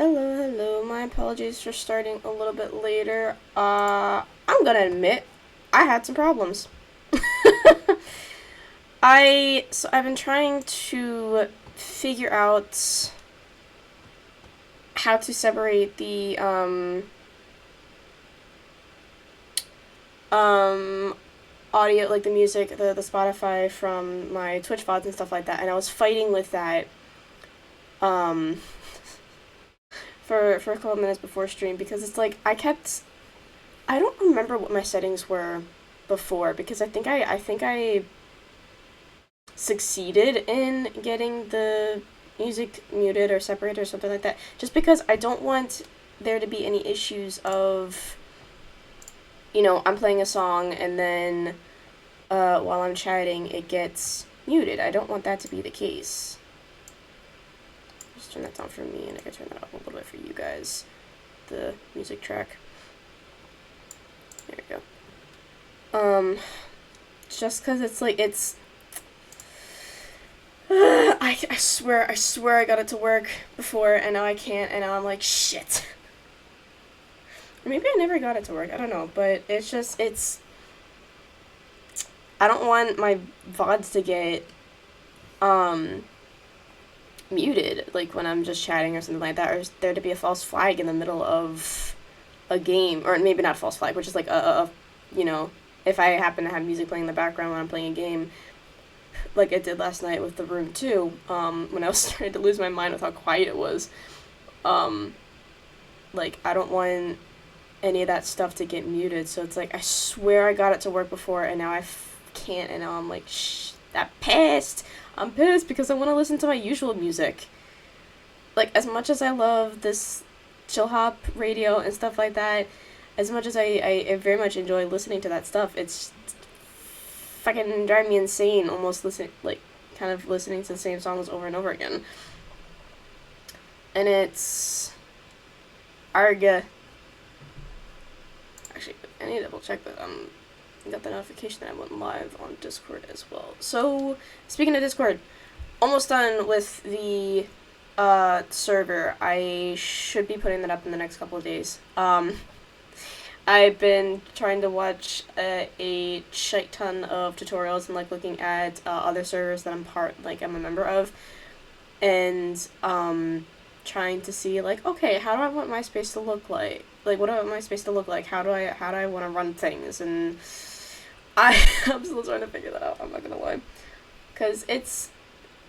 Hello, hello. My apologies for starting a little bit later. I'm gonna admit, I had some problems. I've been trying to figure out how to separate the um audio, like the music, the Spotify from my Twitch VODs and stuff like that, and I was fighting with that um for a couple minutes before stream because it's like I don't remember what my settings were before because I think I succeeded in getting the music muted or separated or something like that. Just because I don't want there to be any issues of, I'm playing a song and then while I'm chatting it gets muted. I don't want that to be the case. Just turn that down for me and I can turn that up a little bit for you guys. The music track. There we go. Just because it's like, I swear I got it to work before, and now I can't, and now I'm like, shit. Or maybe I never got it to work, I don't know, but I don't want my VODs to get, muted, like when I'm just chatting or something like that, or there to be a false flag in the middle of a game, or maybe not a false flag, which is like if I happen to have music playing in the background when I'm playing a game, like I did last night with the room 2, when I was starting to lose my mind with how quiet it was. Like, I don't want any of that stuff to get muted, so it's like, I swear I got it to work before, and now can't, and now I'm like, I'm pissed! I'm pissed because I want to listen to my usual music. Like, as much as I love this chill hop radio and stuff like that, as much as I very much enjoy listening to that stuff, it's fucking drive me insane almost kind of listening to the same songs over and over again. And it's Arga. Actually, I need to double check that I got the notification that I went live on Discord as well. So, speaking of Discord, almost done with the server. I should be putting that up in the next couple of days. I've been trying to watch a shite ton of tutorials and like looking at other servers that I'm a member of, and trying to see like, okay, how do I want my space to look like? Like, what do I want my space to look like? How do I want to run things? And I'm still trying to figure that out. I'm not gonna lie, because it's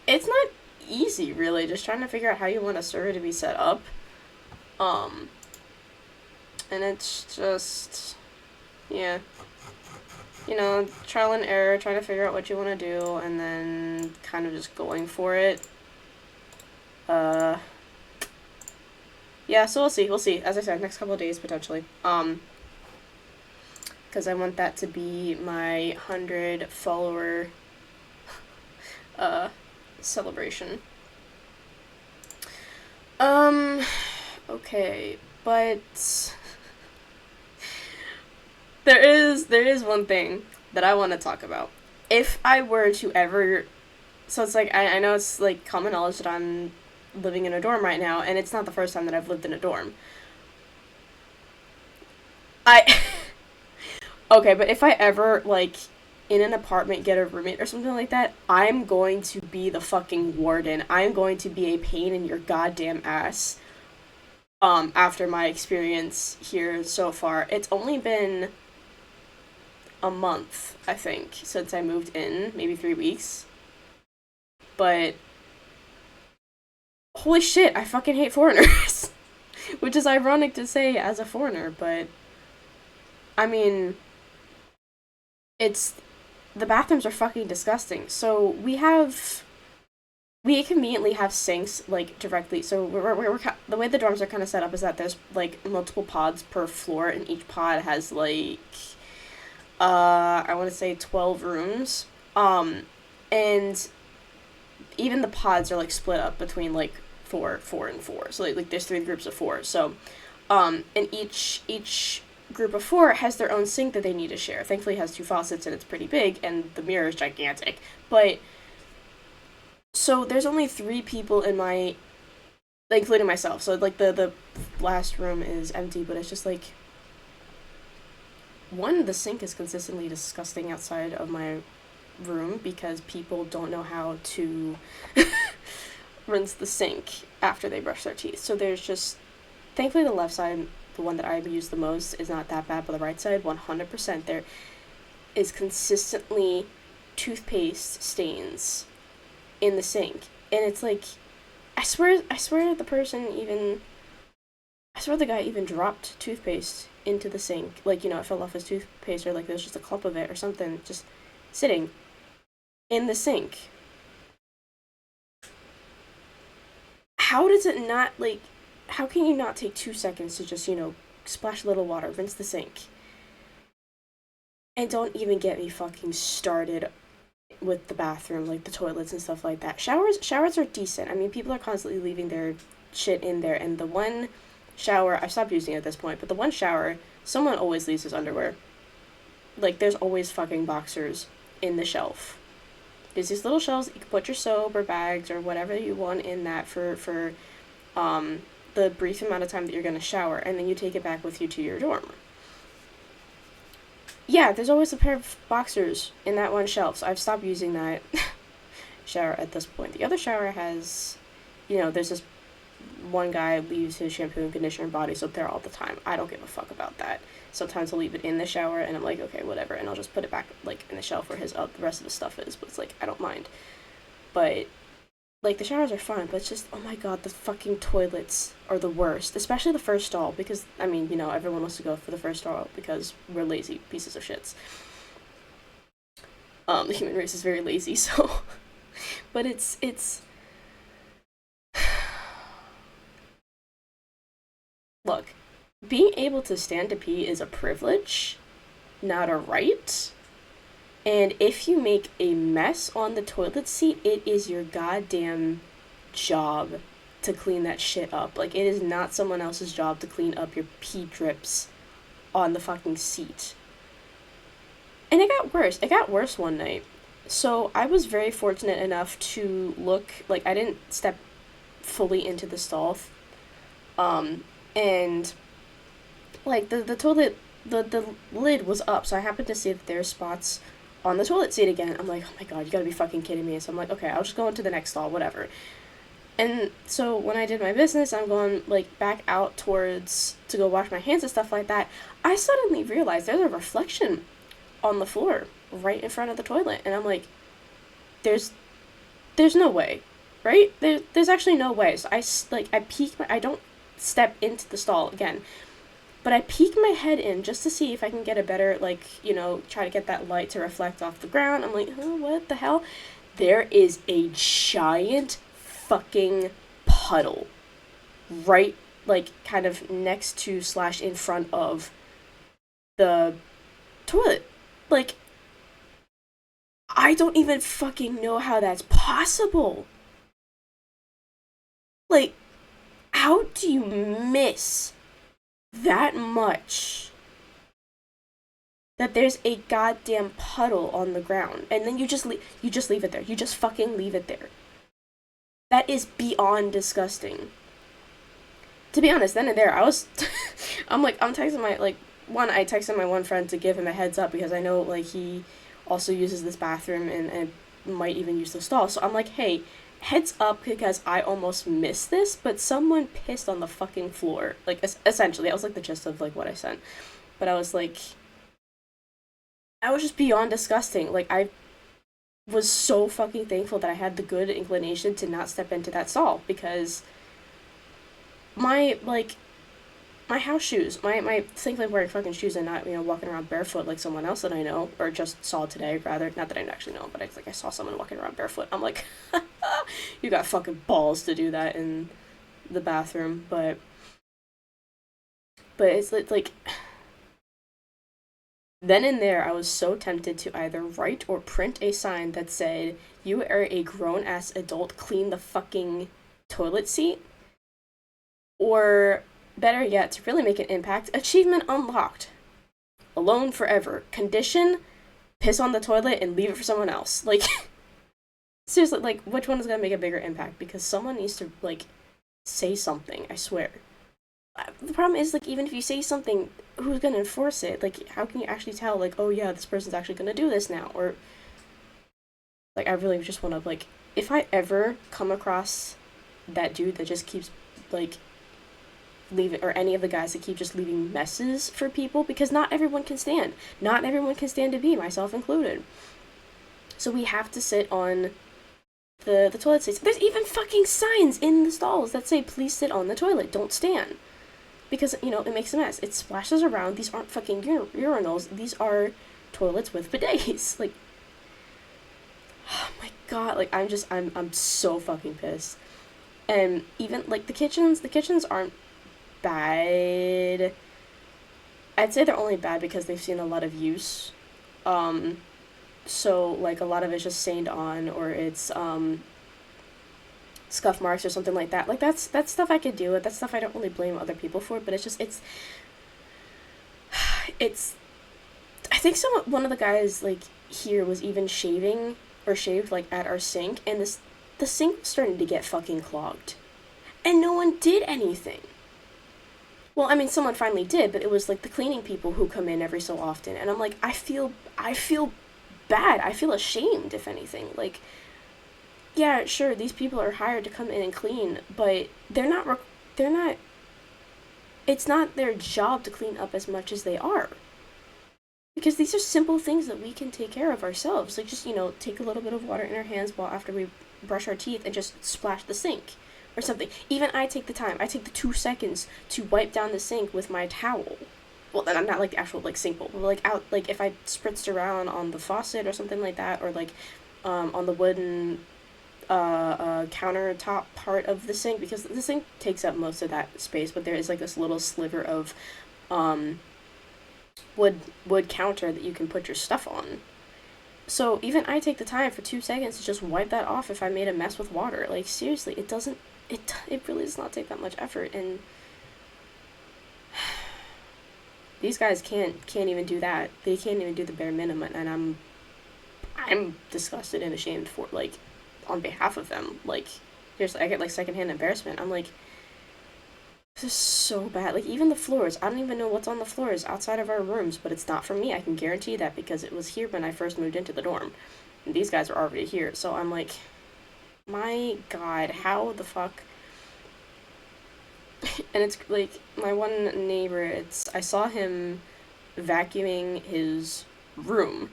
not easy really. Just trying to figure out how you want a server to be set up. And it's just, yeah, trial and error, trying to figure out what you want to do, and then kind of just going for it. Yeah, so we'll see, as I said, next couple of days, potentially, because I want that to be my 100 follower, celebration. Okay, but there is one thing that I want to talk about. If I were to ever, so it's like, I know it's like common knowledge that I'm living in a dorm right now, and it's not the first time that I've lived in a dorm. Okay, but if I ever, like, in an apartment get a roommate or something like that, I'm going to be the fucking warden. I'm going to be a pain in your goddamn ass. After my experience here so far. It's only been a month, I think, since I moved in, maybe 3 weeks. But holy shit, I fucking hate foreigners. Which is ironic to say as a foreigner, but I mean, it's the bathrooms are fucking disgusting. So we conveniently have sinks like directly. So we're the way the dorms are kind of set up is that there's like multiple pods per floor, and each pod has like I want to say 12 rooms. And even the pods are like split up between like four, and four. So like there's 3 groups of 4. So, and each group of 4 has their own sink that they need to share. Thankfully, it has 2 faucets and it's pretty big, and the mirror is gigantic. But so there's only 3 people in my including myself. So like the last room is empty, but it's just like one, the sink is consistently disgusting outside of my room because people don't know how to rinse the sink after they brush their teeth. So there's just, thankfully, the left side, the one that I use the most, is not that bad, but the right side, 100%, there is consistently toothpaste stains in the sink. And it's like, I swear the person even, I swear the guy even dropped toothpaste into the sink. Like, it fell off his toothpaste, or like there's just a clump of it or something just sitting in the sink. How does it not, like, how can you not take 2 seconds to just, splash a little water, rinse the sink? And don't even get me fucking started with the bathroom, like the toilets and stuff like that. Showers are decent. I mean, people are constantly leaving their shit in there, and the one shower, I stopped using it at this point, but the one shower, someone always leaves his underwear. Like, there's always fucking boxers in the shelf. There's these little shelves that you can put your soap or bags or whatever you want in that for the brief amount of time that you're gonna shower, and then you take it back with you to your dorm. Yeah, there's always a pair of boxers in that one shelf, so I've stopped using that shower at this point. The other shower has, there's this one guy leaves his shampoo and conditioner and body soap there all the time. I don't give a fuck about that. Sometimes I'll leave it in the shower, and I'm like, okay, whatever, and I'll just put it back, like, in the shelf where the rest of his stuff is, but it's like, I don't mind. But, like, the showers are fine, but it's just, oh my god, the fucking toilets are the worst, especially the first stall, because, I mean, everyone wants to go for the first stall because we're lazy pieces of shits. The human race is very lazy, so, but it's, look, being able to stand to pee is a privilege, not a right. And if you make a mess on the toilet seat, it is your goddamn job to clean that shit up. Like, it is not someone else's job to clean up your pee drips on the fucking seat. And it got worse. It got worse one night. So I was very fortunate enough to look, like, I didn't step fully into the stall. And like the toilet, the lid was up, so I happened to see that there are spots on the toilet seat again. I'm like, oh my god, you gotta be fucking kidding me. So I'm like, okay, I'll just go into the next stall, whatever. And so when I did my business, I'm going, like, back out towards to go wash my hands and stuff like that. I suddenly realized there's a reflection on the floor right in front of the toilet, and I'm like, there's no way, right? There's actually no way. So I peek I don't step into the stall again, but I peek my head in just to see if I can get a better, like, try to get that light to reflect off the ground. I'm like, oh, what the hell? There is a giant fucking puddle right, like, kind of next to / in front of the toilet. Like, I don't even fucking know how that's possible. Like, how do you miss that much that there's a goddamn puddle on the ground, and then you just leave it there. You just fucking leave it there. That is beyond disgusting. To be honest, then and there, I was, I'm texting my, like, I texted my one friend to give him a heads up because I know, like, he also uses this bathroom and might even use the stall. So I'm like, hey, heads up because I almost missed this, but someone pissed on the fucking floor. Like, essentially, that was, like, the gist of, like, what I sent. But I was like, I was just beyond disgusting. Like, I was so fucking thankful that I had the good inclination to not step into that stall because my house shoes, my thankfully I'm wearing fucking shoes and not, walking around barefoot like someone else that I know, or just saw today, rather. Not that I actually know, but I saw someone walking around barefoot. I'm like, you got fucking balls to do that in the bathroom, but it's like, then and there, I was so tempted to either write or print a sign that said, you are a grown-ass adult, clean the fucking toilet seat. Or, better yet, to really make an impact, achievement unlocked. Alone forever. Condition, piss on the toilet and leave it for someone else. Like, seriously, like, which one is gonna make a bigger impact? Because someone needs to, like, say something, I swear. The problem is, like, even if you say something, who's gonna enforce it? Like, how can you actually tell, like, oh yeah, this person's actually gonna do this now? Or, like, I really just wanna, like, if I ever come across that dude that just keeps, like, leaving, or any of the guys that keep just leaving messes for people, because not everyone can stand. Not everyone can stand to be, myself included. So we have to sit on the toilet seats. There's even fucking signs in the stalls that say, please sit on the toilet, don't stand. Because, you know, it makes a mess. It splashes around. These aren't fucking urinals. These are toilets with bidets. Like, oh my god, like, I'm so fucking pissed. And even, like, the kitchens aren't bad. I'd say they're only bad because they've seen a lot of use. Um, so, like, a lot of it's just stained on, or it's, scuff marks or something like that. Like, that's stuff I could deal with. That's stuff I don't really blame other people for, but it's just, it's, I think one of the guys, like, here was even shaving, or shaved, like, at our sink, and the sink was starting to get fucking clogged. And no one did anything. Well, I mean, someone finally did, but it was like the cleaning people who come in every so often, and I'm like, I feel bad. I feel ashamed, if anything. Like, yeah, sure, these people are hired to come in and clean, but they're not. It's not their job to clean up as much as they are. Because these are simple things that we can take care of ourselves. Like, just, you know, take a little bit of water in our hands while after we brush our teeth and just splash the sink or something. Even I take the time. I take the 2 seconds to wipe down the sink with my towel. Well, not like the actual, like, sink bowl, but, like, out, like, if I spritzed around on the faucet or something like that, or, like, on the wooden countertop part of the sink, because the sink takes up most of that space, but there is, like, this little sliver of um, wood counter that you can put your stuff on. So even I take the time for 2 seconds to just wipe that off if I made a mess with water. Like, seriously, it really does not take that much effort, and these guys can't even do that. They can't even do the bare minimum, and I'm disgusted and ashamed for, like, on behalf of them. Like, seriously, I get, like, secondhand embarrassment. I'm like, this is so bad. Like, even the floors. I don't even know what's on the floors outside of our rooms, but it's not for me. I can guarantee that because it was here when I first moved into the dorm. And these guys are already here. So I'm like, my god, how the fuck? And it's like, my one neighbor, I saw him vacuuming his room,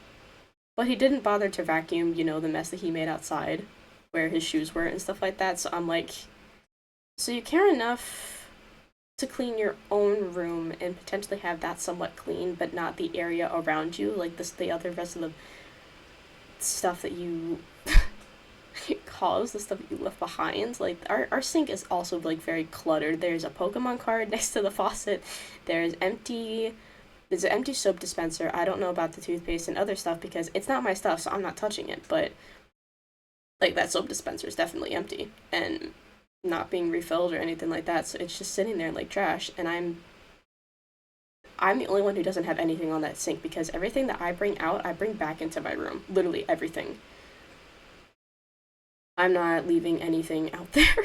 but he didn't bother to vacuum, you know, the mess that he made outside where his shoes were and stuff like that. So I'm like, so you care enough to clean your own room and potentially have that somewhat clean, but not the area around you, like the other rest of the stuff that you caused, the stuff that you left behind. Like, our sink is also, like, very cluttered. There's a Pokemon card next to the faucet. There's an empty soap dispenser. I don't know about the toothpaste and other stuff because it's not my stuff, so I'm not touching it, but, like, that soap dispenser is definitely empty and not being refilled or anything like that, so it's just sitting there like trash, and I'm the only one who doesn't have anything on that sink because everything that I bring out, I bring back into my room. Literally everything. I'm not leaving anything out there.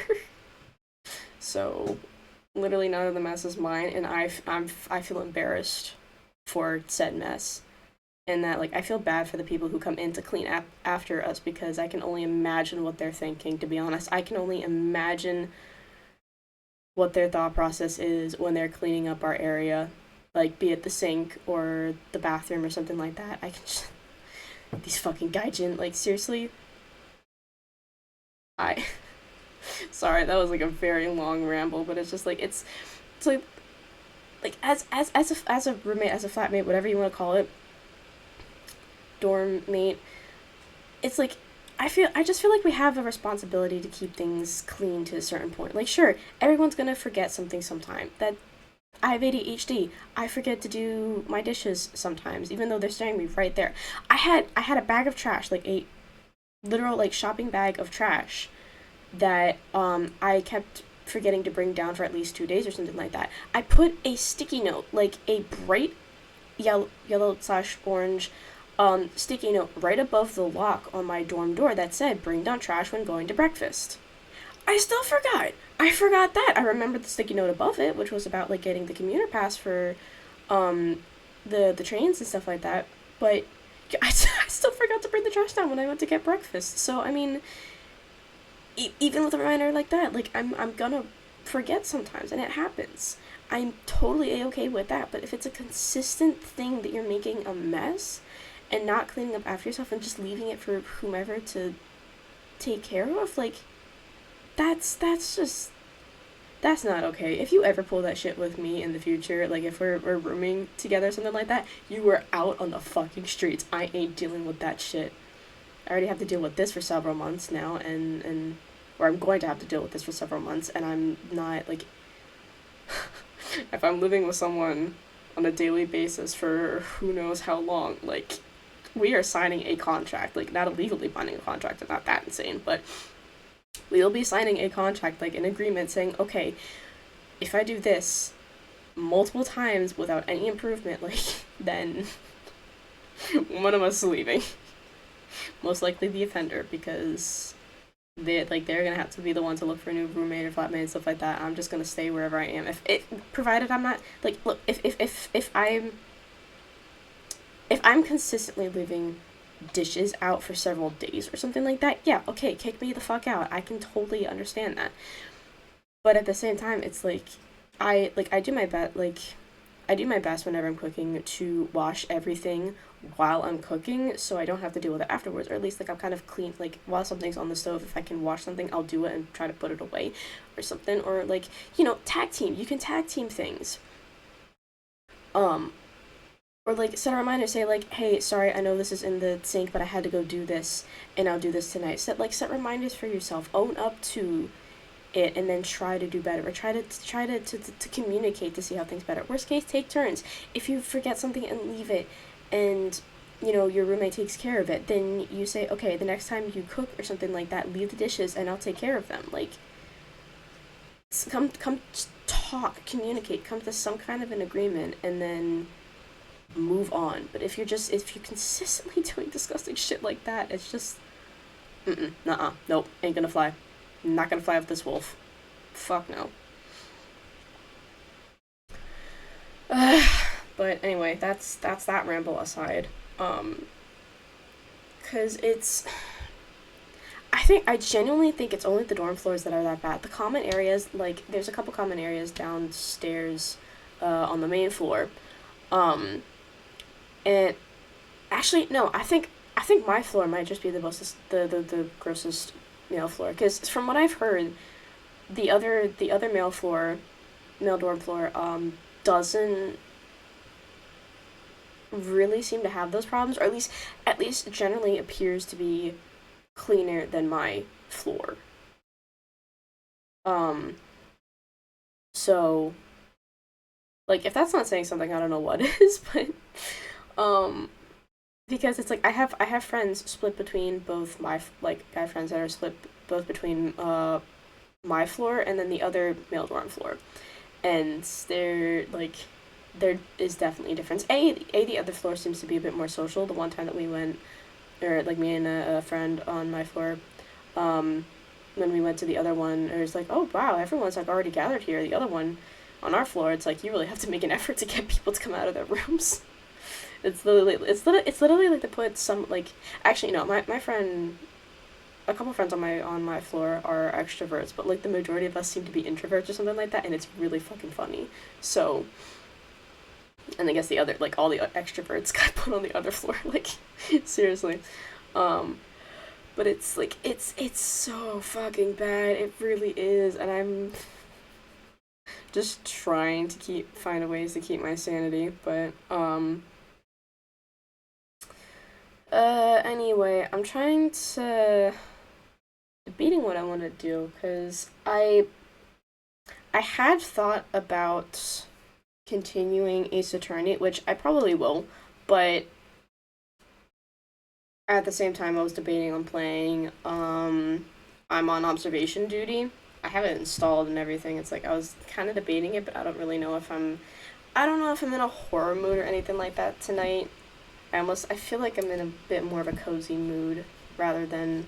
So, literally none of the mess is mine, and I feel embarrassed for said mess. And that, like, I feel bad for the people who come in to clean after us because I can only imagine what they're thinking, to be honest. I can only imagine what their thought process is when they're cleaning up our area. Like, be it the sink or the bathroom or something like that. I can just... These fucking gaijin, like, seriously? I... Sorry, that was, like, a very long ramble, but it's just, like, it's like, as a roommate, as a flatmate, whatever you want to call it, dorm mate, it's like, I just feel like we have a responsibility to keep things clean to a certain point. Like, sure, everyone's gonna forget something sometime. That I have ADHD. I forget to do my dishes sometimes, even though they're staring me right there. I had a bag of trash, like a literal, like, shopping bag of trash that I kept forgetting to bring down for at least 2 days or something like that. I put a sticky note, like a bright yellow slash orange sticky note right above the lock on my dorm door that said, "Bring down trash when going to breakfast." I still forgot. I forgot that. I remembered the sticky note above it, which was about like getting the commuter pass for um the trains and stuff like that. But I still forgot to bring the trash down when I went to get breakfast. So I mean, even with a reminder like that, like I'm gonna forget sometimes, and it happens. I'm totally a-okay with that. But if it's a consistent thing that you're making a mess and not cleaning up after yourself and just leaving it for whomever to take care of, like that's just that's not okay. If you ever pull that shit with me in the future, like if we're rooming together, something like that, you were out on the fucking streets. I ain't dealing with that shit. I already have to deal with this for several months now, and or I'm going to have to deal with this for several months, and I'm not like if I'm living with someone on a daily basis for who knows how long, like we are signing a contract, like not a legally binding contract, it's not that insane, but we'll be signing a contract, like an agreement saying, okay, if I do this multiple times without any improvement, like then one of us is leaving. Most likely the offender, because they're gonna have to be the one to look for a new roommate or flatmate and stuff like that. I'm just gonna stay wherever I am. If it provided I'm not like look if I'm consistently leaving dishes out for several days or something like that, yeah, okay, kick me the fuck out. I can totally understand that. But at the same time, it's like I do my best, like I do my best whenever I'm cooking to wash everything while I'm cooking so I don't have to deal with it afterwards, or at least like I'm kind of clean, like while something's on the stove, if I can wash something, I'll do it and try to put it away or something. Or like, tag team, you can tag team things. um or like set a reminder, say like, hey, sorry, I know this is in the sink, but I had to go do this and I'll do this tonight. Set reminders for yourself, own up to it, and then try to do better, or try to communicate to see how things better. Worst case, take turns. If you forget something and leave it, and your roommate takes care of it, then you say, okay, the next time you cook or something like that, leave the dishes and I'll take care of them. Like, come talk, communicate, come to some kind of an agreement, and then move on. But if you're consistently doing disgusting shit like that, it's just nope, ain't gonna fly. Not gonna fly with this wolf. Fuck no. But anyway, that's that ramble aside. Cause I genuinely think it's only the dorm floors that are that bad. The common areas, like there's a couple common areas downstairs, on the main floor, and actually no, I think my floor might just be the grossest male floor, because from what I've heard, the other male dorm floor, doesn't really seem to have those problems, or at least generally appears to be cleaner than my floor. Um, so like if that's not saying something, I don't know what is, but um, because it's like I have friends split between both my like guy friends that are split both between my floor and then the other male dorm floor, and there is definitely a difference. The other floor seems to be a bit more social. The one time that we went, or like me and a friend on my floor, um, when we went to the other one, it was like, oh wow, everyone's like already gathered here. The other one on our floor, it's like you really have to make an effort to get people to come out of their rooms. It's literally like they put some like, actually no, my friend, a couple friends on my floor are extroverts, but like the majority of us seem to be introverts or something like that, and it's really fucking funny. So, and I guess the other, like all the extroverts got put on the other floor, like seriously. Um, but it's like it's so fucking bad. It really is, and I'm just trying to find ways to keep my sanity, but anyway, I'm trying to debating what I want to do, because I had thought about continuing Ace Attorney, which I probably will, but at the same time I was debating on playing I'm on observation duty. I have it installed and everything. It's like I was kind of debating it, but I don't know if I'm in a horror mood or anything like that tonight. I feel like I'm in a bit more of a cozy mood rather than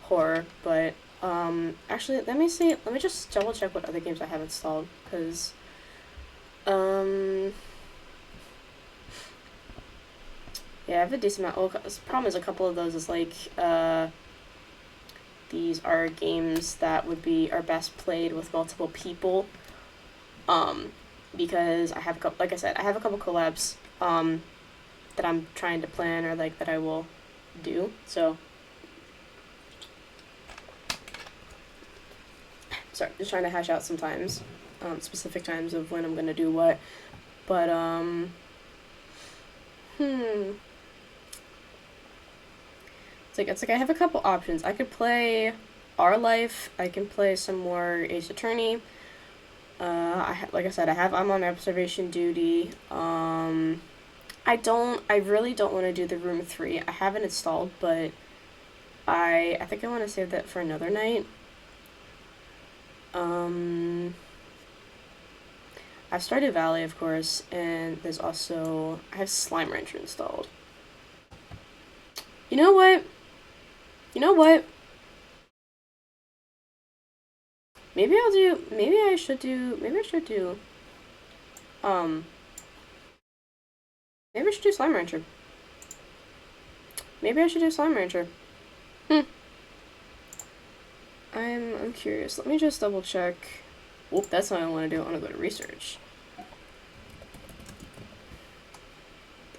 horror, but Actually, let me see. Let me just double check what other games I have installed, because, yeah, I have a decent amount. Well, the problem is a couple of those is like, these are games that are best played with multiple people. Because I have a couple, like I said, I have a couple collabs, that I'm trying to plan, or like that I will do. So, sorry, just trying to hash out some times, specific times of when I'm gonna do what. But it's like I have a couple options. I could play Our Life. I can play some more Ace Attorney. Like I said, I'm on observation duty. I really don't want to do the Room 3. I have it installed, but I think I want to save that for another night. I've started Valley, of course, and there's also, I have Slime Rancher installed. You know what? Maybe I should do Slime Rancher. Maybe I should do Slime Rancher. I'm curious. Let me just double check. Whoop, that's not what I want to do. I want to go to research.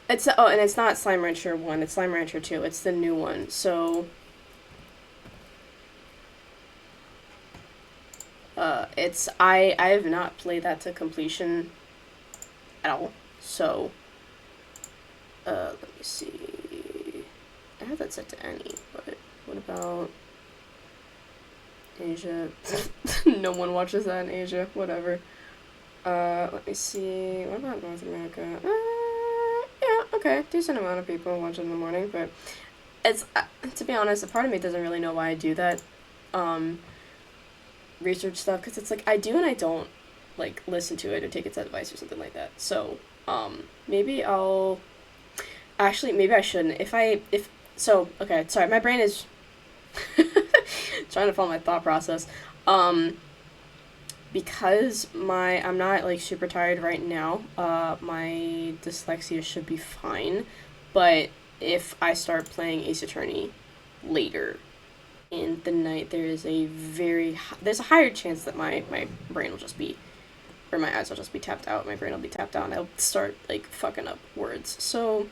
And it's not Slime Rancher 1, it's Slime Rancher 2. It's the new one. So I have not played that to completion at all. So let me see. I have that set to any, but what about Asia? No one watches that in Asia. Whatever. Let me see. What about North America? Yeah, okay. Decent amount of people watch it in the morning, but it's, to be honest, a part of me doesn't really know why I do that. Research stuff, because it's like I do and I don't like listen to it or take its advice or something like that. So maybe I'll maybe I shouldn't. Okay, sorry, my brain is trying to follow my thought process. Because I'm not like super tired right now, my dyslexia should be fine, but if I start playing Ace Attorney later in the night, there's a higher chance that my brain will just be, or my eyes will just be tapped out, my brain will be tapped out, and I'll start like fucking up words. So,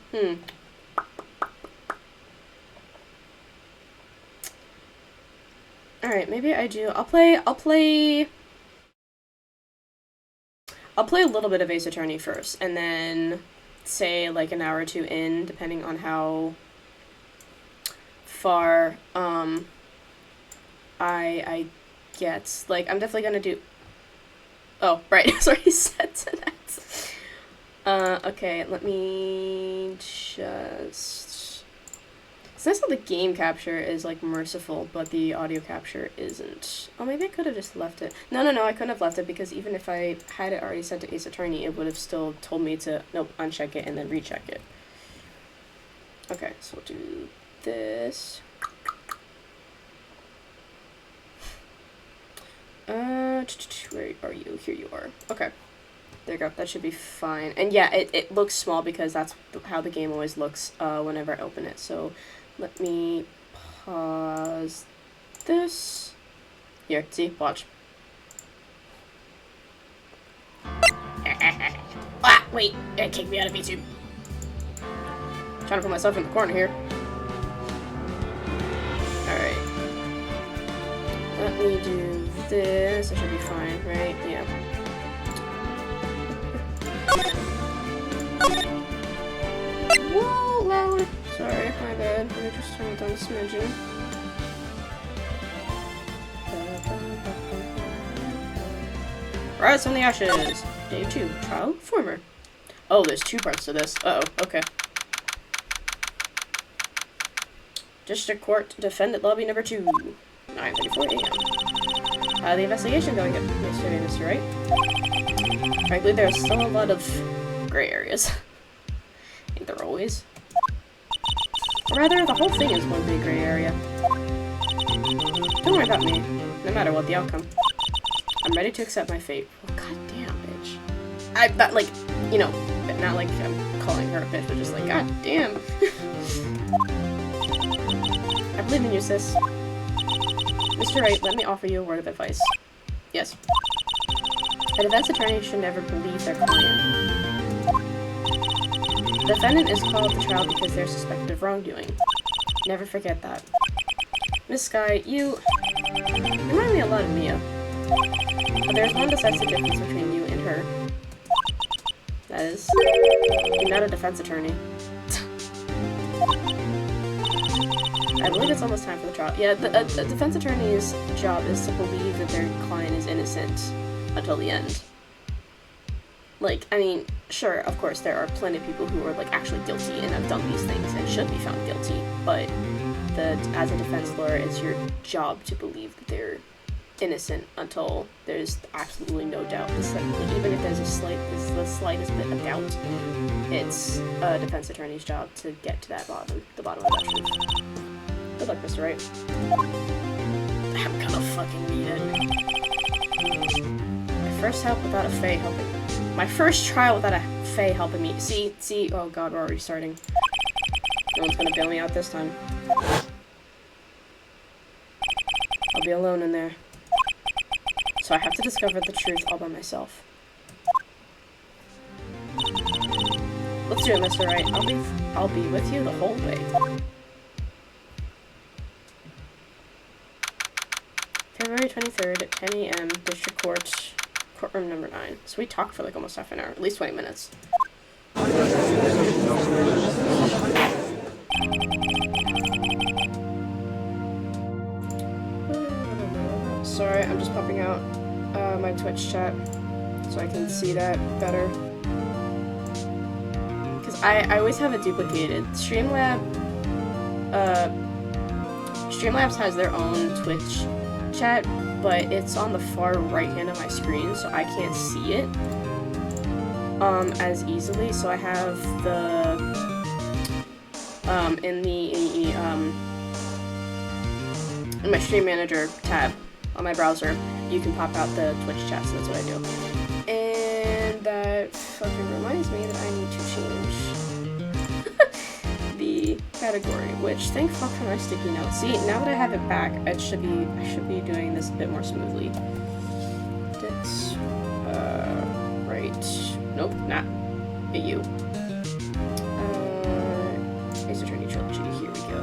Alright, maybe I do. I'll play a little bit of Ace Attorney first, and then say like an hour or two in, depending on how far I get. Like, I'm definitely gonna do. Oh, right, it's already set to that. Okay, let me just. It's nice how the game capture is like merciful, but the audio capture isn't. Oh, maybe I could have just left it. No, I couldn't have left it, because even if I had it already set to Ace Attorney, it would have still told me to, nope, uncheck it and then recheck it. Okay, so we'll do this. Where are you? Here you are. Okay. There you go. That should be fine. And yeah, it looks small because that's how the game always looks whenever I open it. So let me pause this. Here, see? Watch. Ah, wait. It kicked me out of YouTube. I'm trying to put myself in the corner here. Alright. Let me do this. It should be fine, right? Yeah. Whoa, loud. Sorry, my bad. Let me just turn it down a smidgen. Rise from the Ashes. Day 2. Trial Former. Oh, there's 2 parts to this. Uh-oh, okay. District Court Defendant Lobby number 2. 9:34 a.m. How the investigation going yesterday, Mr. Wright? Frankly, there's still a lot of gray areas. I think there always. Or rather, the whole thing is one big gray area. Don't worry about me, no matter what the outcome. I'm ready to accept my fate. Well, goddamn, bitch. Not like, you know, not like I'm calling her a bitch, but just like, goddamn. I believe in you, sis. Mr. Wright, let me offer you a word of advice. Yes. A defense attorney should never believe their client. The defendant is called to trial because they're suspected of wrongdoing. Never forget that. Miss Skye, you remind me a lot of Mia. But there's one decisive difference between you and her. That is, you're not a defense attorney. I believe it's almost time for the trial. Yeah, the defense attorney's job is to believe that their client is innocent until the end. Like, I mean, sure, of course, there are plenty of people who are, like, actually guilty and have done these things and should be found guilty, but as a defense lawyer, it's your job to believe that they're innocent until there's absolutely no doubt. Even if there's the slightest bit of doubt, it's a defense attorney's job to get to the bottom of that truth. Good luck, Mr. Wright. I'm gonna fucking need it. My first help without a Fae helping. My first trial without a Fae helping me. See, oh god, we're already starting. No one's gonna bail me out this time. I'll be alone in there. So I have to discover the truth all by myself. Let's do it, Mr. Wright. I'll be with you the whole way. February 23rd at 10 a.m. District Court, courtroom number 9. So we talked for like almost half an hour, at least 20 minutes. Sorry, I'm just popping out my Twitch chat so I can see that better. Because I always have it duplicated. Streamlabs has their own Twitch chat, but it's on the far right hand of my screen, so I can't see it as easily. So I have the in my Stream Manager tab on my browser, you can pop out the Twitch chat, so that's what I do. And that fucking reminds me that I need to change the category, which thank fuck for my sticky note. See, now that I have it back, I should be doing this a bit more smoothly. That's right. Nope, not you. Ace Attorney Trilogy. Here we go.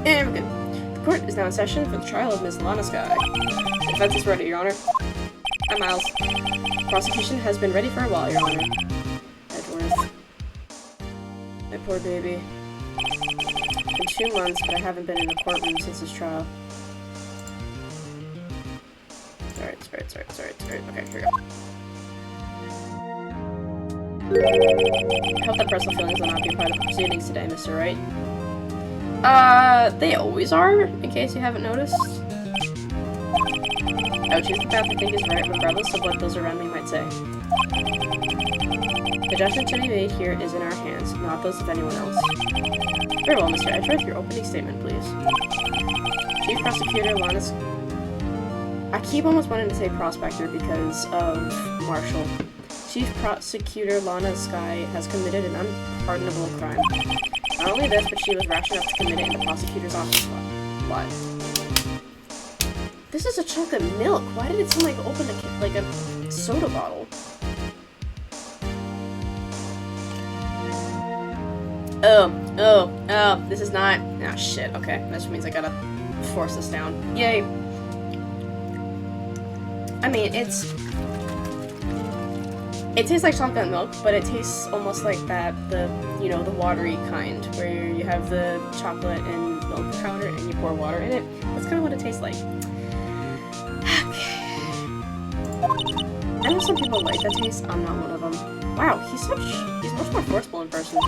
And we're good. The court is now in session for the trial of Ms. Lana Skye. The defense is ready, Your Honor. I'm Miles. Prosecution has been ready for a while, Your Honor. Edgeworth. My poor baby. It's been 2 months, but I haven't been in a courtroom since his trial. Sorry. Okay, here we go. I hope that personal feelings will not be a part of the proceedings today, Mr. Wright. They always are, in case you haven't noticed. I would choose the path I think is right, regardless of what those around me might say. The judgment to be made here is in our hands, not those of anyone else. Very well, Mr. Edgeworth, your opening statement, please. Chief Prosecutor Lana... I keep almost wanting to say Prospector because of Marshall. Chief Prosecutor Lana Skye has committed an unpardonable crime. Not only this, but she was rash enough to commit it in the prosecutor's office. What? This is a chunk of milk. Why did it seem like open like a soda bottle? Oh, this is not... Ah, shit, okay. That just means I gotta force this down. Yay. I mean, it tastes like chocolate milk, but it tastes almost like the watery kind, where you have the chocolate and milk powder and you pour water in it. That's kind of what it tastes like. Okay. I know some people like that taste. I'm not one of them. Wow, he's much more forceful in person.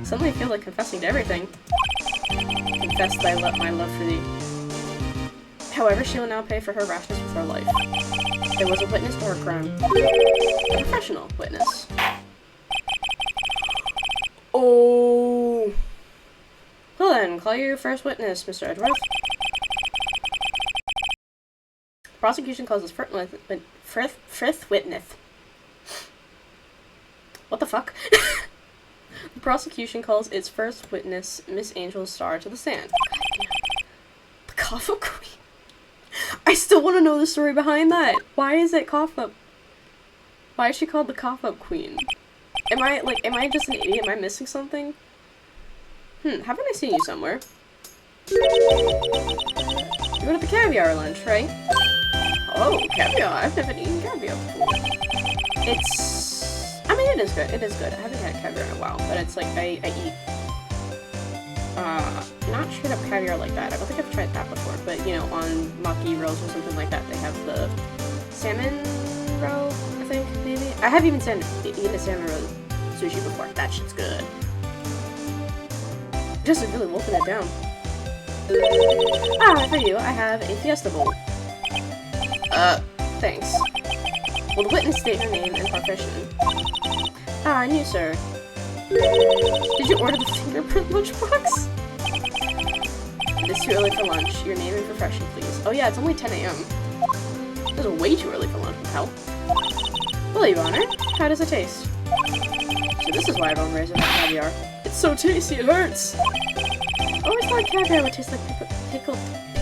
Suddenly I feel like confessing to everything. Confess my love for thee. However, she will now pay for her rashness with her life. There was a witness to her crime. A professional witness. Oh. Well then, call your first witness, Mr. Edgeworth. Prosecution calls his first witness. What the fuck? The prosecution calls its first witness, Miss Angel Star, to the stand. The cough up queen. I still want to know the story behind that. Why is it cough up? Why is she called the cough up queen? Am I just an idiot? Am I missing something? Haven't I seen you somewhere? You went to the caviar lunch, right? Oh, caviar. I've never eaten caviar before. I mean, it is good. It is good. I haven't had caviar in a while, but it's like, I eat, not straight up caviar like that. I don't think I've tried that before, but, you know, on maki rolls or something like that, they have the salmon roll, I think, maybe? I have even eaten a salmon roll sushi before. That shit's good. Just really wolfing it down. For you, I have a fiesta bowl. Thanks. Will the witness state her name and profession? And you, sir. Did you order the fingerprint lunchbox? It is too early for lunch. Your name and profession, please. Oh yeah, it's only 10 a.m. This is way too early for lunch, hell. Well, Your Honor, how does it taste? So this is why everyone raised about caviar. It's so tasty, it hurts! I always thought caviar would taste like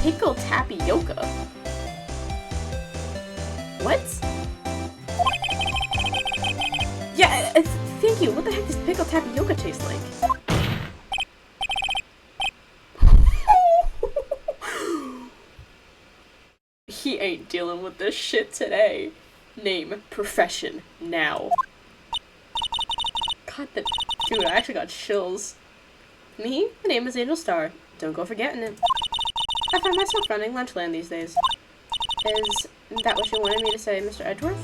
pickled tapioca. What? Yeah, thank you. What the heck does pickled tapioca taste like? He ain't dealing with this shit today. Name, profession, now. God, dude, I actually got chills. Me? My name is Angel Star. Don't go forgetting it. I find myself running Lunchland these days. Is that what you wanted me to say, Mr. Edgeworth?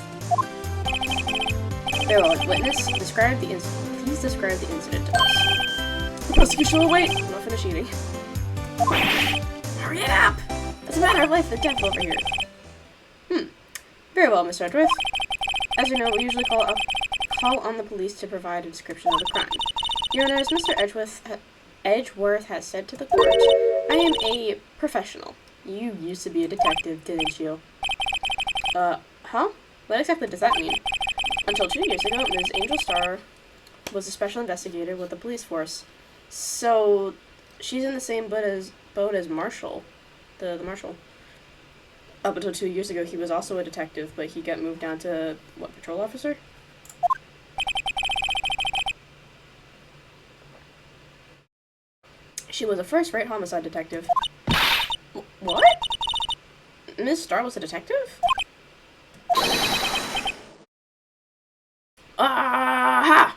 Very well, witness, please describe the incident to us. The prosecution will wait. I'm not finished eating. Hurry it up! It's a matter of life and death over here. Very well, Mr. Edgeworth. As you know, we usually call on the police to provide a description of the crime. Your Honor, as Mr. Edgeworth has said to the court, I am a professional. You used to be a detective, didn't you? Huh? What exactly does that mean? Until 2 years ago, Ms. Angel Star was a special investigator with the police force. So, she's in the same boat as Marshall, the Marshal. Up until 2 years ago, he was also a detective, but he got moved down to, what, patrol officer? She was a first-rate homicide detective. What? Ms. Star was a detective? Aha!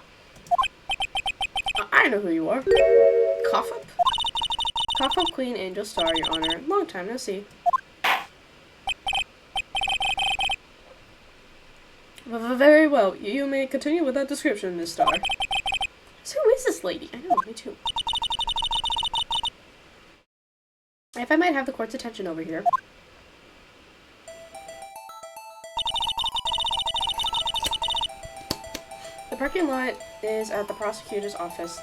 I know who you are. Cough up? Cough up Queen Angel Star, Your Honor. Long time no see. Very well. You may continue with that description, Miss Star. So who is this lady? I know, me too. If I might have the court's attention over here. The parking lot is at the prosecutor's office.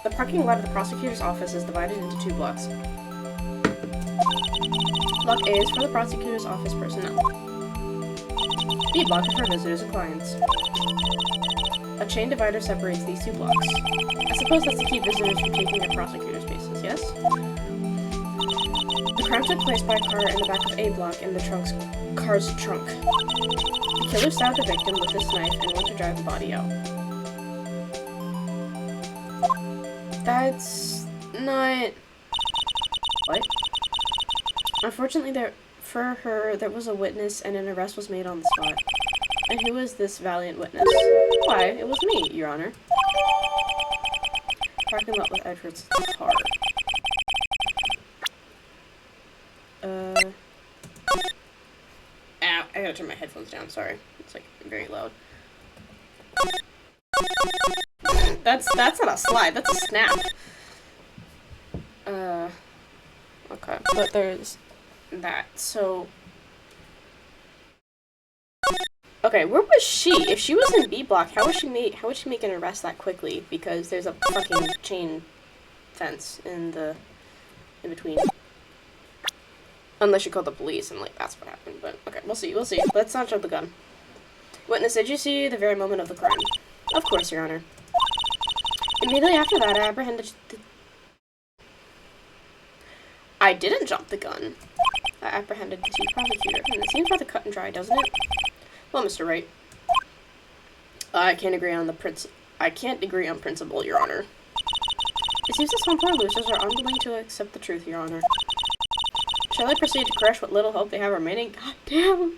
The parking lot of the prosecutor's office is divided into 2 blocks. Block A is for the prosecutor's office personnel. B block is for visitors and clients. A chain divider separates these 2 blocks. I suppose that's to keep visitors from taking their prosecutor's spaces, yes? The crime took place by a car in the back of A block in the car's trunk. The killer stabbed the victim with his knife and went to drive the body out. That's not... What? Unfortunately, there was a witness and an arrest was made on the spot. And who is this valiant witness? Why, it was me, Your Honor. Parking lot with Edward's car. Ow, I gotta turn my headphones down, sorry. It's like very loud. That's not a slide, that's a snap. Okay, but there's that. So, okay, where was she? If she was in B block, how would she make an arrest that quickly? Because there's a fucking chain fence in between. Unless you called the police and like that's what happened. But okay, we'll see. Let's not jump the gun. Witness, did you see the very moment of the crime? Of course, Your Honor. Immediately after that, I apprehended I didn't jump the gun. I apprehended the chief prosecutor. And it seems rather cut and dry, doesn't it? Well, Mr. Wright, I can't agree on principle, Your Honor. It seems that some poor losers are unwilling to accept the truth, Your Honor. Shall I proceed to crush what little hope they have remaining? God damn.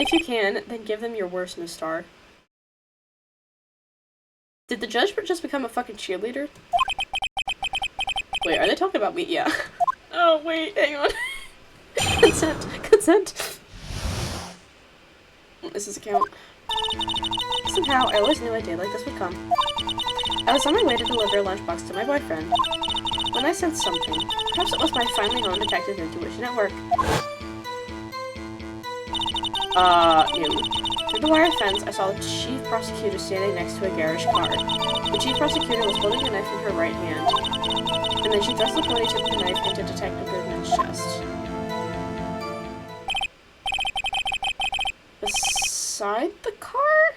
If you can, then give them your worst, Miss Starr. Did the judge just become a fucking cheerleader? Wait, are they talking about me? Yeah. Oh, wait, hang on. Consent. This is a count. Somehow, I always knew a day like this would come. I was on my way to deliver a lunchbox to my boyfriend when I sensed something. Perhaps it was my finely honed detective intuition at work. No. Through the wire fence, I saw the chief prosecutor standing next to a garish car. The chief prosecutor was holding a knife in her right hand, and then she thrust the pony tip of the knife into Detective Goodman's chest. Beside the car?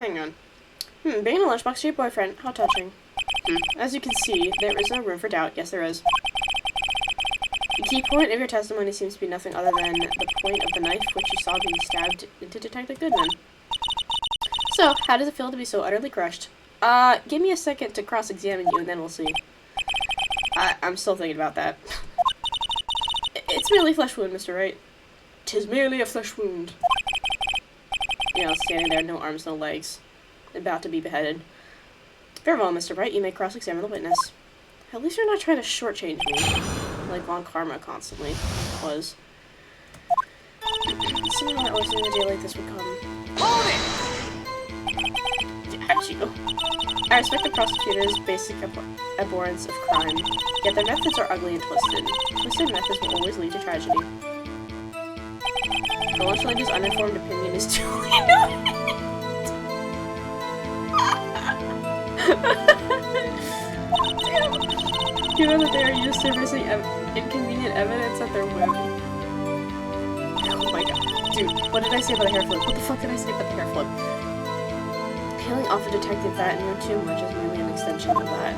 Hang on. Bringing a lunchbox to your boyfriend. How touching. As you can see, there is no room for doubt. Yes, there is. The key point of your testimony seems to be nothing other than the point of the knife which you saw being stabbed into Detective Goodman. So, how does it feel to be so utterly crushed? Give me a second to cross-examine you, and then we'll see. I'm still thinking about that. It's merely a flesh wound, Mr. Wright. 'Tis merely a flesh wound. You know, standing there, no arms, no legs. About to be beheaded. Very well, Mr. Wright, you may cross-examine the witness. At least you're not trying to shortchange me, like Von Karma constantly was. Somehow I always knew a day like this would come. Hold it! At you. I respect the prosecutor's basic abhorrence of crime, yet their methods are ugly and twisted. Twisted methods will always lead to tragedy. The lunch lady's uninformed opinion is too late. Given that they are used to producing inconvenient evidence at their whim. Oh my god. Dude, what did I say about the hair flip? What the fuck did I say about the hair flip? Peeling off a detective that knew too much is merely an extension of that.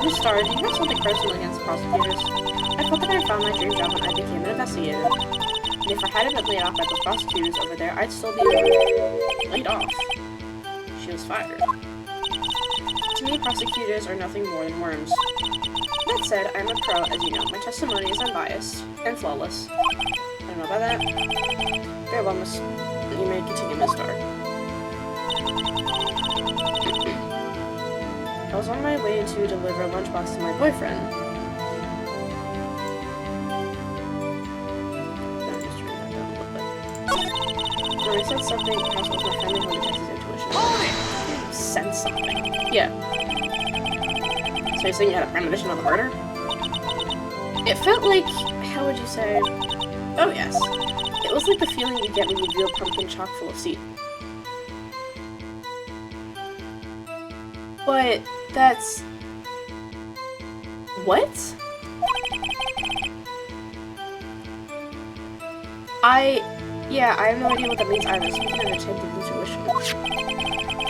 Miss Starr, do you have something personal against prosecutors? I felt that I found my dream job when I became an investigator. And if I hadn't been laid off by those prosecutors over there, I'd still be laid off. She was fired. To me, prosecutors are nothing more than worms. That said, I'm a pro, as you know. My testimony is unbiased and flawless. I don't know about that. Very well, Miss. You may continue, Miss Starr. I was on my way to deliver a lunchbox to my boyfriend. I'm just turning that down a little bit. When I said something, perhaps it was my family home detective's intuition. You sense something. Yeah. So you're saying you had a premonition of the murder? It felt like, how would you say? Oh yes. It was like the feeling you get when you view a pumpkin chock full of seed. But that's... what? Yeah, I have no idea what that means either. Speaking of detective intuition.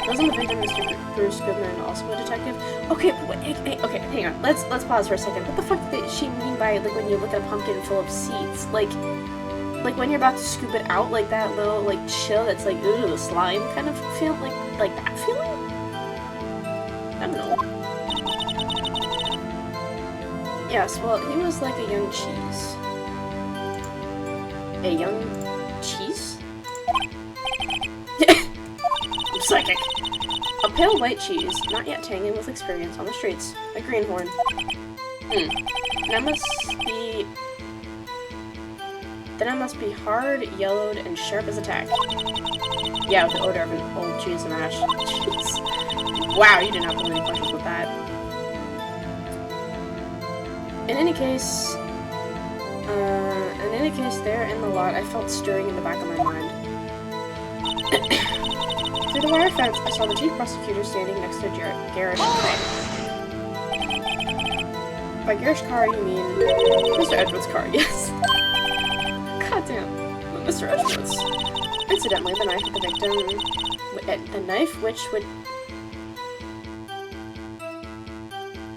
Wasn't the victim Mr. Bruce Goodman also a detective? Okay, wait, okay, hang on. Let's pause for a second. What the fuck did she mean by, like, when you look at a pumpkin full of seeds? Like when you're about to scoop it out, like that little, like, chill that's like, ooh, slime kind of feel? Like that feeling? I don't know. Yes, well, he was like a young cheese. A young cheese? I'm psychic. A pale white cheese, not yet tangy with experience on the streets. A greenhorn. Then I must be hard, yellowed, and sharp as a tack. Yeah, with the odor of an old cheese and ash. Jeez. Wow, you did not put any questions with with that. In any case, there in the lot, I felt stirring in the back of my mind. Through the wire fence, I saw the chief prosecutor standing next to Garish's car. By Garish's car, you mean Mr. Edwards' car, yes. Goddamn, Mr. Edwards. Incidentally, the knife of the victim, the knife which would...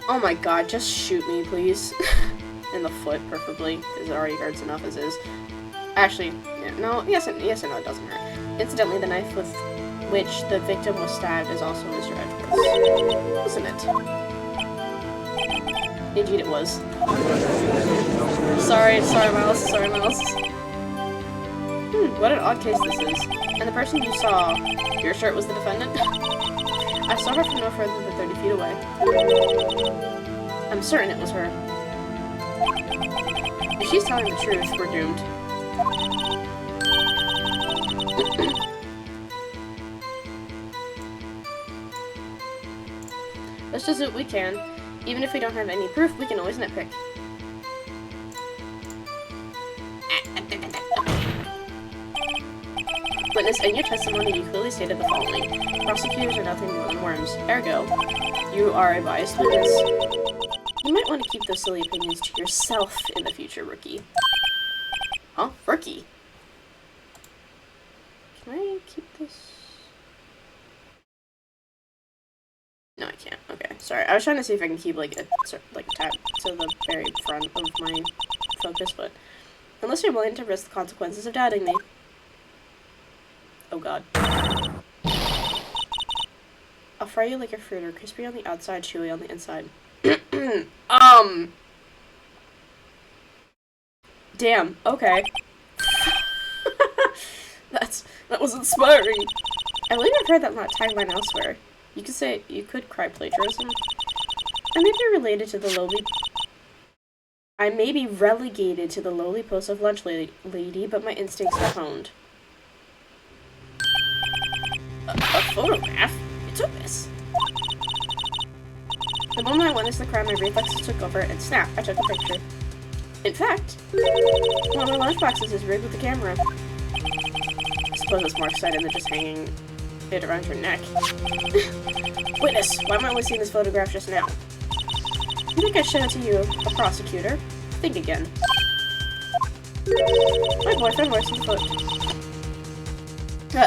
Oh my god, just shoot me, please. In the foot, preferably, because it already hurts enough as is. Actually, yeah, no, yes and no, it doesn't hurt. Incidentally, the knife with which the victim was stabbed is also Mr. Edwards. Isn't it? Indeed it was. Sorry, Miles. What an odd case this is. And the person you saw, you're sure it was the defendant? I saw her from no further than 30 feet away. I'm certain it was her. If she's telling the truth, we're doomed. Let's just do what we can. Even if we don't have any proof, we can always nitpick. Witness, in your testimony, you clearly stated the following. Prosecutors are nothing more than worms. Ergo, you are a biased witness. You might want to keep those silly opinions to yourself in the future, rookie. Huh? Rookie? Can I keep this? No, I can't. Okay, sorry. I was trying to see if I can keep, like, a tab to the very front of my focus, but... Unless you're willing to risk the consequences of doubting me. Oh god. I'll fry you like a fritter, crispy on the outside, chewy on the inside. Damn, okay. That was inspiring. I believe I've heard that tagline elsewhere. You could cry plagiarism. I may be relegated to the lowly post of lunch lady, but my instincts are honed. A photograph? You took this? The moment I witnessed the crime, my reflexes took over, and snap, I took a picture. In fact, one of my lunchboxes is rigged with the camera. I suppose it's more exciting than just hanging it around your neck. Witness, why am I only seeing this photograph just now? You think I showed it to you, a prosecutor? Think again. My boyfriend works in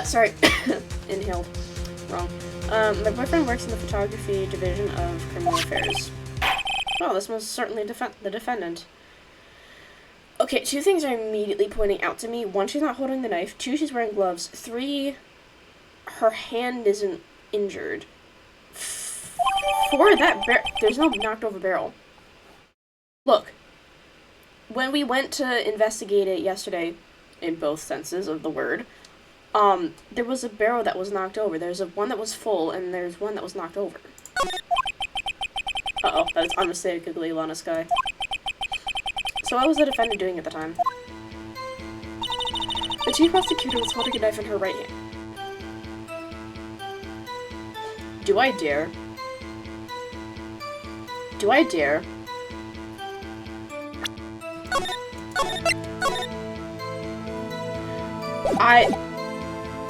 sorry. Inhaled. Wrong. My boyfriend works in the photography division of criminal affairs. Well, this was certainly the defendant. Okay, 2 things are immediately pointing out to me. 1, she's not holding the knife. 2, she's wearing gloves. 3, her hand isn't injured. 4, there's no knocked over barrel. Look, when we went to investigate it yesterday, in both senses of the word, there was a barrel that was knocked over. There's one that was full, and there's one that was knocked over. Uh-oh, that is unmistakably Lana Sky. So what was the defendant doing at the time? The chief prosecutor was holding a knife in her right hand. Do I dare? Do I dare?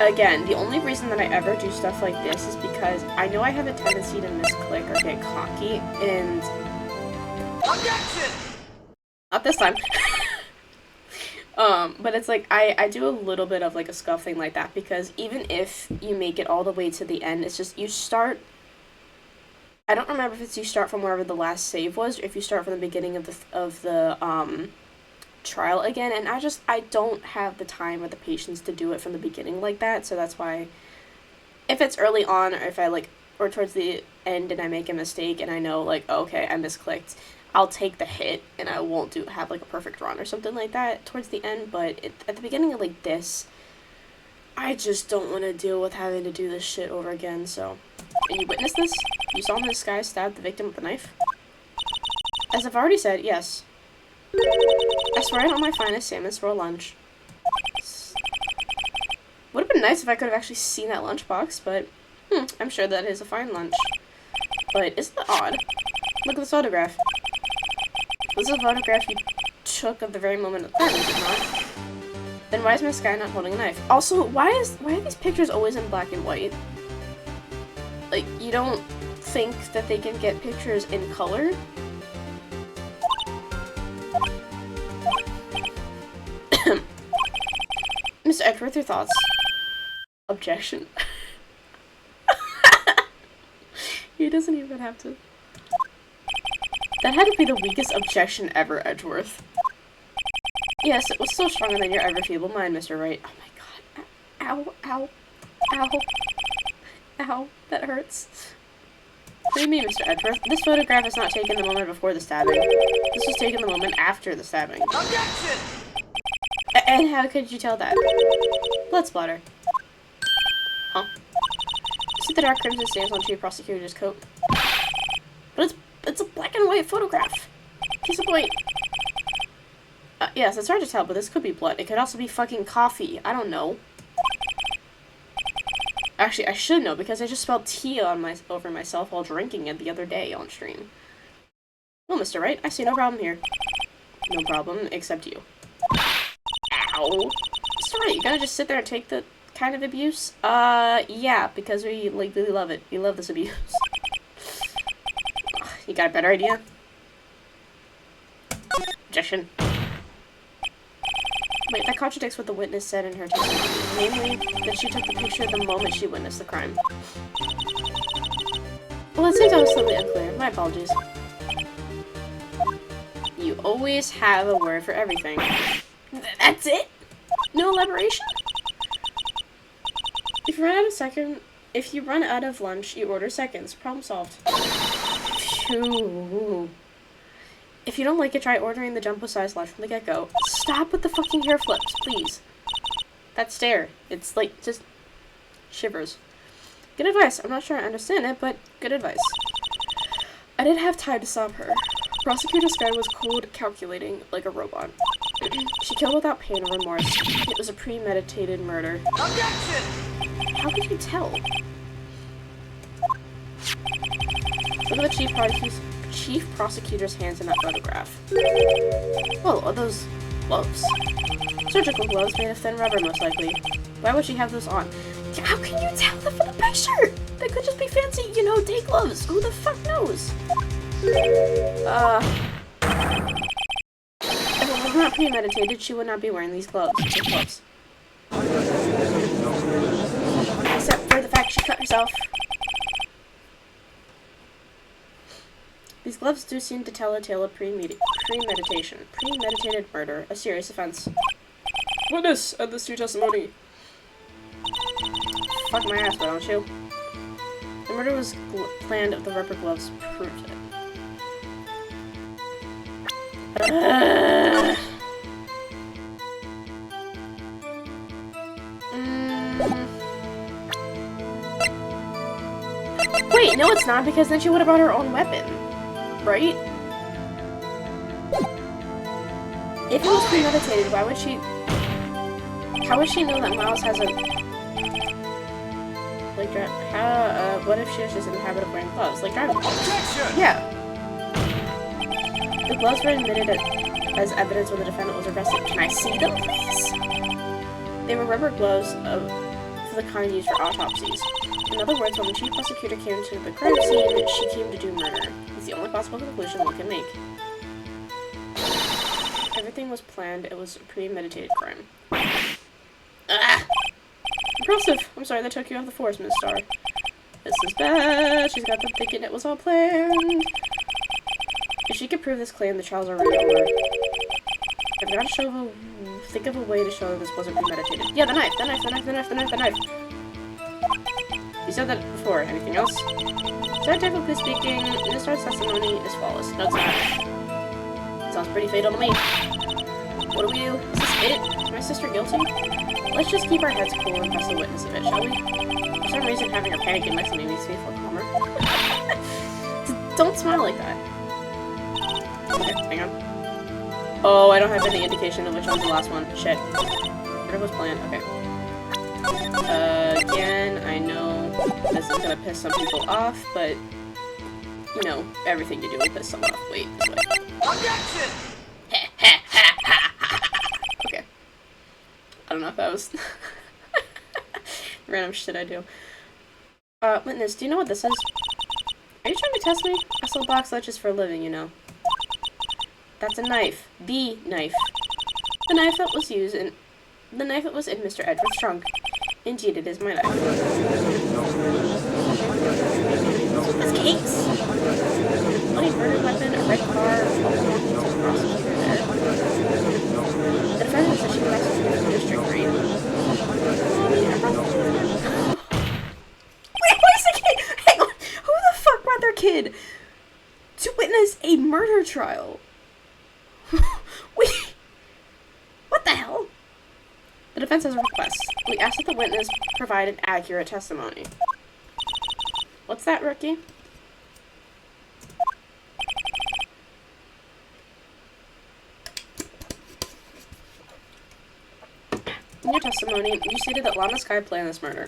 Again, the only reason that I ever do stuff like this is because I know I have a tendency to misclick or get cocky, and... Objection! Not this time. But it's like, I do a little bit of like a scuff thing like that, because even if you make it all the way to the end, it's just, you start... I don't remember if it's you start from wherever the last save was, or if you start from the beginning of the trial again, and I don't have the time or the patience to do it from the beginning like that, so that's why, if it's early on, or if I or towards the end and I make a mistake and I know, like, okay, I misclicked, I'll take the hit and I won't have like a perfect run or something like that towards the end, but at the beginning of like this, I just don't want to deal with having to do this shit over again, so. And you witnessed this? You saw this guy stab the victim with a knife? As I've already said, yes. I swear I don't my finest salmon for lunch. Would have been nice if I could have actually seen that lunchbox, but I'm sure that is a fine lunch. but isn't that odd? Look at this photograph. This is a photograph you took of the very moment of the crime, is it not? Then why is my sky not holding a knife? Also, why are these pictures always in black and white? Like, you don't think that they can get pictures in color? Mr. Edgeworth, your thoughts? Objection. He doesn't even have to. That had to be the weakest objection ever, Edgeworth. Yes, it was still stronger than your ever feeble mind, Mr. Wright. Oh my god. Ow, ow, ow. Ow, that hurts. What do you mean, Mr. Edgeworth? This photograph is not taken the moment before the stabbing. This was taken the moment after the stabbing. Objection! And how could you tell that? Blood splatter. Huh? See the dark crimson stains on Chief Prosecutor's coat? But it's a black and white photograph. Piece of white. Yes, it's hard to tell, but this could be blood. It could also be fucking coffee. I don't know. Actually, I should know because I just spelled tea on over myself while drinking it the other day on stream. Well, Mr. Wright, I see no problem here. No problem, except you. Ow. Mr. Wright, you gotta just sit there and take the kind of abuse? Yeah, because we, like, really love it. We love this abuse. You got a better idea? Objection. Wait, that contradicts what the witness said in her testimony, namely that she took the picture the moment she witnessed the crime. Well, it seems I was slightly unclear. My apologies. You always have a word for everything. That's it? No elaboration? If you run out of lunch, you order seconds. Problem solved. Phew. If you don't like it, try ordering the jumbo-sized lunch from the get-go. Stop with the fucking hair flips, please. That stare. It's like, just shivers. Good advice. I'm not sure I understand it, but good advice. I didn't have time to stop her. Prosecutor Sky was cold, calculating, like a robot. She killed without pain or remorse. It was a premeditated murder. Objection! How could you tell? Look at the Chief Prosecutor's hands in that photograph. Well, are those gloves? Surgical gloves made of thin rubber, most likely. Why would she have those on? How can you tell them from the picture? They could just be fancy, you know, day gloves. Who the fuck knows? If it was not premeditated, she would not be wearing these gloves. Except for the fact she cut herself. These gloves do seem to tell a tale of premeditation. Premeditated murder, a serious offense. Witness, add this to your testimony. Fuck my ass, why don't you? The murder was planned if the rubber gloves proved it. Wait, no it's not, because then she would have brought her own weapon. Right? If it was premeditated, why would she... How would she know that Miles has a... Like, what if she was just in the habit of wearing gloves? Like driving gloves. Yeah. The gloves were admitted as evidence when the defendant was arrested. Can I see them, please? They were rubber gloves for the kind used for autopsies. In other words, when the chief prosecutor came to the crime scene, she came to do murder. It's the only possible conclusion one can make. Everything was planned. It was a premeditated crime. Ah! Impressive. I'm sorry that took you off the force, Miss Starr. This is bad. She's got them thinking it was all planned. If she could prove this claim, the trial's already over. I've got to think of a way to show that this wasn't premeditated. Yeah, the knife. The knife. The knife. The knife. The knife. The knife. You said that before. Anything else? Scientifically speaking, Miss Starr's testimony is flawless. No, it's not. Sounds pretty fatal to me. What do we do? Is this it? Is my sister guilty? Let's just keep our heads cool and press the witness a bit, shall we? For some reason, having her panic next to me makes me feel calmer. Don't smile like that. Okay, hang on. Oh, I don't have any indication of which one's the last one. Shit. Murder was planned. Okay. Again, I know this is gonna piss some people off, but you know, everything to do with piss someone off. Wait, this way. Objection! Okay. I don't know if that was random shit I do. Witness, do you know what this is? Are you trying to test me? I sell box lunches for a living, you know. That's a knife. The knife. The knife that was used in... The knife that was in Mr. Edward's trunk. Indeed, it is my knife. That's cakes! Bloody murder weapon, a red car, all the belongings of the prosecutor there. The defendant said she prosecuted the district raid. Wait, where's the kid? Hang on! Who the fuck brought their kid to witness a murder trial? Wait, what the hell? The defense has a request. We ask that the witness provide an accurate testimony. What's that, rookie? In your testimony, you stated that Lana Sky planned this murder.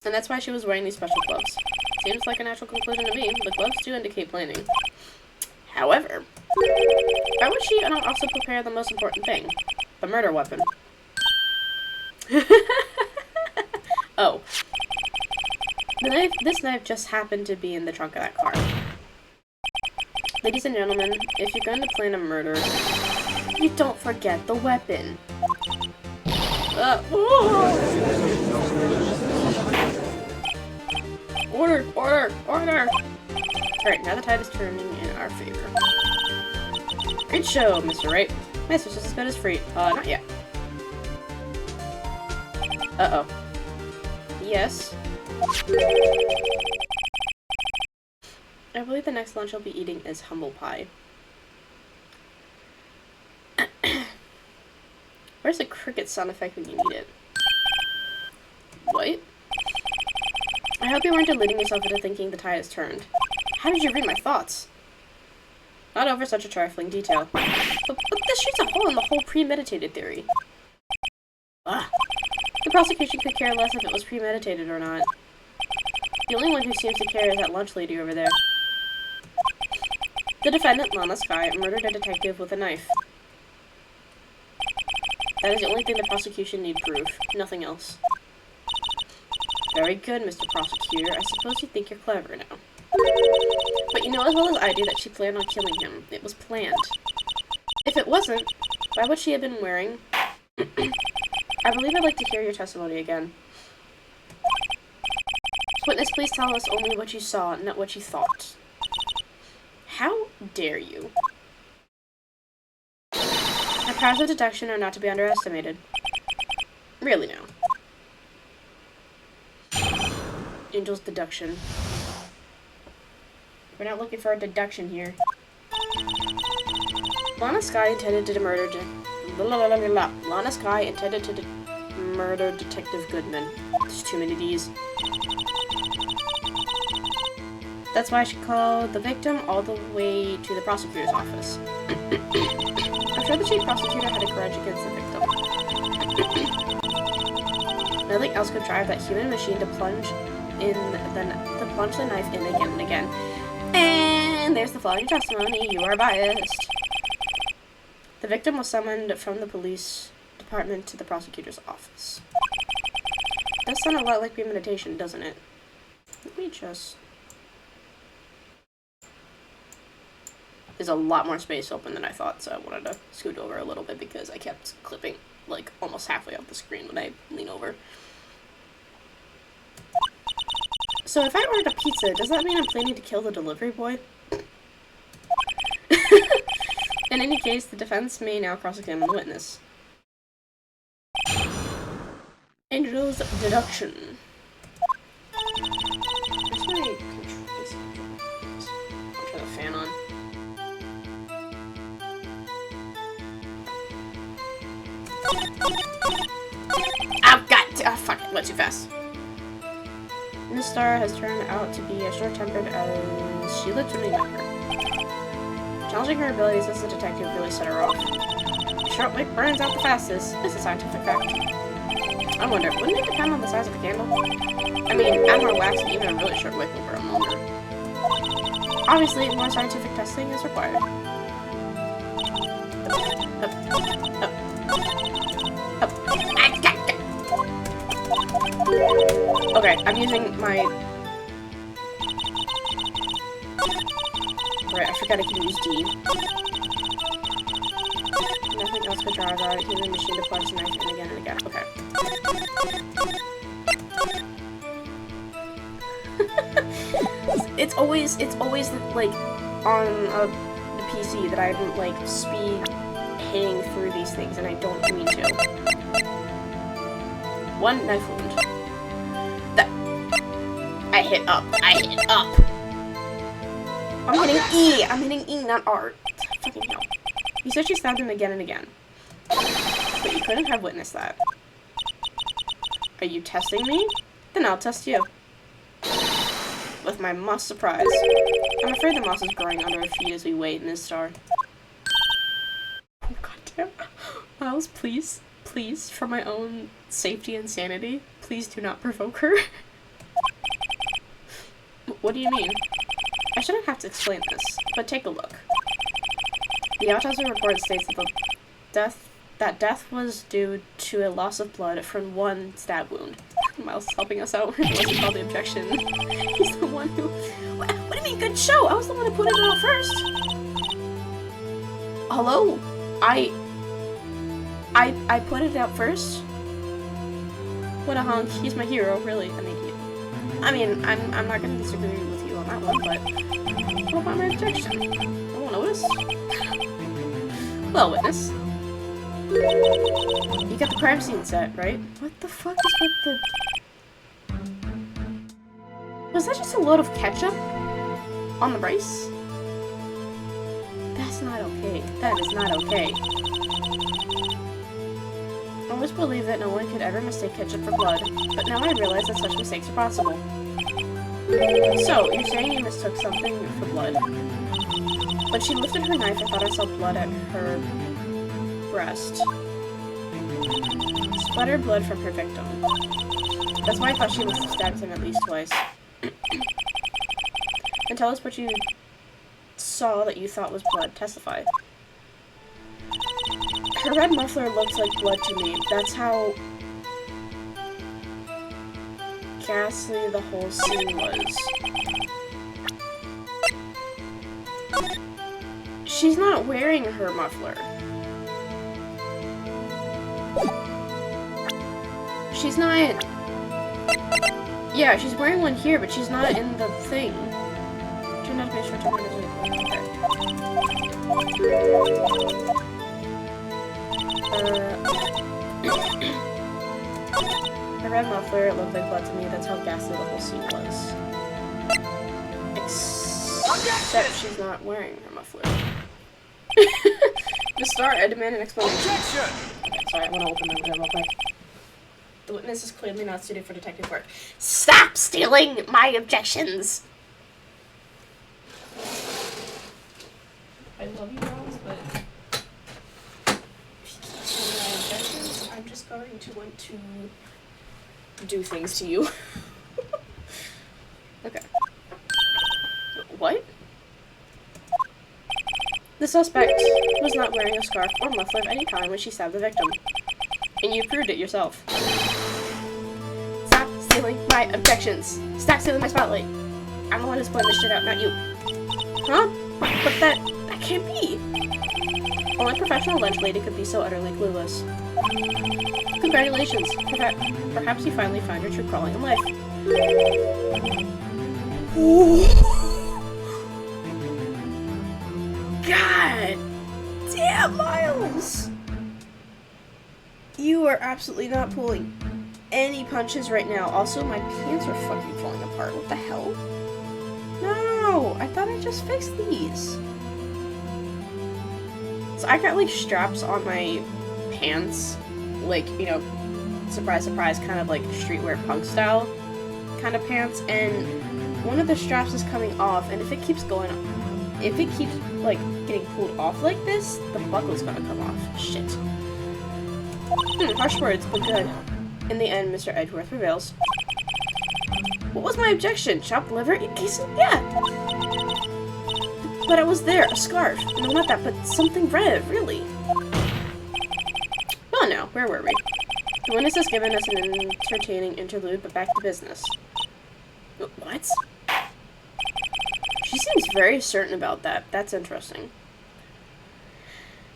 And that's why she was wearing these special gloves. Seems like a natural conclusion to me. The gloves do indicate planning. However, why would she not also prepare the most important thing? The murder weapon. Oh. This knife just happened to be in the trunk of that car. Ladies and gentlemen, if you're going to plan a murder, you don't forget the weapon. Order! Order! Order! Alright, now the tide is turning in our favor. Great show, Mr. Wright. My sister's as good as free. Not yet. Uh-oh. Yes. I believe the next lunch I'll be eating is humble pie. Where's the cricket sound effect when you need it? What? I hope you weren't deluding yourself into thinking the tide has turned. How did you read my thoughts? Not over such a trifling detail. But this shoots a hole in the whole premeditated theory. Ugh. The prosecution could care less if it was premeditated or not. The only one who seems to care is that lunch lady over there. The defendant, Lana Sky, murdered a detective with a knife. That is the only thing the prosecution need prove. Nothing else. Very good, Mr. Prosecutor. I suppose you think you're clever now. But you know as well as I do that she planned on killing him. It was planned. If it wasn't, why would she have been wearing... I believe I'd like to hear your testimony again. Witness, please tell us only what you saw, not what you thought. How dare you? Our powers of deduction are not to be underestimated. Really now. Angel's deduction. We're not looking for a deduction here. Lana Sky intended to murder Lana Sky intended to murder Detective Goodman. There's too many D's. That's why she called the victim all the way to the prosecutor's office. I'm sure the chief prosecutor had a grudge against the victim. Nothing else could drive that human machine to plunge the knife in again and again. And there's the following testimony. You are biased. The victim was summoned from the police department to the prosecutor's office. Does sound a lot like premeditation, doesn't it? Let me just... There's a lot more space open than I thought, so I wanted to scoot over a little bit because I kept clipping like almost halfway up the screen when I lean over. So if I ordered a pizza, does that mean I'm planning to kill the delivery boy? In any case, the defense may now cross-examine the witness. Angel's deduction. Where's my I'll turn the fan on. Oh god! Oh fuck, it went too fast. Miss Star has turned out to be as short-tempered as she looked when we met her. Challenging her abilities as a detective really set her off. Short wick burns out the fastest. It's a scientific fact. I wonder, wouldn't it depend on the size of the candle? I mean, add more wax and even a really short wick will burn longer. Obviously, more scientific testing is required. Okay, I'm using my... Right, I forgot I can use D. Nothing else could drive out. Human machine to plug the knife in again and again. Okay. it's always like on a PC that I'm like speed hitting through these things, and I don't mean to. One knife wound. That I hit up. I'm hitting E. I'm hitting E, not R. Fucking hell. You said she stabbed him again and again, but you couldn't have witnessed that. Are you testing me? Then I'll test you. With my moss surprise. I'm afraid the moss is growing under our feet as we wait in this star. Oh, goddamn. Miles, please, for my own safety and sanity, please do not provoke her. What do you mean? I shouldn't have to explain this, but take a look. The autopsy report states that death was due to a loss of blood from one stab wound. Miles is helping us out. He wasn't called the objection. He's the one who... What do you mean, good show? I was the one who put it out first. Hello? I put it out first? What a hunk. He's my hero, really. I'm not gonna disagree with you on that one, but... What about my objection? No one noticed? Well, witness. You got the crime scene set, right? What the fuck is with the... Was that just a load of ketchup on the rice? That's not okay. That is not okay. I always believed that no one could ever mistake ketchup for blood, but now I realize that such mistakes are possible. So, you're saying you mistook something for blood? When she lifted her knife, I thought I saw blood at her breast. Splattered blood from her victim. That's why I thought she must have stabbed him at least twice. And tell us what you saw that you thought was blood. Testify. Her red muffler looked like blood to me. That's how ghastly the whole scene was. She's not wearing her muffler. She's not... Yeah, she's wearing one here, but she's not in the thing. Turn out to be a short-term The red muffler looked like blood to me. That's how ghastly the whole scene was. Except she's not wearing her muffler. Miss Star, I demand an explanation. Okay, sorry, I want to open the window real quick. The witness is clearly not suited for detective work. Stop stealing my objections! I love you girls, but if you keep stealing my objections, I'm just going to want to do things to you. Okay. What? The suspect was not wearing a scarf or muffler of any kind when she stabbed the victim. And you proved it yourself. Stop stealing my objections. Stop stealing my spotlight. I'm the one who's pulling this shit out, not you. Huh? But that can't be. Only a professional lunch lady could be so utterly clueless. Congratulations. Perhaps you finally found your true calling in life. God damn, Miles! You are absolutely not pulling any punches right now. Also, my pants are fucking falling apart. What the hell? No! I thought I just fixed these. So I got, like, straps on my pants. Like, you know, surprise, surprise, kind of like streetwear punk style kind of pants. And one of the straps is coming off. And if it keeps going, if it keeps, like, getting pulled off like this, the buckle's gonna come off. Shit. Harsh words, but good. In the end, Mr. Edgeworth prevails. What was my objection? Chopped liver? Yeah. But I was there, a scarf. No, not that, but something red, really. Oh no, where were we? The witness has given us an entertaining interlude, but back to business. What? She seems very certain about that. That's interesting.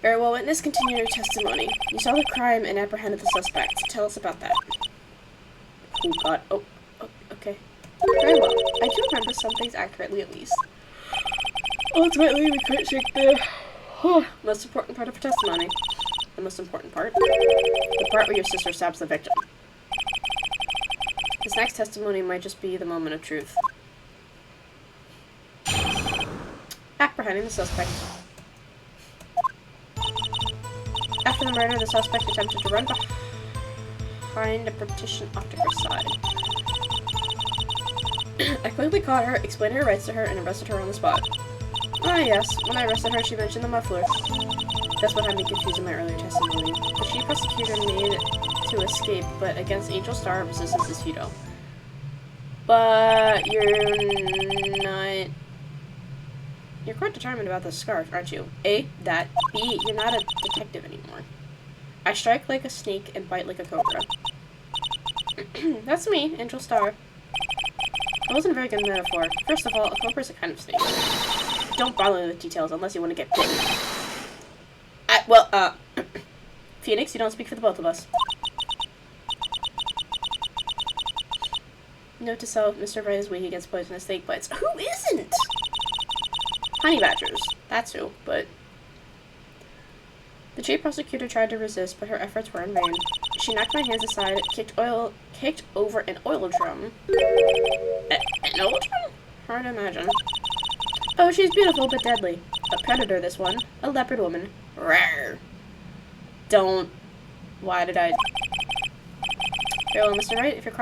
Very well, witness, continue your testimony. You saw the crime and apprehended the suspect. Tell us about that. Oh god. Oh, okay. Very well. I do remember some things accurately, at least. Ultimately, we couldn't shake the most important part of her testimony. The most important part? The part where your sister stabs the victim. This next testimony might just be the moment of truth. Apprehending the suspect. After the murder, the suspect attempted to run behind a partition off to her side. I quickly caught her, explained her rights to her, and arrested her on the spot. Ah, yes. When I arrested her, she mentioned the muffler. That's what had me confused in my earlier testimony. The chief prosecutor made to escape, but against Angel Star, resistance is futile. But you're not... You're quite determined about the scarf, aren't you? A, that. B, you're not a detective anymore. I strike like a snake and bite like a cobra. That's me, Angel Star. That wasn't a very good metaphor. First of all, a cobra is a kind of snake. Don't bother with details unless you want to get bitten. Phoenix, you don't speak for the both of us. Note to self, Mr. Wright is weak against poisonous snake bites. Who isn't? Honey badgers. That's who, but... The chief prosecutor tried to resist, but her efforts were in vain. She knocked my hands aside, kicked over an oil drum. An oil drum? Hard to imagine. Oh, she's beautiful but deadly. A predator, this one. A leopard woman. Rawr. Don't. Why did I... Farewell, Mr. Wright, if your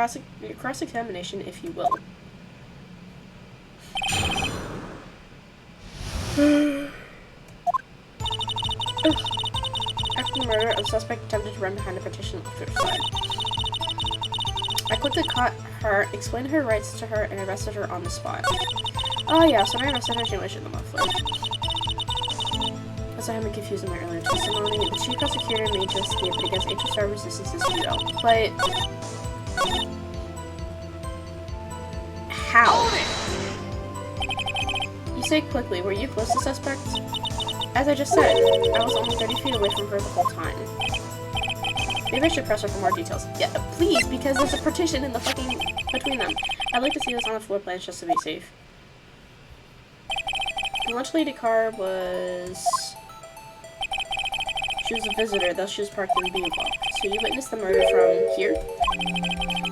cross-examination, if you will. After the murder, a suspect attempted to run behind a partition off to her side. I quickly caught her, explained her rights to her, and arrested her on the spot. Oh yes, when I arrested her, she mentioned the muffler. As I have been confused in my earlier testimony, the chief prosecutor made to escape, but against Angel Star resistance is futile. But... how? You say quickly, were you close to suspect? As I just said, I was only 30 feet away from her the whole time. Maybe I should press her for more details. Yeah, please, because there's a partition in the fucking... between them. I'd like to see this on the floor plans just to be safe. The lunch lady car was... She was a visitor, thus she was parked in B block. So you witnessed the murder from here?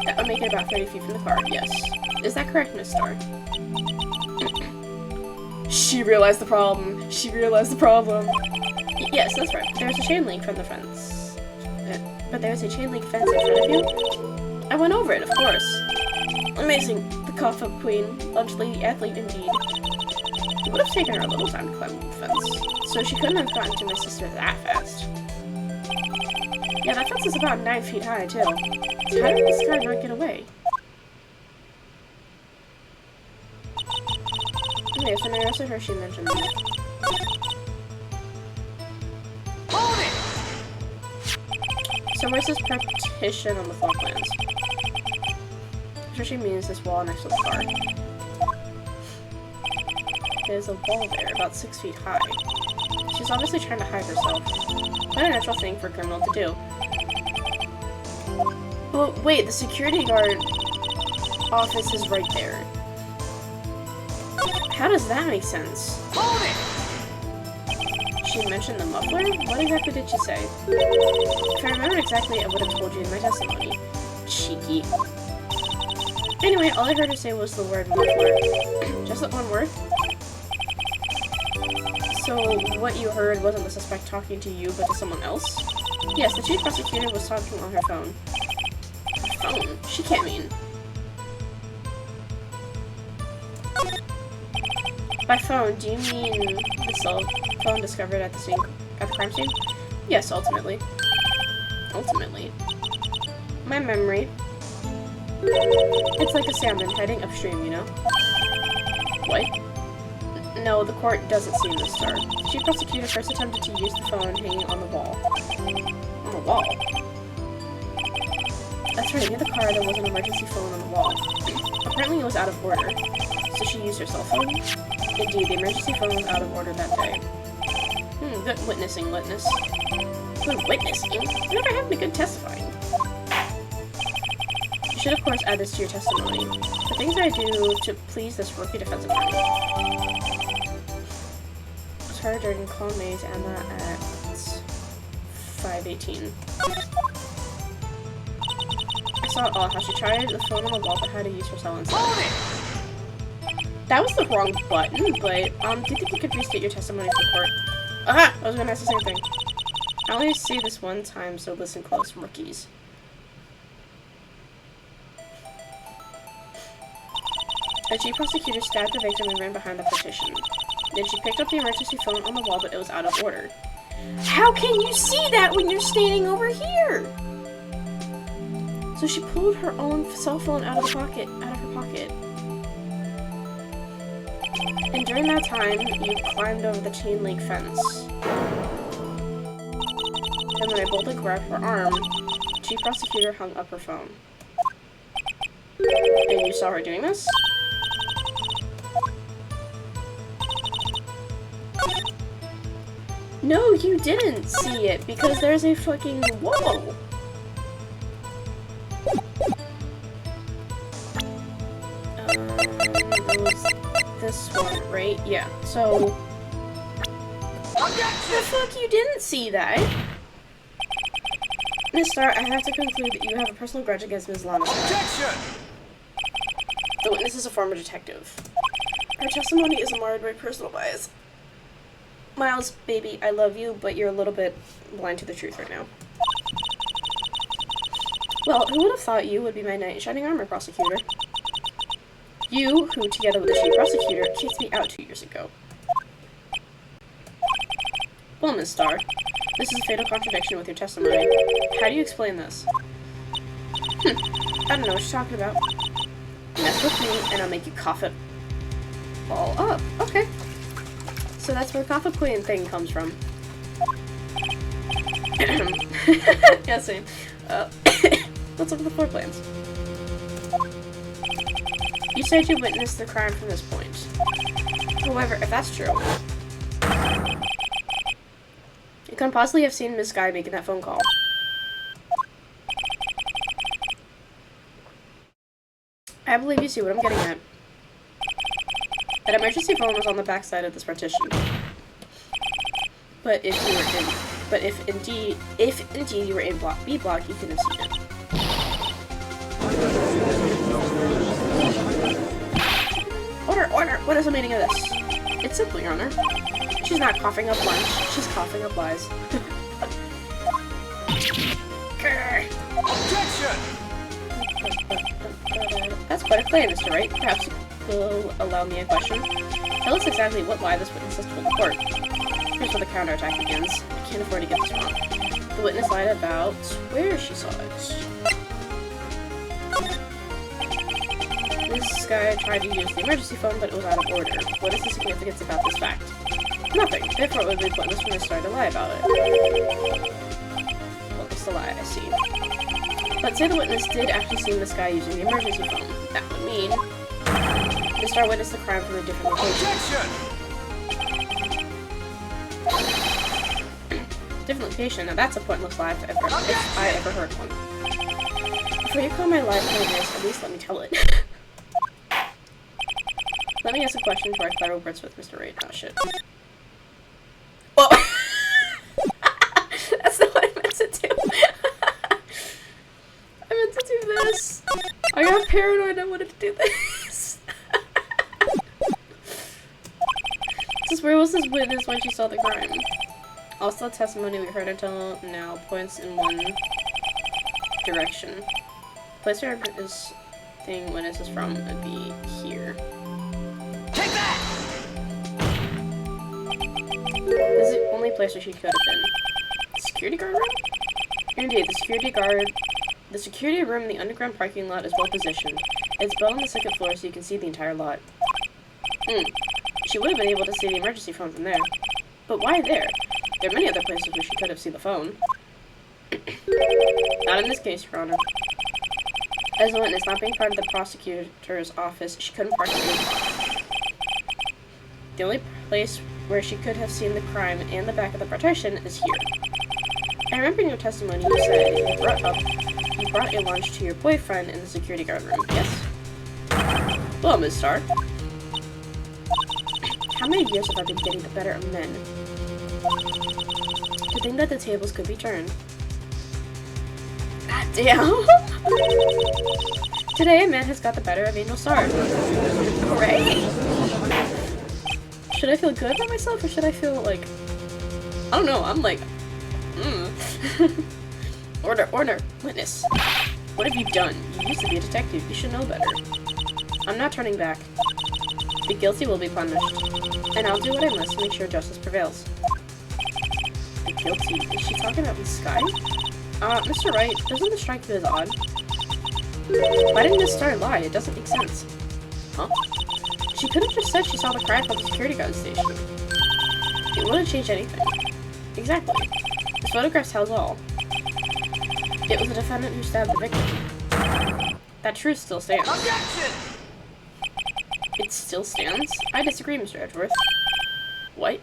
That would make it about 30 feet from the car, yes. Is that correct, Miss Star? She realized the problem. She realized the problem. Yes, that's right. There's a chain link from the fence. But there's a chain link fence in front of you? I went over it, of course. Amazing. The cough-up queen. Lunch lady athlete, indeed. It would have taken her a little time to climb the fence. So she couldn't have gotten to my sister that fast. Yeah, that fence is about 9 feet high, too. So how did this guy not get away? Okay, so when I arrested her, she mentioned that. So where's this partition on the floor plans? I'm sure she means this wall next to the car. There's a wall there, about 6 feet high. She's obviously trying to hide herself. Quite a natural thing for a criminal to do. But wait, the security guard office is right there. How does that make sense? She mentioned the muffler? What exactly did she say? If I remember exactly, I would have told you in my testimony. Cheeky. Anyway, all I heard her say was the word muffler. Just that one word? So, what you heard wasn't the suspect talking to you, but to someone else? Yes, the chief prosecutor was talking on her phone. Her phone? She can't mean... By phone, do you mean the cell phone discovered at the crime scene? Yes, ultimately. Ultimately. My memory. It's like a salmon heading upstream, you know? What? No, the court doesn't see this, sir. The chief prosecutor first attempted to use the phone hanging on the wall. On the wall? That's right, near the car there was an emergency phone on the wall. Apparently it was out of order, so she used her cell phone. Indeed, the emergency phone was out of order that day. Good witnessing, witness. Good witnessing? You never have any good testifying. You should, of course, add this to your testimony. The things I do to please this rookie defense attorney. It was her during call maze and that at 5:18. I saw it all, how she tried the phone on the wall but had to use her cell instead. That was the wrong button, but, do you think you could restate your testimony for court? Aha! I was gonna ask the same thing. I only see this one time, so listen close, rookies. The chief prosecutor stabbed the victim and ran behind the partition. Then she picked up the emergency phone on the wall, but it was out of order. How can you see that when you're standing over here? So she pulled her own cell phone out of her pocket. And during that time, you climbed over the chain link fence. And when I boldly grabbed her arm, the chief prosecutor hung up her phone. And you saw her doing this? No, you didn't see it, because there's a fucking wall. It was this one, right? Yeah, so... The fuck, you didn't see that? Miss Starr, I have to conclude that you have a personal grudge against Ms. Lana. Objection! The witness is a former detective. Her testimony is marred by personal bias. Miles, baby, I love you, but you're a little bit blind to the truth right now. Well, who would have thought you would be my knight in shining armor, prosecutor? You, who, together with the chief prosecutor, kicked me out 2 years ago. Well, Miss Starr, this is a fatal contradiction with your testimony. How do you explain this? I don't know what you're talking about. Mess with me, and I'll make you cough it all up. Okay. So that's where the cough up queen thing comes from. Yeah, same. Let's look at the floor plans. You said you witnessed the crime from this point. However, if that's true, you couldn't possibly have seen Miss Guy making that phone call. I believe you see what I'm getting at. That emergency phone was on the back side of this partition. But if indeed you were in block B block, you couldn't have seen it. Order! What is the meaning of this? It's simple, Your Honor. She's not coughing up lunch, she's coughing up lies. Objection! That's quite a claim, Mr. Wright. Perhaps you will allow me a question. Tell us exactly what lie this witness has told the court. Here's where the counterattack begins. I can't afford to get this wrong. The witness lied about where she saw it. This guy tried to use the emergency phone, but it was out of order. What is the significance about this fact? Nothing. Therefore, it would be pointless for Miss Starr to lie about it. Well, it's a lie, I see. But say the witness did actually see this guy using the emergency phone. That would mean Miss Starr witnessed the crime from a different location. Different location? Now that's a pointless lie if I ever heard one. Before you call my lie pointless, at least let me tell it. Let me ask a question before I clear words with Mr. Wright. Oh, shit. Oh! That's not what I meant to do. I meant to do this. I got paranoid. I wanted to do this. Where was this witness when she saw the crime? Also, the testimony we heard until now points in one direction. Place where this thing witness is from would be here. Take that! This is the only place where she could have been. Security guard room? Indeed, the security room in the underground parking lot is well positioned. It's built on the second floor so you can see the entire lot. she would have been able to see the emergency phone from there. But why there? There are many other places where she could have seen the phone. Not in this case, Your Honor. As a witness, not being part of the prosecutor's office, she couldn't participate. The only place where she could have seen the crime and the back of the partition is here. I remember in your testimony you said you brought a lunch to your boyfriend in the security guard room, yes? Well, Ms. Starr. How many years have I been getting the better of men? To think that the tables could be turned. God damn! Today a man has got the better of Angel Starr. Hooray! Should I feel good about myself or should I feel like... I don't know, I'm like... Order, witness. What have you done? You used to be a detective, you should know better. I'm not turning back. The guilty will be punished. And I'll do what I must to make sure justice prevails. The guilty? Is she talking about the sky? Mr. Wright, doesn't this strike you as odd? Why didn't Miss Starr lie? It doesn't make sense. Huh? She could have just said she saw the crime from the security guard station. It wouldn't change anything. Exactly. This photograph tells all. It was the defendant who stabbed the victim. That truth still stands. Objection! It still stands? I disagree, Mr. Edgeworth. What?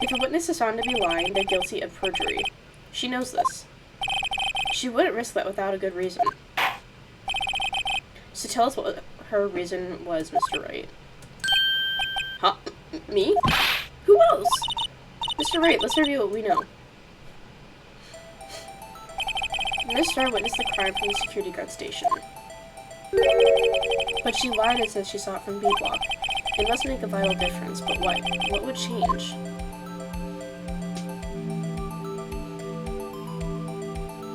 If a witness is found to be lying, they're guilty of perjury. She knows this. She wouldn't risk that without a good reason. So tell us what her reason was, Mr. Wright. Huh? Me? Who else? Mr. Wright, let's review what we know. Miss Starr witnessed the crime from the security guard station. But she lied and said she saw it from B block. It must make a vital difference, but what? What would change?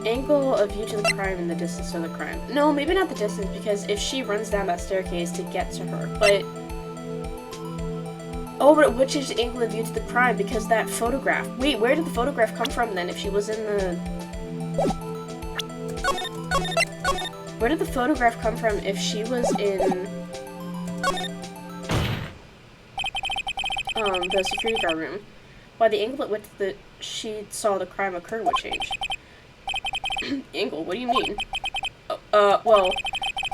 Angle of view to the crime and the distance to the crime. No, maybe not the distance, because if she runs down that staircase to get to her, but... Oh, but it would change the angle of view to the crime, because that photograph... Wait, where did the photograph come from, then, if she was in the... Where did the photograph come from if she was in... the security guard room? Why, the angle at which she saw the crime occur would change. Angle? What do you mean? Well,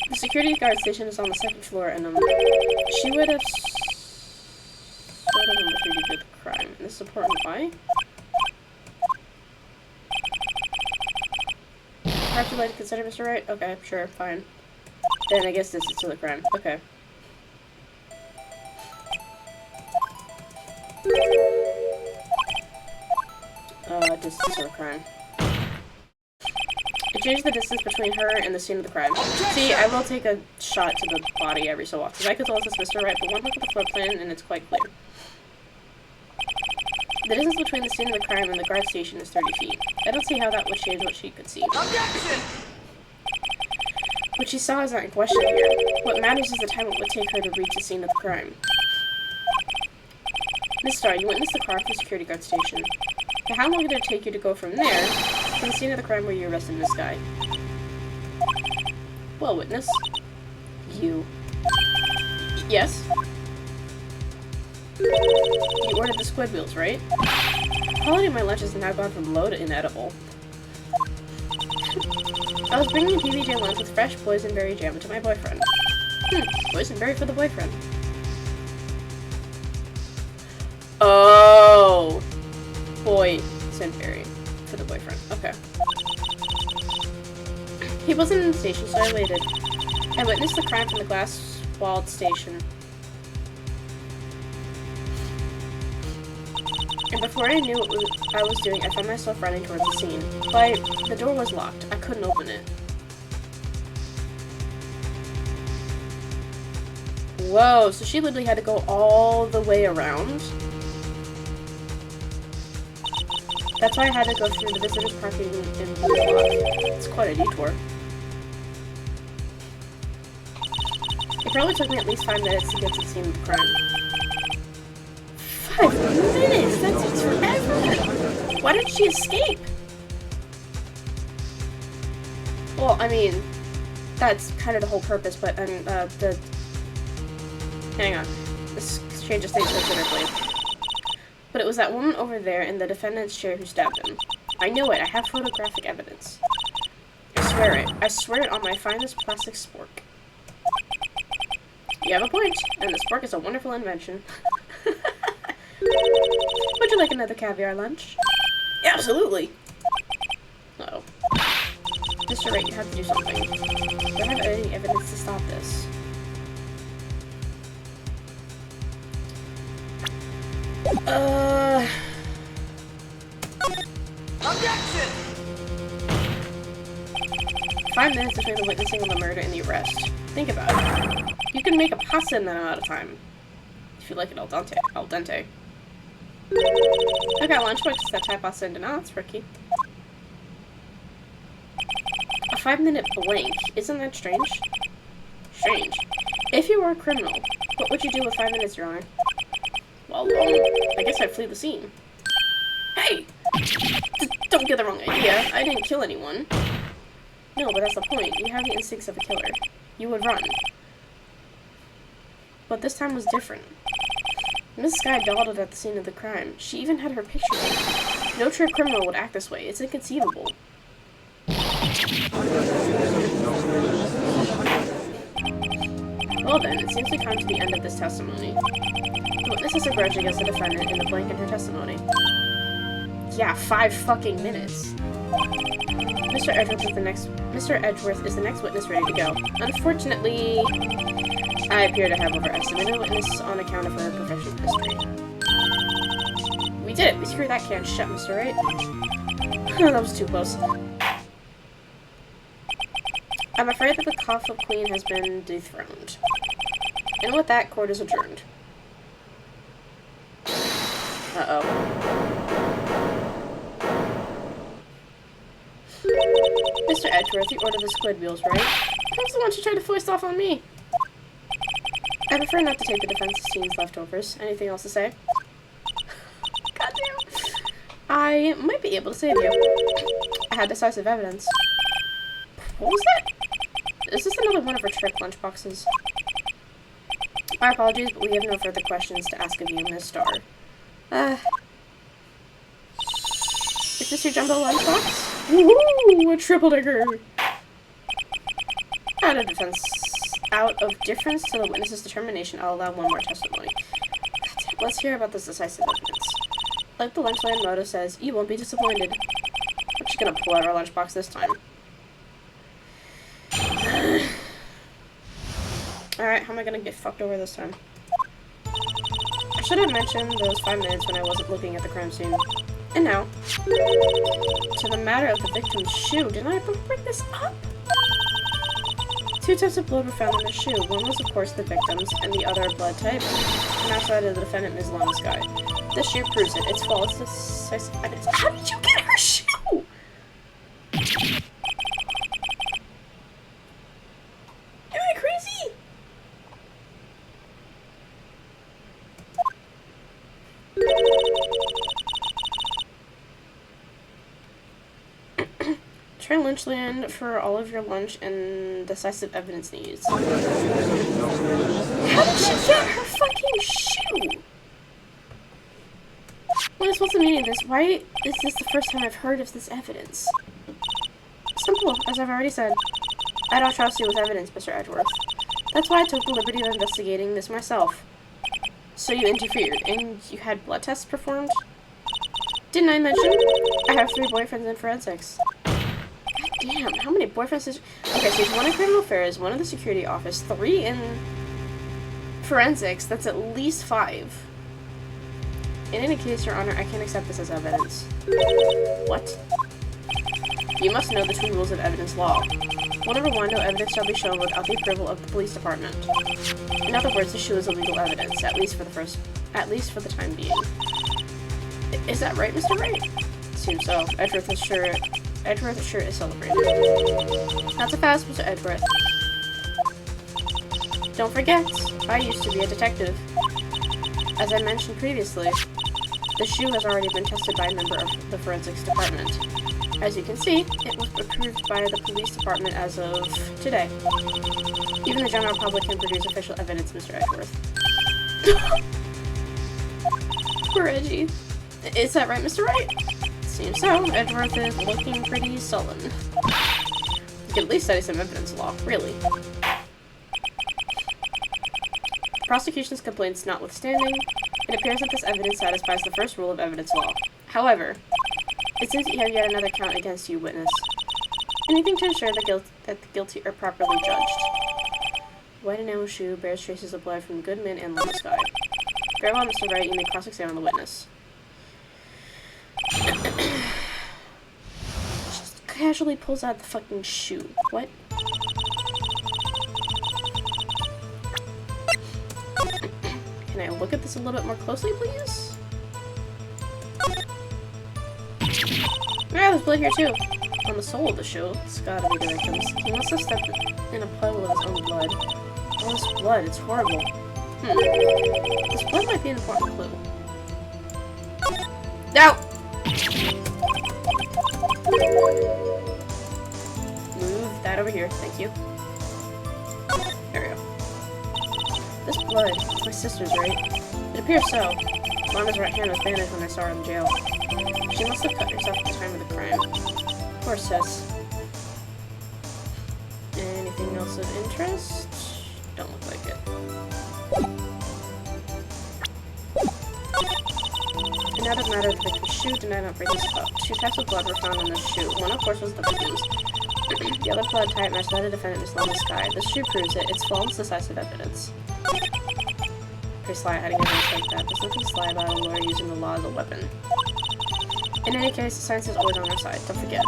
the security guard station is on the second floor, and, she would have sort of in the 3D with the crime. This is important. Why? Perhaps you'd like to consider, Mr. Wright? Okay, sure, fine. Then I guess this is to the crime. Okay. Distance to the crime. It changed the distance between her and the scene of the crime. See, I will take a shot to the body every so often. I could tell this, Mr. Wright, but one look at the floor plan and it's quite clear. The distance between the scene of the crime and the guard station is 30 feet. I don't see how that would change what she could see. Objection! What she saw is not in question here. What matters is the time it would take her to reach the scene of the crime. Miss Starr, you witnessed the car from the security guard station. Now, how long did it take you to go from there to the scene of the crime where you arrested Miss Guy? Well, witness. You. Yes? You ordered the squid wheels, right? Quality of my lunch has now gone from low to inedible. I was bringing a PBJ lunch with fresh boysenberry jam to my boyfriend. Boysenberry for the boyfriend. Oh! Boysenberry for the boyfriend. Okay. He wasn't in the station, so I waited. I witnessed the crime from the glass-walled station. And before I knew what I was doing, I found myself running towards the scene. But the door was locked. I couldn't open it. Whoa, so she literally had to go all the way around? That's why I had to go through the visitors parking in Blue Block. It's quite a detour. It probably took me at least 5 minutes to get to the scene of the crime. 5 minutes? That takes forever! Why did she escape? Well, I mean, that's kind of the whole purpose, but, hang on. This exchange of statements considerably. But it was that woman over there in the defendant's chair who stabbed him. I know it. I have photographic evidence. I swear it. I swear it on my finest plastic spork. You have a point, and the spork is a wonderful invention. Would you like another caviar lunch? Yeah, absolutely. Uh-oh. Mr. Wright, you have to do something. Do I have any evidence to stop this? Objection! 5 minutes between the witnessing of the murder and the arrest. Think about it. You can make a pasta in that amount of time. If you like it al dente. Al dente. I got lunchbox that type pasta into now. That's tricky. A 5-minute blank. Isn't that strange? Strange. If you were a criminal, what would you do with 5 minutes, Your Honor? Well, I guess I'd flee the scene. Hey! Don't get the wrong idea. I didn't kill anyone. No, but that's the point. You have the instincts of a killer. You would run. But this time was different. Miss Sky dawdled at the scene of the crime. She even had her picture taken. No true criminal would act this way. It's inconceivable. Well then, it seems to come to the end of this testimony. The witness has a grudge against the defendant in the blank in her testimony. Yeah, 5 fucking minutes. Mr. Edgeworth is the next witness ready to go. Unfortunately, I appear to have overestimated the witness on account of her professional history. We did it! We screwed that can shut, Mr. Wright. That was too close. I'm afraid that the Cough Queen has been dethroned. And with that, court is adjourned. Uh-oh. Mr. Edgeworth, you ordered the squid wheels, right? That's the one she tried to foist off on me. I prefer not to take the defense's team's leftovers. Anything else to say? Goddamn. I might be able to save you. I had decisive evidence. What was that? Is this another one of her trick lunchboxes? My apologies, but we have no further questions to ask of you, Miss Starr. Is this your jumbo lunchbox? Woohoo! A triple digger! Out of difference to the witness's determination, I'll allow one more testimony. Let's hear about this decisive evidence. Like the Lunchland motto says, you won't be disappointed. I'm just gonna pull out our lunchbox this time. Alright, how am I gonna get fucked over this time? I should have mentioned those 5 minutes when I wasn't looking at the crime scene. And now, to the matter of the victim's shoe. Didn't I bring this up? 2 types of blood were found in the shoe. One was, of course, the victim's, and the other a blood type. And outside of the defendant, Ms. Lana Sky. This shoe proves it. It's false. Decisive evidence. How did you get her shoe? Am I crazy? Try Lunchland for all of your lunch and decisive evidence needs. How did she get her fucking shoe? What's the meaning of this? Why is this the first time I've heard of this evidence? Simple, as I've already said. I don't trust you with evidence, Mr. Edgeworth. That's why I took the liberty of investigating this myself. So you interfered, and you had blood tests performed? Didn't I mention? I have 3 boyfriends in forensics. Damn, how many boyfriends is... Okay, so 1 in criminal affairs, 1 in the security office, 3 in forensics. That's at least 5. In any case, Your Honor, I can't accept this as evidence. What? You must know the 2 rules of evidence law. Rule number 1, no evidence shall be shown without the approval of the police department. In other words, the shoe is illegal evidence, at least for the time being. Is that right, Mr. Wright? Seems so. Edgeworth sure is celebrated. Not so fast, Mr. Edgeworth. Don't forget, I used to be a detective. As I mentioned previously, the shoe has already been tested by a member of the forensics department. As you can see, it was approved by the police department as of today. Even the general public can produce official evidence, Mr. Edgeworth. Poor Reggie. Is that right, Mr. Wright? Seems so. Edgeworth is looking pretty sullen. You could at least study some evidence law, really. Prosecution's complaints notwithstanding, it appears that this evidence satisfies the first rule of evidence law. However, it seems that you have yet another count against you, witness. Anything to ensure that the guilty are properly judged. White enamel shoe bears traces of blood from Goodman and Lone Sky. Very well, Mr. Wright, you may cross-examine the witness. Just casually pulls out the fucking shoe. What? Can I look at this a little bit more closely, please? Yeah, there's blood here too. On the sole of the shoe. It's gotta be the victim's. He must have stepped in a puddle of his own blood. All this blood, it's horrible. This blood might be an important clue. No! Move that over here, thank you. There we go. This blood, it's my sister's, right? It appears so. Mama's right hand was bandaged when I saw her in jail. She must have cut herself at the time of the crime. Poor sis. Anything else of interest? Don't look like it. Another matter of the victim's shoe did not break his cup. 2 types of blood were found on this shoe. One, of course, was the victim's. The other blood type matched that of defendant Miss Lone Sky. This shoe proves it. It's flawless, decisive evidence. Pretty sly hiding evidence like that. There's nothing sly about a lawyer using the law as a weapon. In any case, science is always on our side. Don't forget.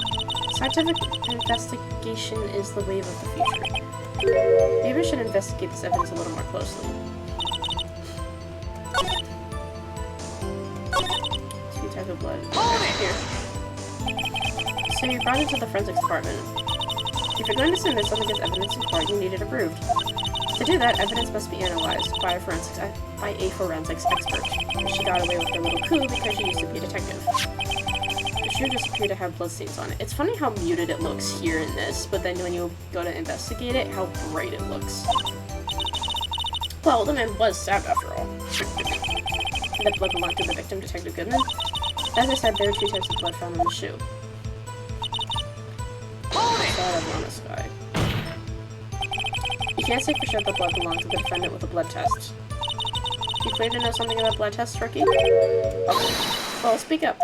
Scientific investigation is the wave of the future. Maybe we should investigate this evidence a little more closely. 2 types of blood. Here. So you brought it to the forensics department. If you're going to submit something as evidence in court, you need it approved. To do that, evidence must be analyzed by a forensics expert. She got away with her little coup because she used to be a detective. The shoe just appeared to have bloodstains on it. It's funny how muted it looks here in this, but then when you go to investigate it, how bright it looks. Well, the man was stabbed after all. The blood belonged to the victim, Detective Goodman. As I said, there were 2 types of blood found on the shoe. Sky. You can't say for sure that blood belonged to the defendant with a blood test. You claim to know something about blood tests, rookie? Oh. Well, speak up.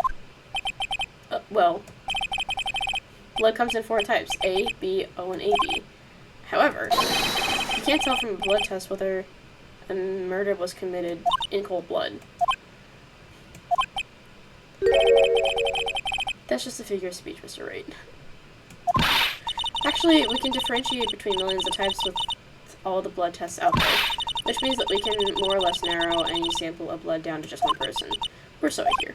Well, blood comes in 4 types, A, B, O, and AB. However, you can't tell from a blood test whether a murder was committed in cold blood. That's just a figure of speech, Mr. Wright. Actually, we can differentiate between millions of types with all the blood tests out there, which means that we can more or less narrow any sample of blood down to just one person. Or so I hear.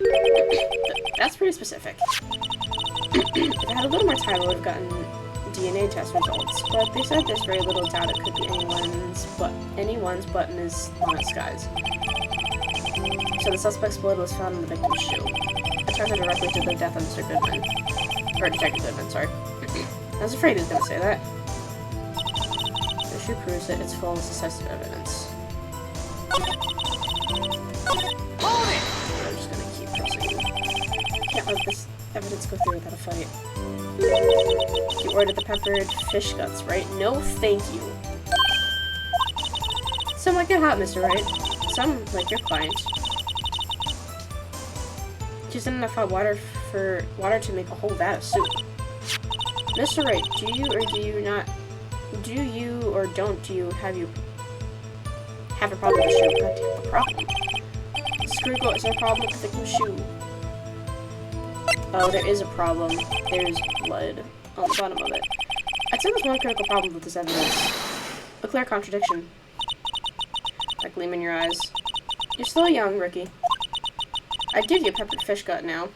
That's pretty specific. If I had a little more time, I would have gotten DNA test results, but they said there's very little doubt it could be anyone's but Ms. Lone Sky's. So the suspect's blood was found on the victim's shoe. It ties her directly to the death of Mr. Goodman. Or Detective Goodman, sorry. I was afraid he was going to say that. The shoe proves it. It's flawless, decisive evidence. I'm just going to keep pressing. Can't let this evidence go through without a fight. You ordered the peppered fish guts, right? No, thank you. Some like it hot, Mr. Wright. Some like your client. Just enough hot water to make a whole vat of soup. Mr. Wright, do you have a problem with the shoe? God damn, a problem. Screwball, is there a problem with the victim's shoe? Oh, there is a problem. There's blood on the bottom of it. I'd say there's one critical problem with this evidence. A clear contradiction. That gleam in your eyes. You're still young, rookie. I'd give you a peppered fish gut now.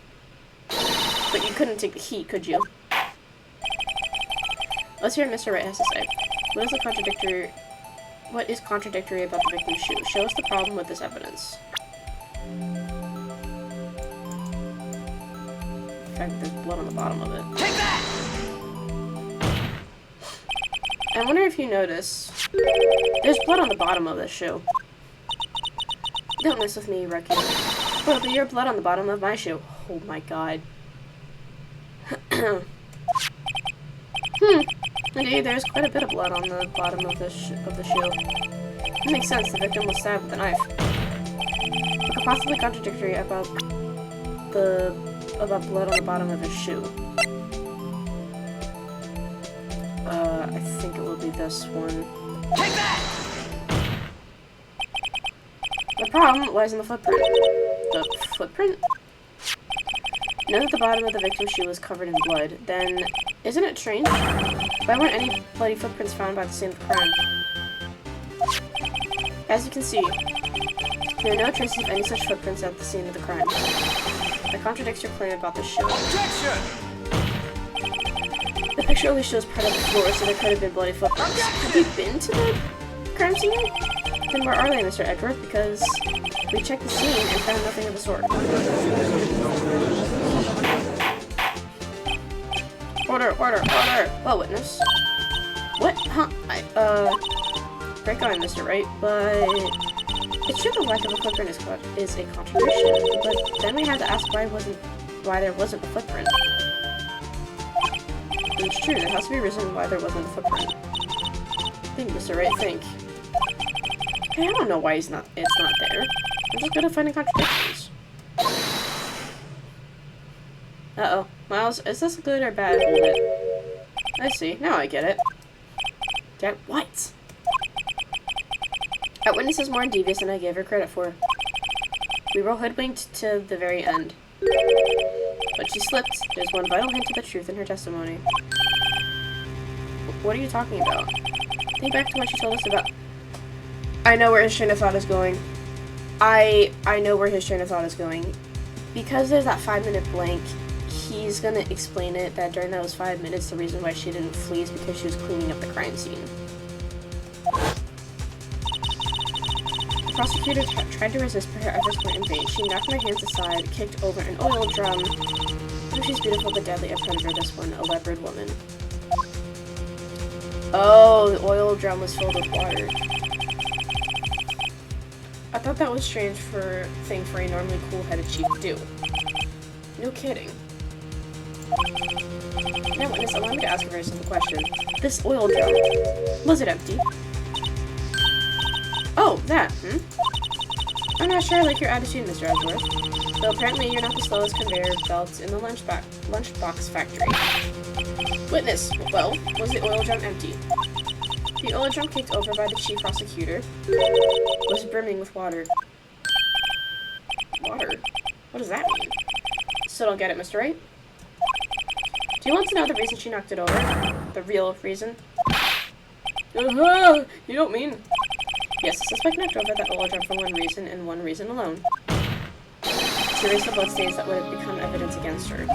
But you couldn't take the heat, could you? Let's hear what Mr. Wright has to say. What is contradictory about the victim's shoe? Show us the problem with this evidence. In fact, there's blood on the bottom of it. Take that! I wonder if you notice, there's blood on the bottom of this shoe. Don't mess with me, Rookie. Well, but your blood on the bottom of my shoe. Oh my god. Indeed, there's quite a bit of blood on the bottom of the shoe. It makes sense. The victim was stabbed with a knife. What could possibly contradictory about blood on the bottom of his shoe? I think it will be this one. Take that! The problem lies in the footprint. The footprint? Now that the bottom of the victim's shoe was covered in blood, then isn't it strange? Why weren't any bloody footprints found by the scene of the crime? As you can see, there are no traces of any such footprints at the scene of the crime. That contradicts your claim about the shoe. Objection! The picture only shows part of the floor, so there could have been bloody footprints. Have you been to the crime scene? Then where are they, Mr. Edgeworth? Because we checked the scene and found nothing of the sort. Order, order, order! Well, witness. What? Huh? Great going, Mr. Wright, but it's true the lack of a footprint is a contradiction, but then we had to ask why there wasn't a footprint. It's true, there has to be a reason why there wasn't a footprint. Think, Mr. Wright, think. Hey, I don't know why it's not there. I'm just good at finding contradictions. Uh-oh. Miles, is this good or bad? Hold it. I see. Now I get it. Damn, what? That witness is more devious than I gave her credit for. We were hoodwinked to the very end. But she slipped. There's one vital hint of the truth in her testimony. What are you talking about? Think back to what she told us about... I know where his train of thought is going. I know where his train of thought is going. Because there's that 5-minute blank, he's gonna explain it that during those 5 minutes, the reason why she didn't flee is because she was cleaning up the crime scene. The prosecutor tried to resist, but her efforts were in vain. She knocked my hands aside, kicked over an oil drum. Oh, she's beautiful but deadly. A predator, this one, a leopard woman. Oh, the oil drum was filled with water. I thought that was strange thing for a normally cool-headed chief to do. No kidding. Now, witness, allow me to ask a very simple question. This oil drum, was it empty? Oh, that, I'm not sure I like your attitude, Mr. Edgeworth. Though apparently you're not the slowest conveyor belt in the lunchbox factory. Witness, well, was the oil drum empty? The oil drum kicked over by the chief prosecutor was brimming with water. Water? What does that mean? Still don't get it, Mr. Wright? Do you want to know the reason she knocked it over? The real reason? You don't mean... Yes, the suspect knocked over that oil drum for one reason and one reason alone. To erase the bloodstains that would have become evidence against her.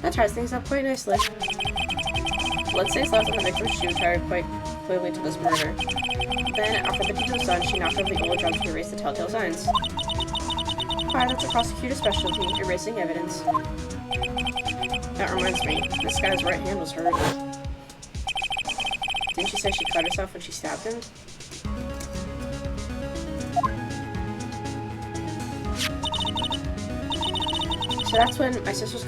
That ties things up quite nicely. Bloodstains left on the victim's shoe tied quite clearly to this murder. Then, after the deed was done, she knocked over the oil drum to erase the telltale signs. Why, that's a prosecutor's specialty, erasing evidence. That reminds me, this guy's right hand was hurt. Didn't she say she cut herself when she stabbed him? So that's when my sister's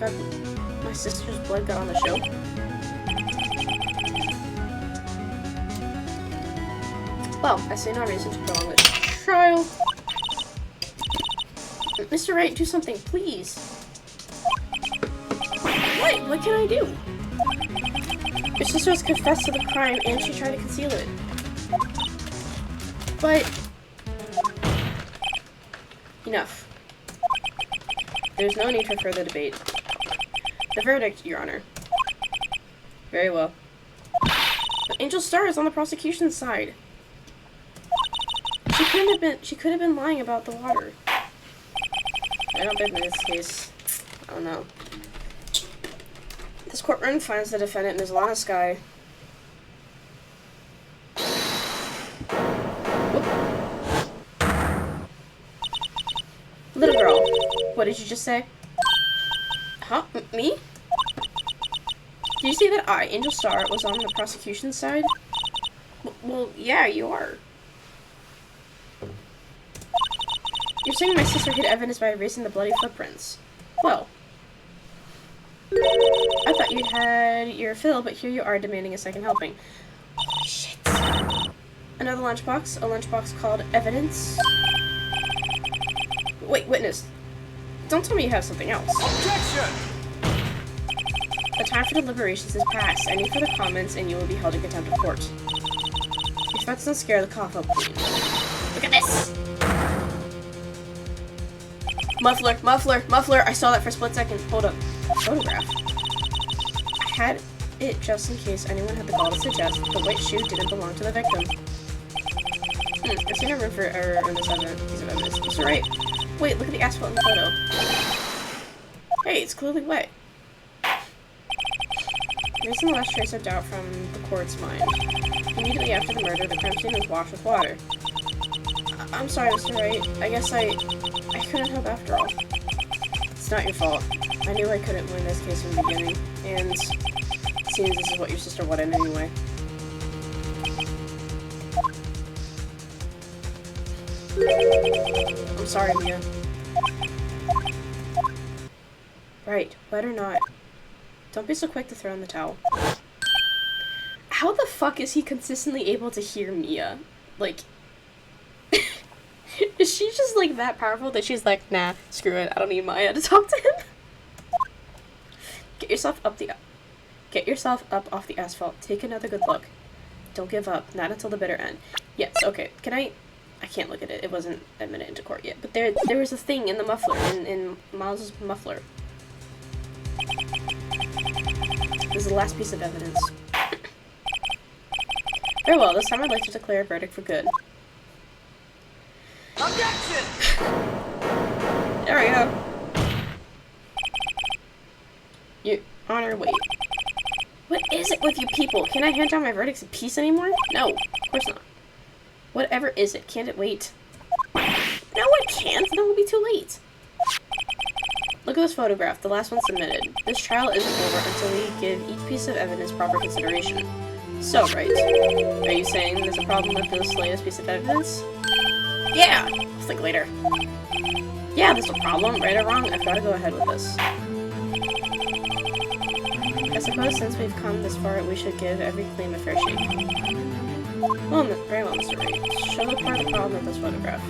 blood got on the show? Well, I see no reason to prolong the trial. Mr. Wright, do something, please. What? What can I do? Your sister has confessed to the crime and she tried to conceal it. But... enough. There's no need for further debate. The verdict, Your Honor. Very well. But Angel Star is on the prosecution's side. She could have been lying about the water. I don't bet in this case. I don't know. This courtroom finds the defendant, Ms. Lana Sky. Whoop. Little girl, what did you just say? Huh? Me? Did you say that I, Angel Star, was on the prosecution's side? Well, yeah, you are. You're saying my sister hid evidence by erasing the bloody footprints. Well, I thought you'd had your fill, but here you are demanding a second helping. Holy shit. Another lunchbox? A lunchbox called evidence? Wait, witness. Don't tell me you have something else. Objection! The time for deliberations is past. Any further comments and you will be held in contempt of court. Your threats don't scare the cough up queen. Look at this! Muffler, muffler, muffler! I saw that for a split second. Hold up. Photograph. I had it just in case anyone had the gall to suggest that the white shoe didn't belong to the victim. I've seen a room for error in this piece of evidence. It's alright. Wait, look at the asphalt in the photo. Hey, it's clearly wet. Erasing the last trace of doubt from the court's mind. Immediately after the murder, the crime scene was washed with water. I'm sorry, Mr. Wright. I guess I couldn't help after all. It's not your fault. I knew I couldn't win this case from the beginning, and it seems this is what your sister wanted anyway. I'm sorry, Mia. Right, wet or not. Don't be so quick to throw in the towel. How the fuck is he consistently able to hear Mia? Like, is she just like that powerful that she's like, nah, screw it, I don't need Maya to talk to him? Get yourself up off the asphalt. Take another good look. Don't give up, not until the bitter end. Yes, okay, I can't look at it. It wasn't admitted into court yet. But there was a thing in the muffler, in Miles' muffler. This is the last piece of evidence. Very well, this time I'd like to declare a verdict for good. Objection! There we go. Your Honor, wait. What is it with you people? Can I hand down my verdicts in peace anymore? No, of course not. Whatever is it? Can't it wait? No, it can't. Then it will be too late. Look at this photograph, the last one submitted. This trial isn't over until we give each piece of evidence proper consideration. So, right. Are you saying there's a problem with this latest piece of evidence? Yeah! I'll think later. Yeah, there's a problem. Right or wrong, I've got to go ahead with this. I suppose since we've come this far, we should give every claim a fair shake. Well, very well, Mr. Wright. Show the part of the problem with this photograph.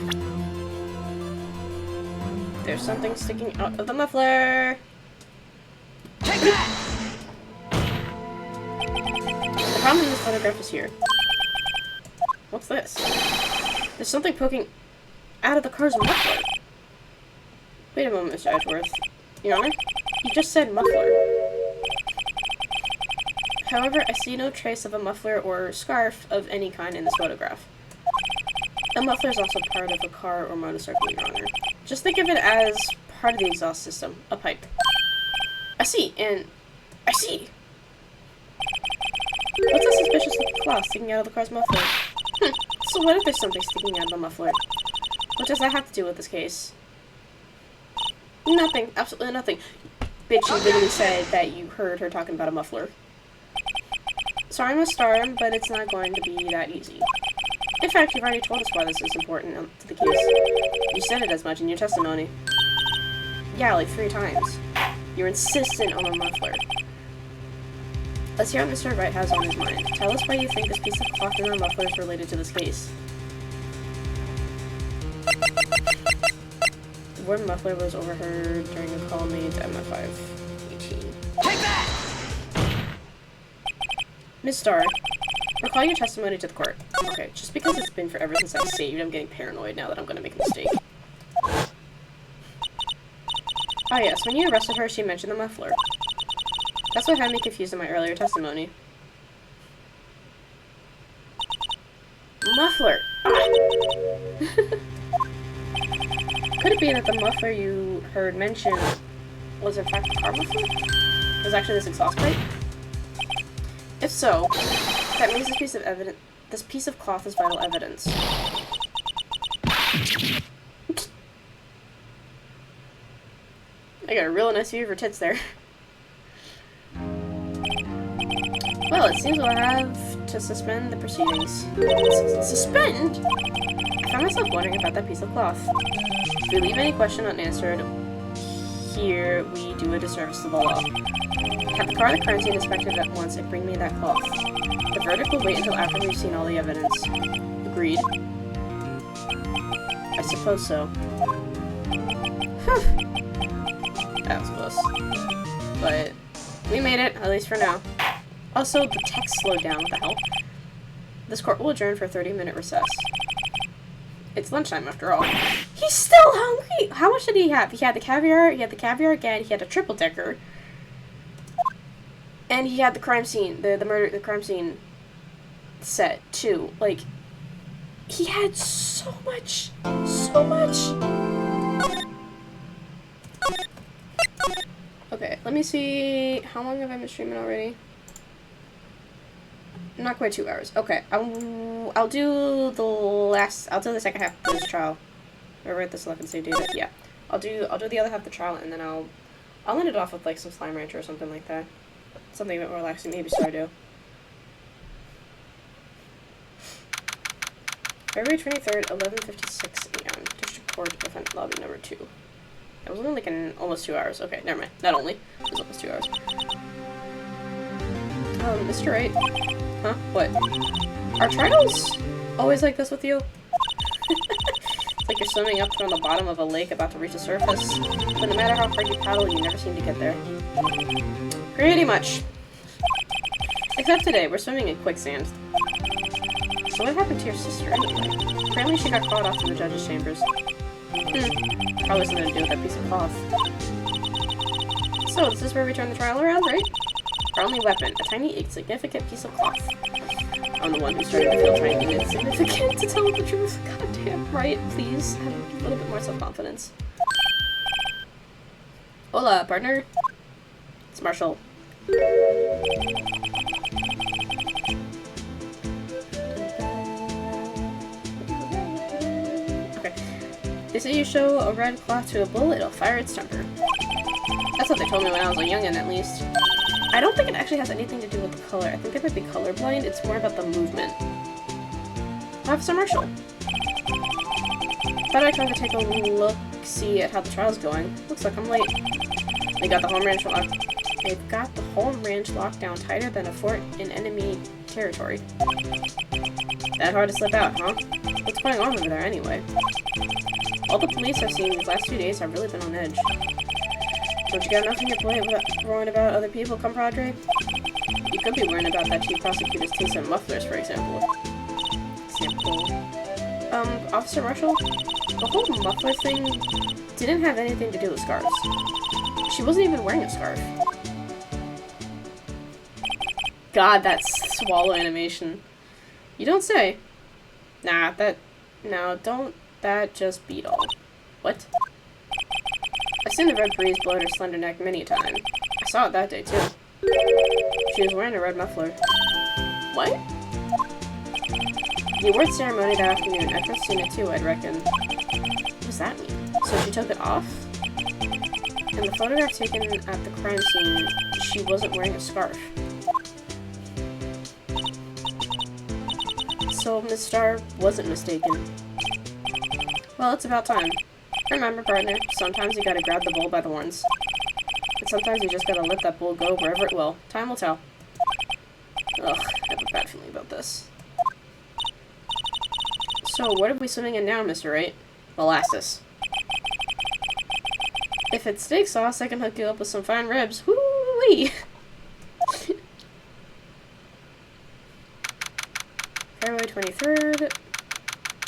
There's something sticking out of the muffler! Take that! The problem in this photograph is here. What's this? There's something poking out of the car's muffler. Wait a moment, Mr. Edgeworth. Your Honor? You just said muffler. However, I see no trace of a muffler or scarf of any kind in this photograph. A muffler is also part of a car or motorcycle, Your Honor. Just think of it as part of the exhaust system, a pipe. I see, and I see. What's a suspicious looking cloth sticking out of the car's muffler? So what if there's something sticking out of the muffler? What does that have to do with this case? Nothing, absolutely nothing. Bitch, you literally said that you heard her talking about a muffler. Sorry, Miss Star, but it's not going to be that easy. In fact, you've already told us why this is important to the case. You said it as much in your testimony. Yeah, like 3 times. You're insistent on a muffler. Let's hear what Mr. Wright has on his mind. Tell us why you think this piece of cloth in our muffler is related to this case. The word muffler was overheard during a call made to MF518. Take that! Miss Starr, recall your testimony to the court. Okay, just because it's been forever since I saved, I'm getting paranoid now that I'm gonna make a mistake. Ah yes, when you arrested her, she mentioned the muffler. That's what had me confused in my earlier testimony. Muffler! Ah. Could it be that the muffler you heard mentioned was in fact a car muffler? It was actually this exhaust pipe? If so, that means this piece of cloth is vital evidence. I got a real nice view of her tits there. Well, it seems we'll have to suspend the proceedings. Suspend? I found myself wondering about that piece of cloth. If we leave any question unanswered, here we do a disservice to the law. Have the car at the crime scene inspected at once and bring me that cloth. The verdict will wait until after we've seen all the evidence. Agreed. I suppose so. Whew. That was close. But we made it, at least for now. Also, the text slowed down. What the hell? This court will adjourn for a 30-minute recess. It's lunchtime, after all. He's still hungry! How much did he have? He had the caviar again, he had a triple-decker. And he had the crime scene, the crime scene set, too. Like, he had so much. So much! Okay, let me see. How long have I been streaming already? Not quite 2 hours. Okay, I'll do the second half of this trial. I wrote this and save data. Yeah, I'll do the other half of the trial, and then I'll end it off with like some Slime Rancher or something like that. Something a bit more relaxing, maybe Stardew. February 23rd, 11:56 a.m. District Court, Defense Lobby number 2. It was only like almost 2 hours. Okay, never mind. Not only. It was almost 2 hours. Mr. Wright. Huh? What? Are trials always like this with you? It's like you're swimming up from the bottom of a lake about to reach the surface, but no matter how hard you paddle, you never seem to get there. Pretty much. Except today, we're swimming in quicksand. So what happened to your sister anyway? Apparently she got caught off to the judge's chambers. Probably something to do with that piece of cloth. So, this is where we turn the trial around, right? Our only weapon, a tiny, insignificant piece of cloth. I'm the one who's starting to feel tiny and insignificant, to tell the truth. Goddamn right, please. Have a little bit more self-confidence. Hola, partner. It's Marshall. Okay. They say you show a red cloth to a bull, it'll fire its temper. That's what they told me when I was a youngin', at least. I don't think it actually has anything to do with the color. I think it might be colorblind. It's more about the movement. Officer Marshall. Thought I'd come to take a look-see at how the trial's going. Looks like I'm late. They've got the home ranch locked down tighter than a fort in enemy territory. That hard to slip out, huh? What's going on over there anyway? All the police I've seen these last 2 days have really been on edge. Don't you got enough on your plate worrying about other people, compadre? You could be worrying about that chief prosecutor's taste in mufflers, for example. Officer Marshall? The whole muffler thing didn't have anything to do with scarves. She wasn't even wearing a scarf. God, that swallow animation. You don't say. Nah, don't that just beat all. What? I've seen the red breeze blow at her slender neck many a time. I saw it that day, too. She was wearing a red muffler. What? The award ceremony that afternoon. I'd first seen it, too, I'd reckon. What does that mean? So she took it off? In the photograph taken at the crime scene, she wasn't wearing a scarf. So Miss Starr wasn't mistaken. Well, it's about time. Remember, partner, sometimes you gotta grab the bull by the horns. And sometimes you just gotta let that bull go wherever it will. Time will tell. Ugh, I have a bad feeling about this. So, what are we swimming in now, Mr. Wright? Molasses. If it's steak sauce, I can hook you up with some fine ribs. Woo-wee! February 23rd.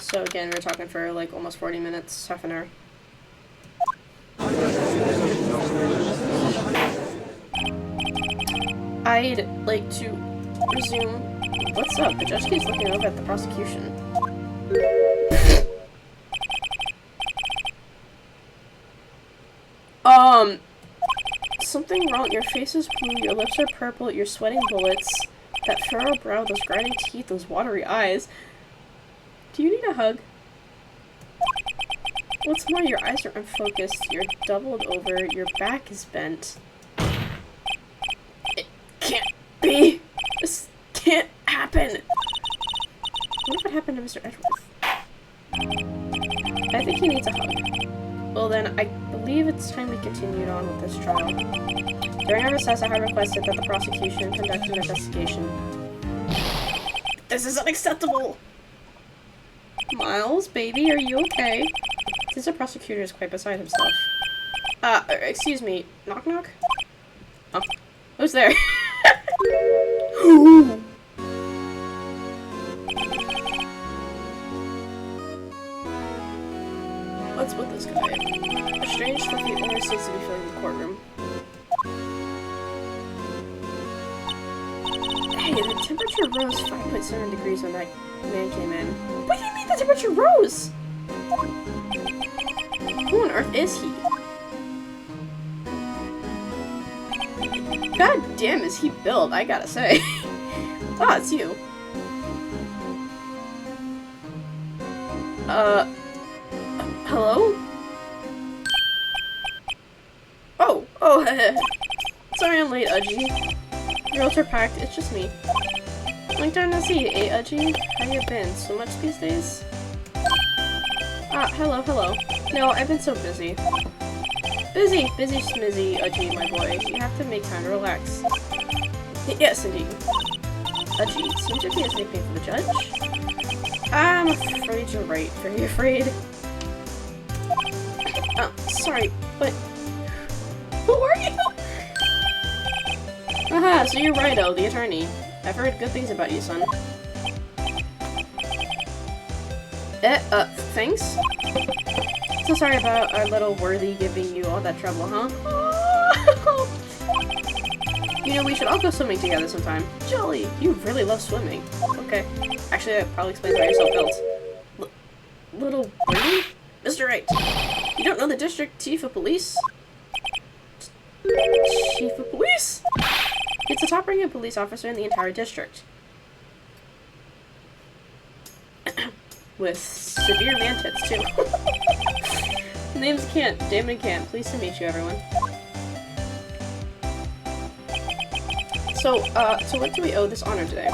So again, we're talking for like almost 40 minutes, half an hour. I'd like to resume. What's up? The judge keeps looking over at the prosecution. Something wrong. Your face is blue, your lips are purple, you're sweating bullets. That furrowed brow, those grinding teeth, those watery eyes. Do you need a hug? What's more, your eyes are unfocused, you're doubled over, your back is bent. It can't be. This can't happen. happen? What happened to Mr. Edgeworth? I think he needs a hug. Well then, I believe it's time we continued on with this trial. During our recess, I had requested that the prosecution conduct an investigation. This is unacceptable! Miles, baby, are you okay? Since the prosecutor is quite beside himself. Excuse me. Knock knock? Oh. Who's there? What's with this guy? A strange fluffy aura seems to be filling the courtroom. Hey, the temperature rose 5.7 degrees when that man came in. What do you mean the temperature rose? Who on earth is he? God damn, is he built, I gotta say. Ah, it's you. Hello? Oh, sorry I'm late, Udgy. Girls are packed, it's just me. Long time no see, Udgy? How you been? So much these days? Hello. No, I've been so busy. Busy smizzy, Udgy, my boy. You have to make time to relax. Yes, indeed. Udgy, seems to be his nickname for the judge. I'm afraid you're right. Very afraid. Oh, sorry, but... Who are you? Aha, so you're Rido, the attorney. I've heard good things about you, son. Thanks? So sorry about our little worthy giving you all that trouble, huh? You know, we should all go swimming together sometime. Jolly, you really love swimming. Okay. Actually, that probably explains why you're so built. Little worthy? Mr. Wright, you don't know the district chief of police? Chief of police? It's the top-ranking police officer in the entire district. With severe man tits, too. Name's Kent. Damon Kent. Pleased to meet you, everyone. So what do we owe this honor today?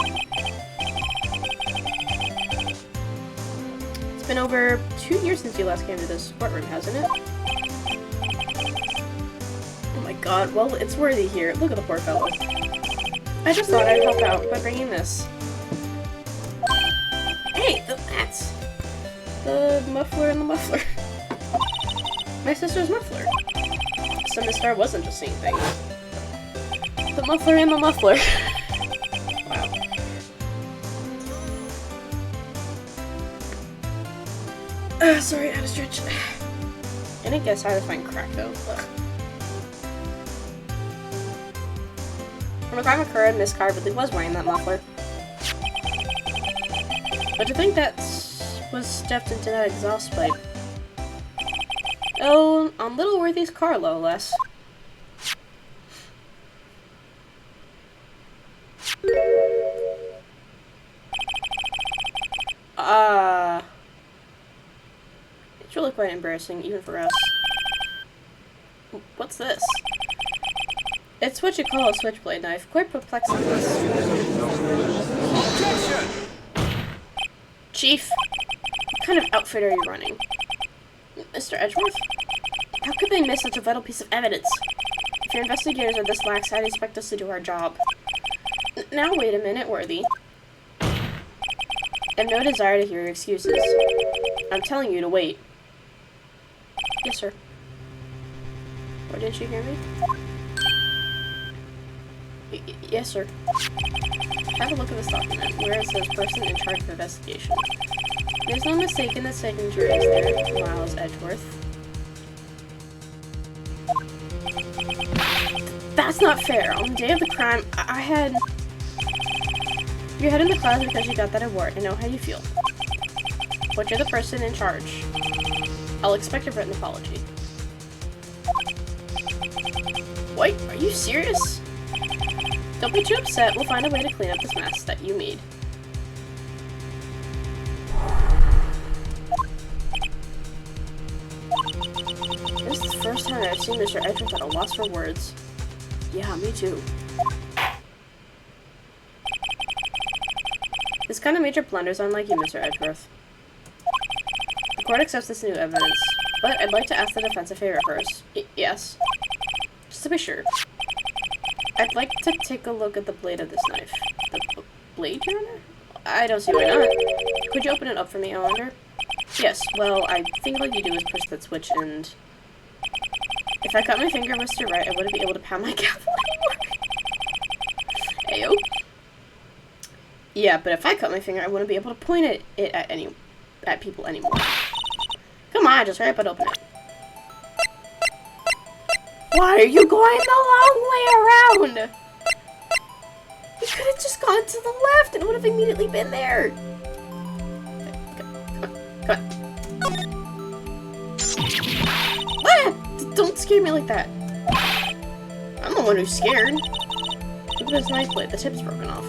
It's been over 2 years since you last came to this courtroom, hasn't it? Oh my god, well, it's worthy here. Look at the poor fellow. I just thought I'd help out by bringing this. Hey, that's the muffler and the muffler. My sister's muffler. So Miss Star wasn't just seeing things. The muffler and the muffler. Wow. Sorry, I had to stretch. I didn't get a satisfying crack though. Ugh. From the time occurred, Miss Carr really was wearing that muffler. But to think that was stepped into that exhaust pipe. Oh, on Little Worthy's car, no less. It's really quite embarrassing, even for us. What's this? It's what you call a switchblade knife. Quite perplexing. Objection! Chief, what kind of outfit are you running? Mr. Edgeworth? How could they miss such a vital piece of evidence? If your investigators are this lax, I'd expect us to do our job. Now wait a minute, Worthy. I have no desire to hear your excuses. I'm telling you to wait. Yes, sir. Or didn't you hear me? Yes, sir. Have a look at this document, where it says person in charge of investigation. There's no mistaking the signature is there, Miles Edgeworth. That's not fair. On the day of the crime, I had... Your head in the clouds because you got that award. I know how you feel. But you're the person in charge. I'll expect a written apology. Wait, are you serious? Don't be too upset. We'll find a way to clean up this mess that you made. This is the first time I've seen Mr. Edgeworth at a loss for words. Yeah, me too. This kind of major blunders unlike you, Mr. Edgeworth. The court accepts this new evidence, but I'd like to ask the defense a favor first. Yes? Just to be sure. I'd like to take a look at the blade of this knife. The blade, Your Honor? I don't see why not. Could you open it up for me, I wonder? Yes, well, I think all you do is push that switch and... If I cut my finger Mr. Right, I wouldn't be able to pound my gavel anymore. Ayo. Yeah, but if I cut my finger, I wouldn't be able to point it at people anymore. Come on, just hurry up and open it. Why are you going the long way around? You could have just gone to the left and it would have immediately been there. Come on. What? Don't scare me like that. I'm the one who's scared. Look at this knife blade. The tip's broken off.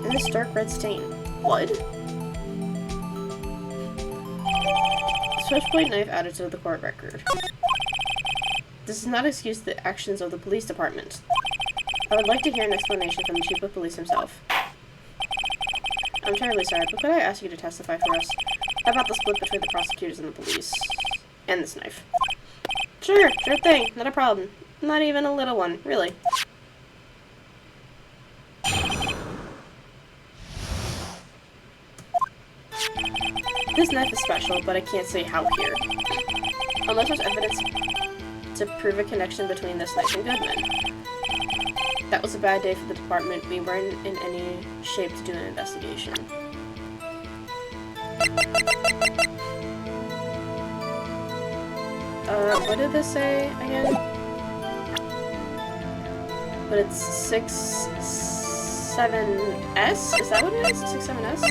And this dark red stain. Blood? Switchblade knife added to the court record. This does not excuse the actions of the police department. I would like to hear an explanation from the chief of police himself. I'm terribly sorry, but could I ask you to testify for us about the split between the prosecutors and the police? And this knife. Sure thing, not a problem. Not even a little one, really. This knife is special, but I can't say how here. Unless there's evidence to prove a connection between this knife and Goodman. That was a bad day for the department. We weren't in any shape to do an investigation. What did this say again? But it's 6-7-S? Is that what it is? 6-7-S?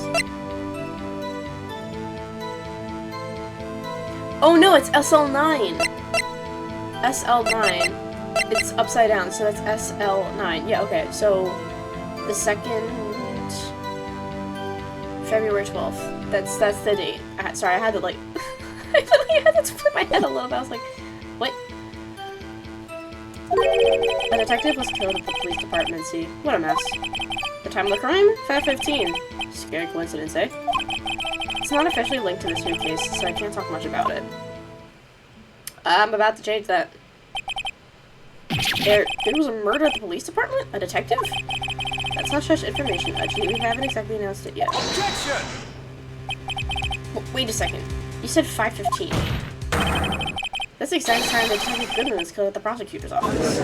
Oh no, it's SL9! SL9. It's upside down, so that's SL9. Yeah, okay, so the 2nd February 12th. That's the date. Sorry, I had to like I literally had to split my head a little bit. I was like, what? A detective was killed at the police department. See, what a mess. The time of the crime? 5:15. Scary coincidence, eh? It's not officially linked to this new case, so I can't talk much about it. I'm about to change that. There was a murder at the police department? A detective? That's not such information, Udgy. We haven't exactly announced it yet. Objection! Wait a second. You said 5:15. That's the exact time that Detective Goodman was killed at the prosecutor's office.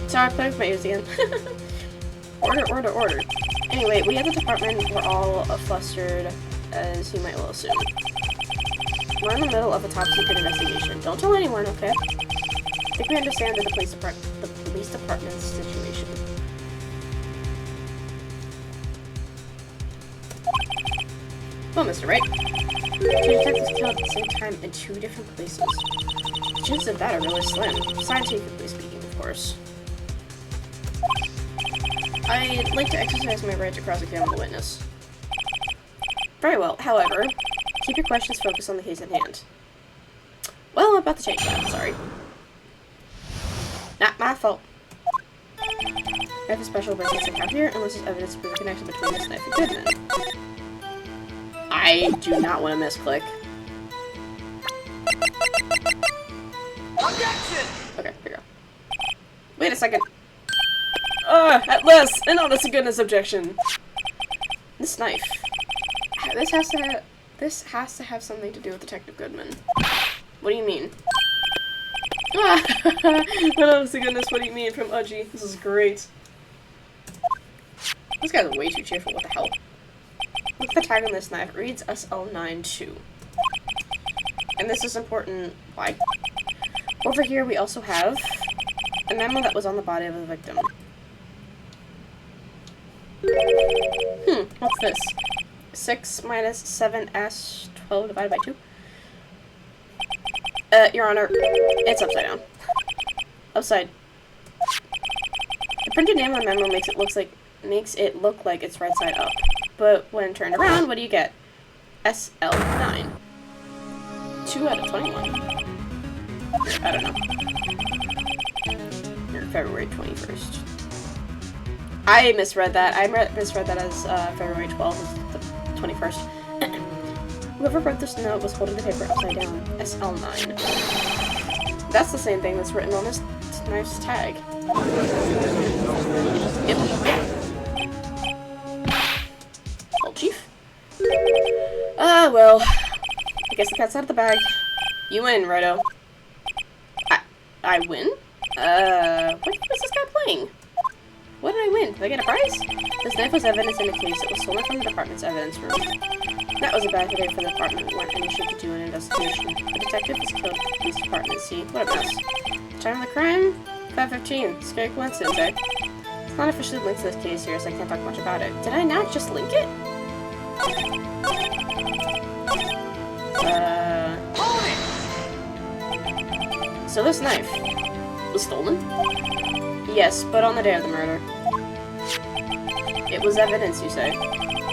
Sorry, putting my ears again. Order. Anyway, we at the department were all flustered, as you might well assume. We're in the middle of a top-secret investigation. Don't tell anyone, okay? I think we understand the police department's situation. Well, Mr. Wright, two detectives killed at the same time in 2 different places. The chances of that are really slim, scientifically speaking, of course. I'd like to exercise my right to cross-examine the witness. Very well, however, keep your questions focused on the case at hand. Well, I'm about to change that, sorry. Not my fault. I have a special business account here, unless there's evidence to prove a connection between this knife and Goodman. I do not want to misclick. Objection! Okay, here we go. Wait a second. At last, an honest to goodness objection. This knife. This has to have something to do with Detective Goodman. What do you mean? An honest to goodness, what do you mean from Udgy? This is great. This guy's way too cheerful, what the hell? Look at the tag on this knife. It reads SL92. And this is important. Why? Over here we also have a memo that was on the body of the victim. What's this? 6 minus 7s 12 divided by 2? Your Honor, it's upside down. Upside. The printed name on the memo makes it look like it's right side up. But when turned around, what do you get? SL9. 2 out of 21. I don't know. Here. February 21st. I misread that. I misread that as February 12th, the 21st. Whoever wrote this note was holding the paper upside down. SL9. That's the same thing that's written on this knife's tag. Yep. Well, Chief. Well. I guess the cat's out of the bag. You win, Righto. I win? What was this guy playing? What did I win? Did I get a prize? This knife was evidence in a case. It was stolen from the department's evidence room. That was a bad day for the department. We weren't initiated to do an investigation. The detective was killed at the police department. See, what a mess. Time of the crime? 5:15. Scary coincidence, eh? It's not officially linked to this case here, so I can't talk much about it. Did I not just link it? So this knife was stolen? Yes, but on the day of the murder. It was evidence, you say?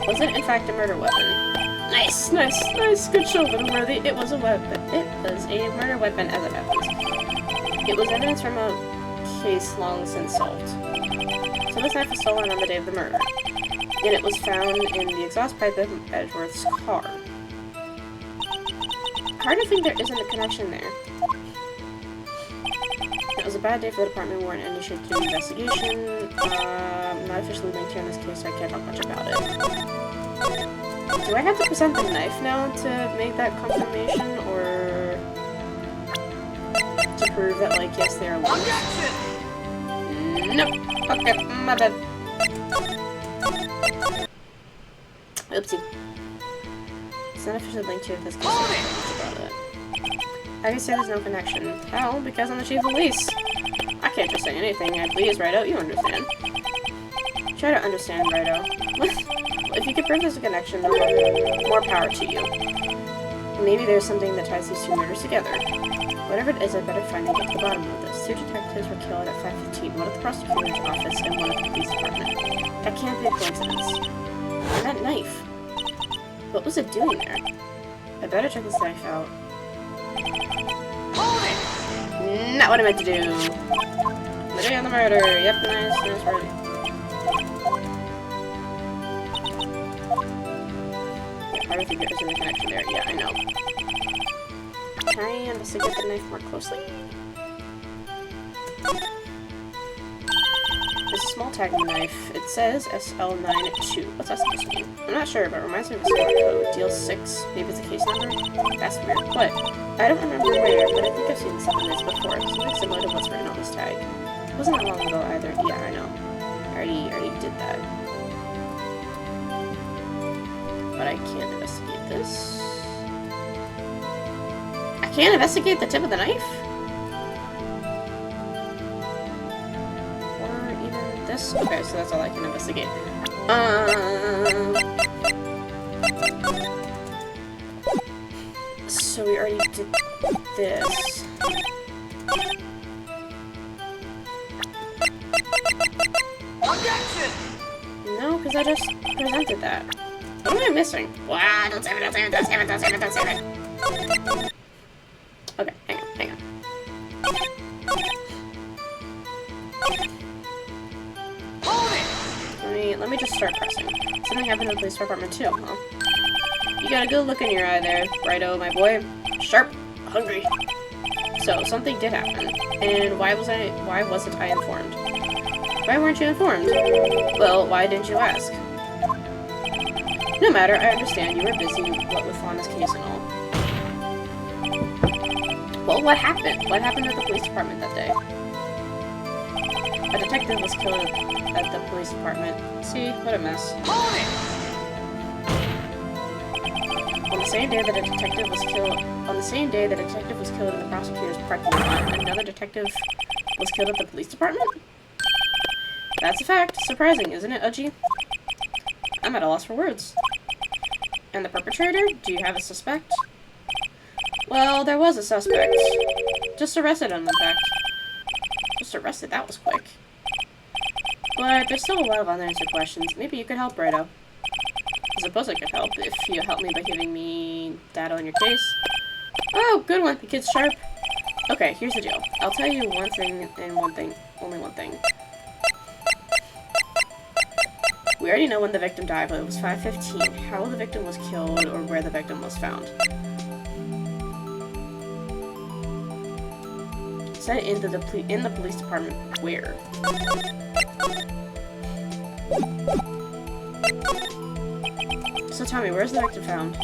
Was it in fact a murder weapon? Nice, nice, nice. Good show, little worthy. It was a weapon. It was a murder weapon, as it happens. It was evidence from a case long since solved. So this knife was stolen on the day of the murder. Yet it was found in the exhaust pipe of Edgeworth's car. Hard to think there isn't a connection there. It was a bad day for the department. We weren't initiated to do an investigation. Not officially linked here in this case, so I can't talk much about it. Do I have to present the knife now to make that confirmation, or to prove that, like, yes, they are linked? Nope. Okay, my bad. Oopsie. It's not officially linked here in this case, so I can't talk much about it. How do you say there's no connection? How? Because I'm the chief of police. I can't just say anything I please, Righto. You understand. Try to understand, Righto. If you could prove there's a connection, more power to you. Maybe there's something that ties these two murders together. Whatever it is, I'd better find and get to the bottom of this. Two detectives were killed at 5:15, one at the prosecutor's office and one at the police department. That can't be a coincidence. And that knife. What was it doing there? I better check this knife out. Not what I meant to do. The day of the murder. Yep, nice, right. Yeah, I don't think there isn't a connection there. Yeah, I know. Can I investigate the knife more closely? There's a small tag on the knife. It says SL92. What's that supposed to mean? I'm not sure, but it reminds me of a smart code. Deal 6. Maybe it's a case number? That's weird. What? I don't remember where, but I think I've seen something like this before. Something similar to what's written on this tag. It wasn't that long ago either. Yeah, I know. I already did that. But I can't investigate this. I can't investigate the tip of the knife? Okay, so that's all I can investigate. So we already did this. Objection! No, because I just presented that. What am I missing? Wow, don't save it, don't save it, don't save it, don't save it, don't save it. Okay, hang on. Let me just start pressing. Something happened in the police department too, huh? You got a good look in your eye there, Righto, my boy. Sharp, hungry. So, something did happen. And why wasn't I informed? Why weren't you informed? Well, why didn't you ask? No matter, I understand you were busy, what with Fauna's case and all. Well, what happened? What happened at the police department that day? A detective was killed at the police department. See, what a mess. On the same day that a detective was killed in the prosecutor's parking lot, another detective was killed at the police department? That's a fact. Surprising, isn't it, Uji? I'm at a loss for words. And the perpetrator? Do you have a suspect? Well, there was a suspect. Just arrested him, in fact. Just arrested? That was quick. But there's still a lot of unanswered questions. Maybe you could help, Righto. I suppose I could help if you help me by giving me data on your case. Oh, good one. The kid's sharp. Okay, here's the deal. I'll tell you one thing and one thing, only one thing. We already know when the victim died, but it was 5:15. How the victim was killed or where the victim was found. Said in the police department. Where? So tell me, where's the victim found?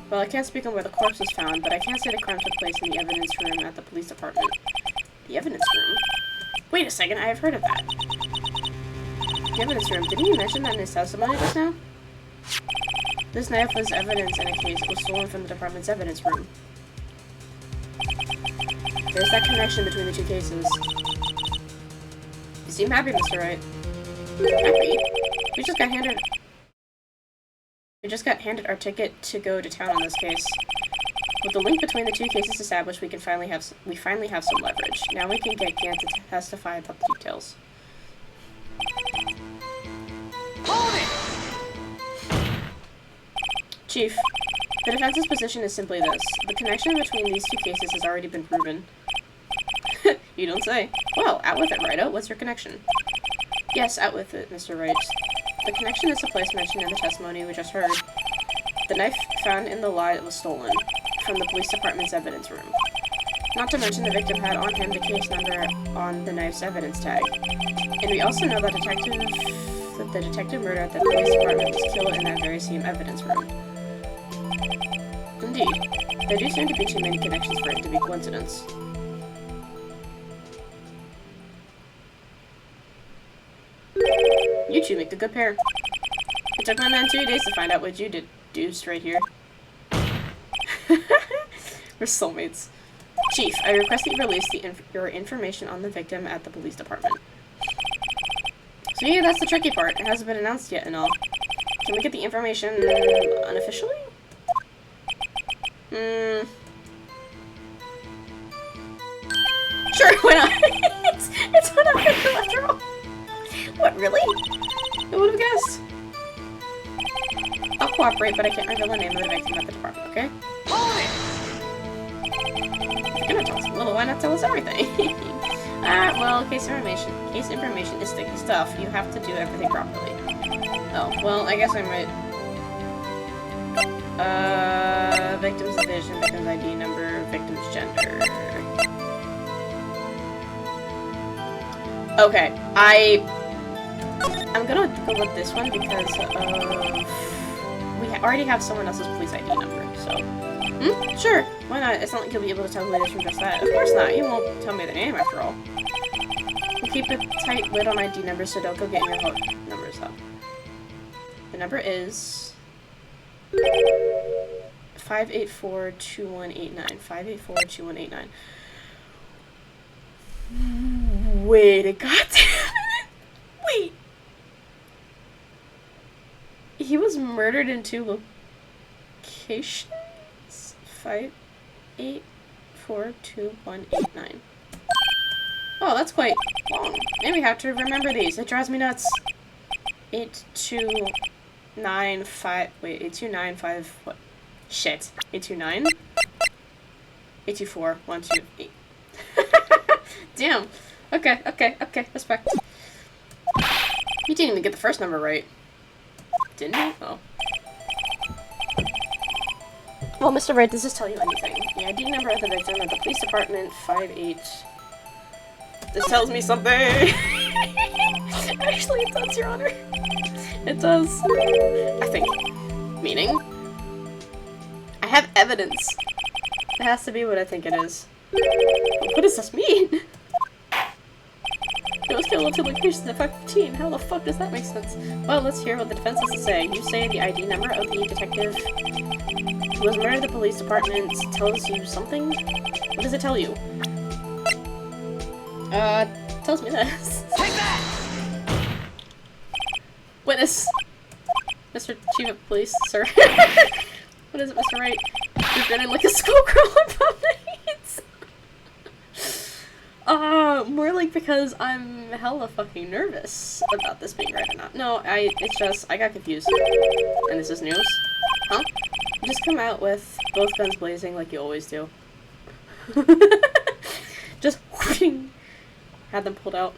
Well, I can't speak on where the corpse was found, but I can say the crime took place in the evidence room at the police department. The evidence room? Wait a second, I have heard of that. The evidence room. Didn't you mention that in his testimony just now? This knife was evidence in a case that was stolen from the department's evidence room. There's that connection between the two cases. You seem happy, Mr. Wright. Happy? We just got handed our ticket to go to town on this case. With the link between the two cases established, we finally have some leverage. Now we can get Gant to testify about the details. Hold it! Chief, the defense's position is simply this. The connection between these two cases has already been proven. You don't say. Well, out with it, Righto. What's your connection? Yes, out with it, Mr. Wright. The connection is the place mentioned in the testimony we just heard. The knife found in the lot was stolen from the police department's evidence room. Not to mention the victim had on him the case number on the knife's evidence tag. And we also know that the detective murdered at the police department was killed in that very same evidence room. Indeed. There do seem to be too many connections for it to be coincidence. You two make a good pair. It took my man 2 days to find out what you did, deuced right here. We're soulmates. Chief, I request that you release your information on the victim at the police department. So yeah, that's the tricky part. It hasn't been announced yet and all. Can we get the information unofficially? Sure, why not? it's unofficial after all. What, really? Who would have guessed? I'll cooperate, but I can't reveal the name of the victim at the department, okay? Hold it! If you're gonna tell us a little, why not tell us everything? Well, case information is sticky stuff. You have to do everything properly. Oh, well, I guess I'm right. Victim's division, victim's ID number, victim's gender. Okay, I'm gonna go with this one because we already have someone else's police ID number, so... Sure, why not? It's not like you'll be able to tell who it is from just that. Of course not, you won't tell me the name after all. We'll keep a tight lid on ID numbers so don't go getting your whole numbers up. The number is... 584-2189. 584-2189. Wait a goddamn minute! Wait! He was murdered in 2 locations? 584-2189. Oh, that's quite long. Maybe I have to remember these. It drives me nuts. 8295. Wait, 8295. What? Shit. 829? 824. 128. Damn. Okay. Respect. You didn't even get the first number right. Didn't you? Oh. Well, Mr. Wright, does this tell you anything? The ID number of the victim at the police department, 58. This tells me something! Actually, it does, Your Honor. It does. I think. Meaning? I have evidence. It has to be what I think it is. What does this mean? It was killed until location at 5:15. How the fuck does that make sense? Well, let's hear what the defense has to say. You say the ID number of the detective who was murdered at the police department tells you something? What does it tell you? Tells me this. Take that! Witness. Mr. Chief of Police, sir. What is it, Mr. Wright? You're grinning like a schoolgirl about it. More like because I'm hella fucking nervous about this being right or not. No, it's just, I got confused. And this is news? Huh? You just come out with both guns blazing like you always do. Had them pulled out.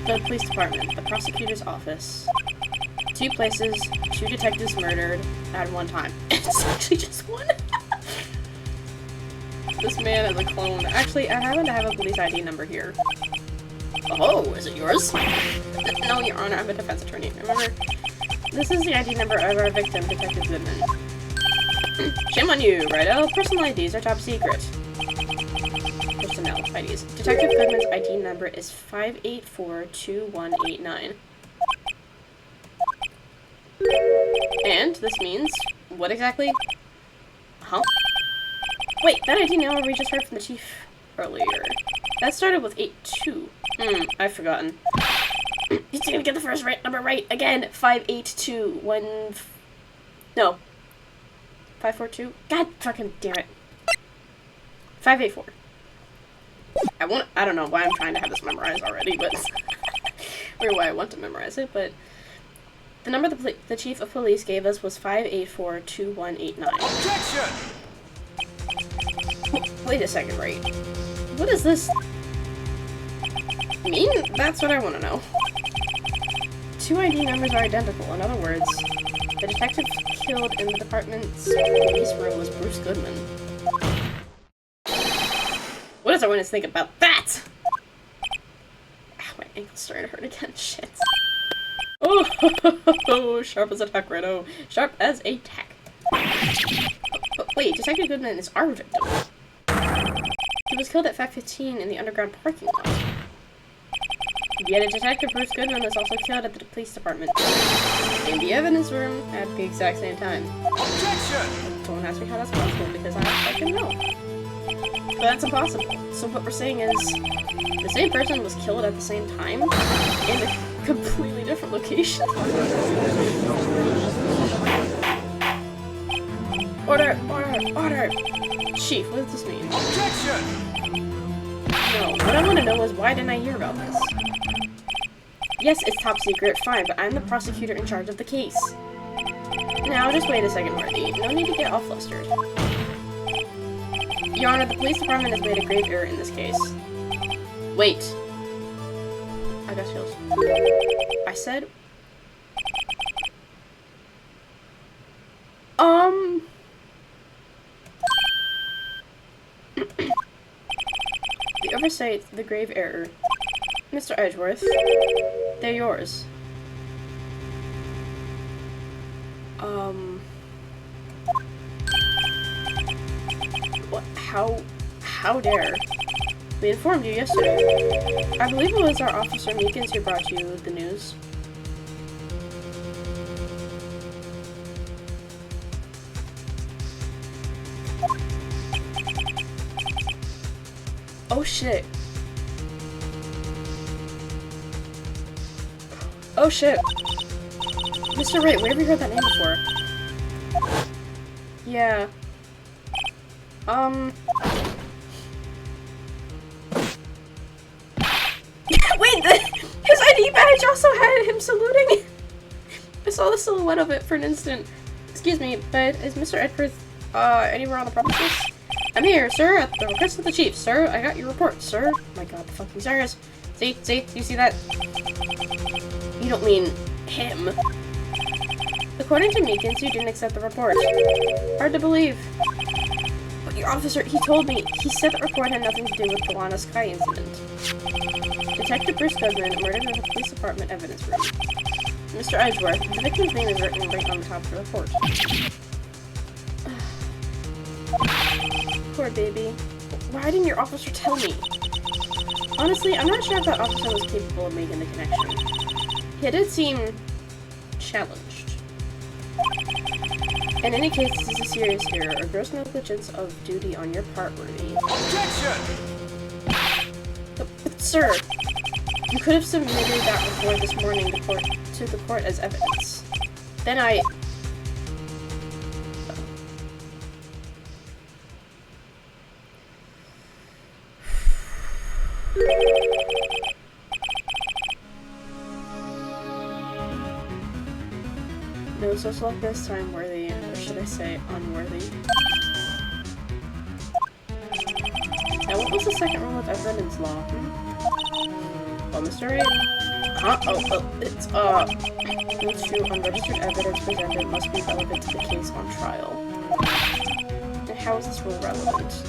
The police department, the prosecutor's office. 2 places, 2 detectives murdered at one time. It's actually just one. This man is a clone. Actually, I happen to have a police ID number here. Oh, is it yours? No, Your Honor, I'm a defense attorney. Remember, this is the ID number of our victim, Detective Goodman. Shame on you, righto. Personal IDs are top secret. Personnel IDs. Detective Goodman's ID number is 5842189. And this means what exactly? Huh? Wait, that ID number we just heard from the chief earlier. That started with 82. I've forgotten. He's gonna get the first number right again. 582 No. 542. God fucking damn it. 584. I don't know why I'm trying to have this memorized already, but or why I want to memorize it, but the number the chief of police gave us was 5842189. Objection! Wait a second, right? What does this mean? That's what I want to know. 2 ID numbers are identical. In other words, the detective killed in the department's police room was Bruce Goodman. What does our witness think about that? My ankle's starting to hurt again. Shit. Oh, sharp as a tack, Righto. Sharp as a tack. But wait, Detective Goodman is our victim. He was killed at 5:15 in the underground parking lot. Yet a Detective Bruce Goodman was also killed at the police department in the evidence room at the exact same time. Objection! Don't ask me how that's possible because I fucking know. But that's impossible. So what we're saying is the same person was killed at the same time in a completely different location. Order! Order! Order! Chief, what does this mean? Objection! No, what I want to know is why didn't I hear about this? Yes, it's top secret, fine, but I'm the prosecutor in charge of the case. Now, just wait a second, Marty. No need to get all flustered. Your Honor, the police department has made a grave error in this case. Wait. I got chills. I said... The oversight, the grave error. Mr. Edgeworth, they're yours. What? How dare? We informed you yesterday. I believe it was our officer Meekins who brought you the news. Oh shit. Oh shit. Mr. Wright, where have you heard that name before? Yeah. Wait, his ID badge also had him saluting! I saw the silhouette of it for an instant. Excuse me, but is Mr. Edgeworth, anywhere on the premises? I'm here, sir, at the request of the chief. Sir, I got your report, sir. Oh my god, the fucking stars. See, you see that? You don't mean him. According to Meekins, you didn't accept the report. Hard to believe. But your officer, he told me. He said the report had nothing to do with the Lana Sky incident. Detective Bruce Goodman murdered in the police department evidence room. Mr. Edgeworth, the victim's name is written right on the top of the report. Poor baby. Why didn't your officer tell me? Honestly, I'm not sure if that officer was capable of making the connection. He did seem challenged. In any case, this is a serious error, a gross negligence of duty on your part, Rudy. Objection! But, sir, you could have submitted that report this morning to the court as evidence. Then I... No social like this time worthy, or should I say unworthy. And what was the second rule of evidence law? Oh, Mr. A. Huh? It's true. Unregistered evidence presented must be relevant to the case on trial. And how is this rule relevant?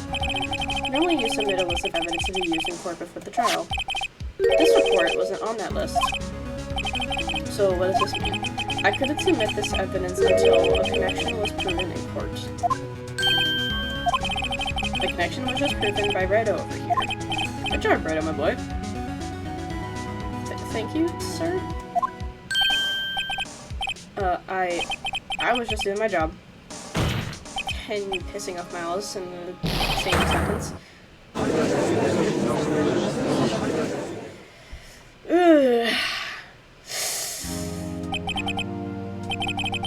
Normally you submit a list of evidence to be used in court before the trial. This report wasn't on that list. So what does this mean? I couldn't submit this evidence until a connection was proven in court. The connection was just proven by Redo over here. Good job, Redo, my boy. Thank you, sir. I was just doing my job. And pissing off Miles in the same sentence. Ugh.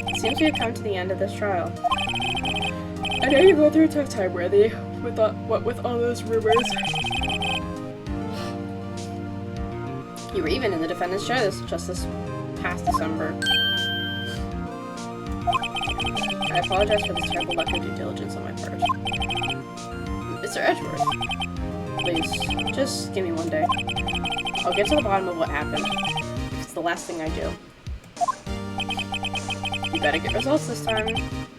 It seems we have come to the end of this trial. I know you're going through a tough time, Worthy, with all those rumors. You were even in the defendant's chair just this past December. I apologize for this terrible lack of due diligence on my part. Mr. Edgeworth, please, just give me one day. I'll get to the bottom of what happened. It's the last thing I do. You better get results this time.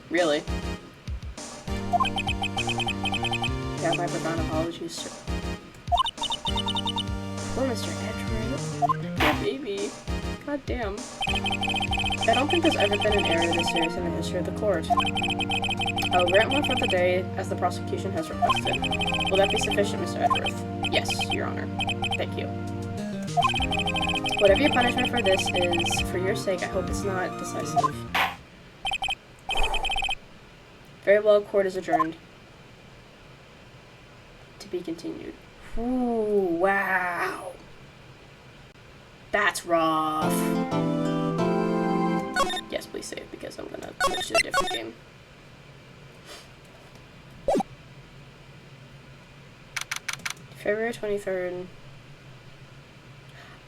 Really. Yeah, my profound apologies, sir. Poor Mr. Edgeworth. Poor baby. God damn. I don't think there's ever been an error this serious in the history of the court. I'll grant one for the day, as the prosecution has requested. Will that be sufficient, Mr. Edgeworth? Yes, Your Honor. Thank you. Whatever your punishment for this is, for your sake, I hope it's not decisive. Very well, court is adjourned. To be continued. Ooh, wow. That's rough. Yes, please save, because I'm gonna switch to a different game. February 23rd.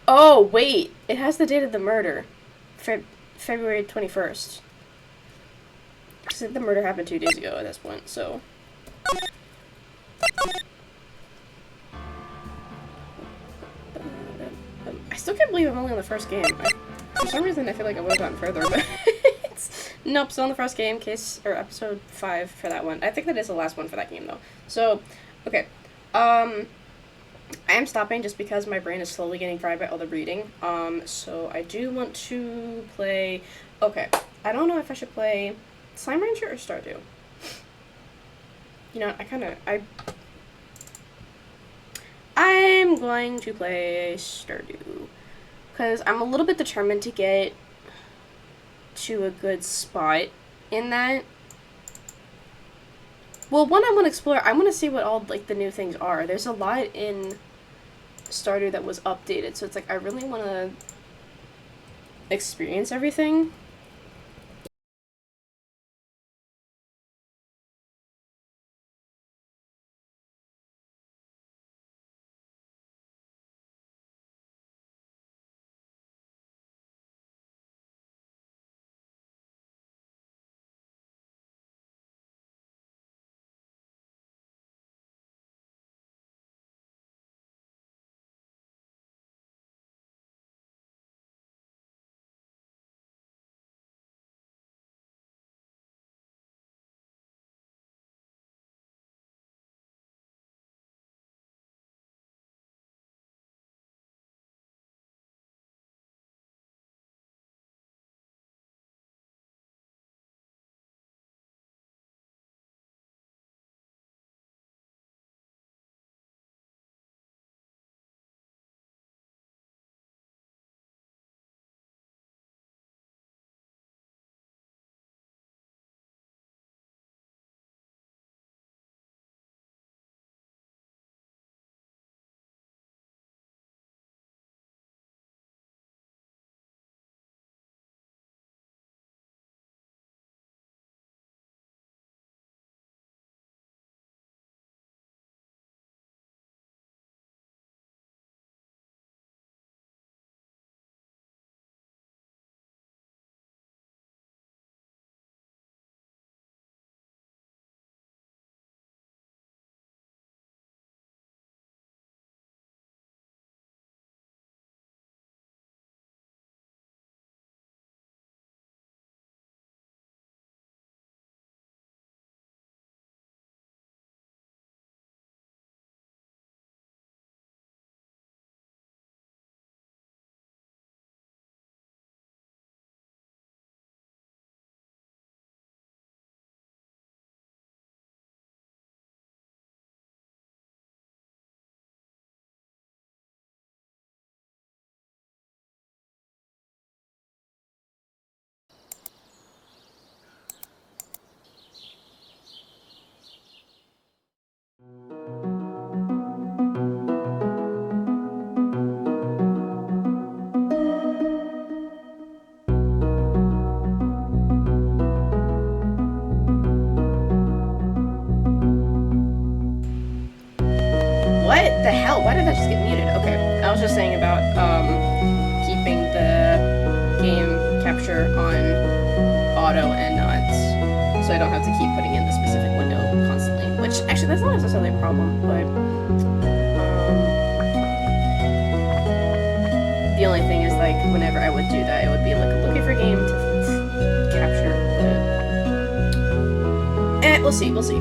Oh, wait! It has the date of the murder. February 21st. Because the murder happened 2 days ago at this point, so... I still can't believe I'm only on the first game. For some reason, I feel like I would have gotten further, but... Nope, still on the first game, episode 5 for that one. I think that is the last one for that game, though. So, okay. I am stopping just because my brain is slowly getting fried by all the reading. So I do want to play... Okay, I don't know if I should play Slime Rancher or Stardew. You know, I'm going to play Stardew. Because I'm a little bit determined to get to a good spot in that. Well, one, I want to explore. I want to see what all, like, the new things are. There's a lot in Stardew that was updated, so it's like I really want to experience everything. The hell? Why did that just get muted? Okay, I was just saying about keeping the game capture on auto and not, so I don't have to keep putting in the specific window constantly. Which actually that's not necessarily a problem, but the only thing is like whenever I would do that, it would be like looking for game to capture the. We'll see. We'll see.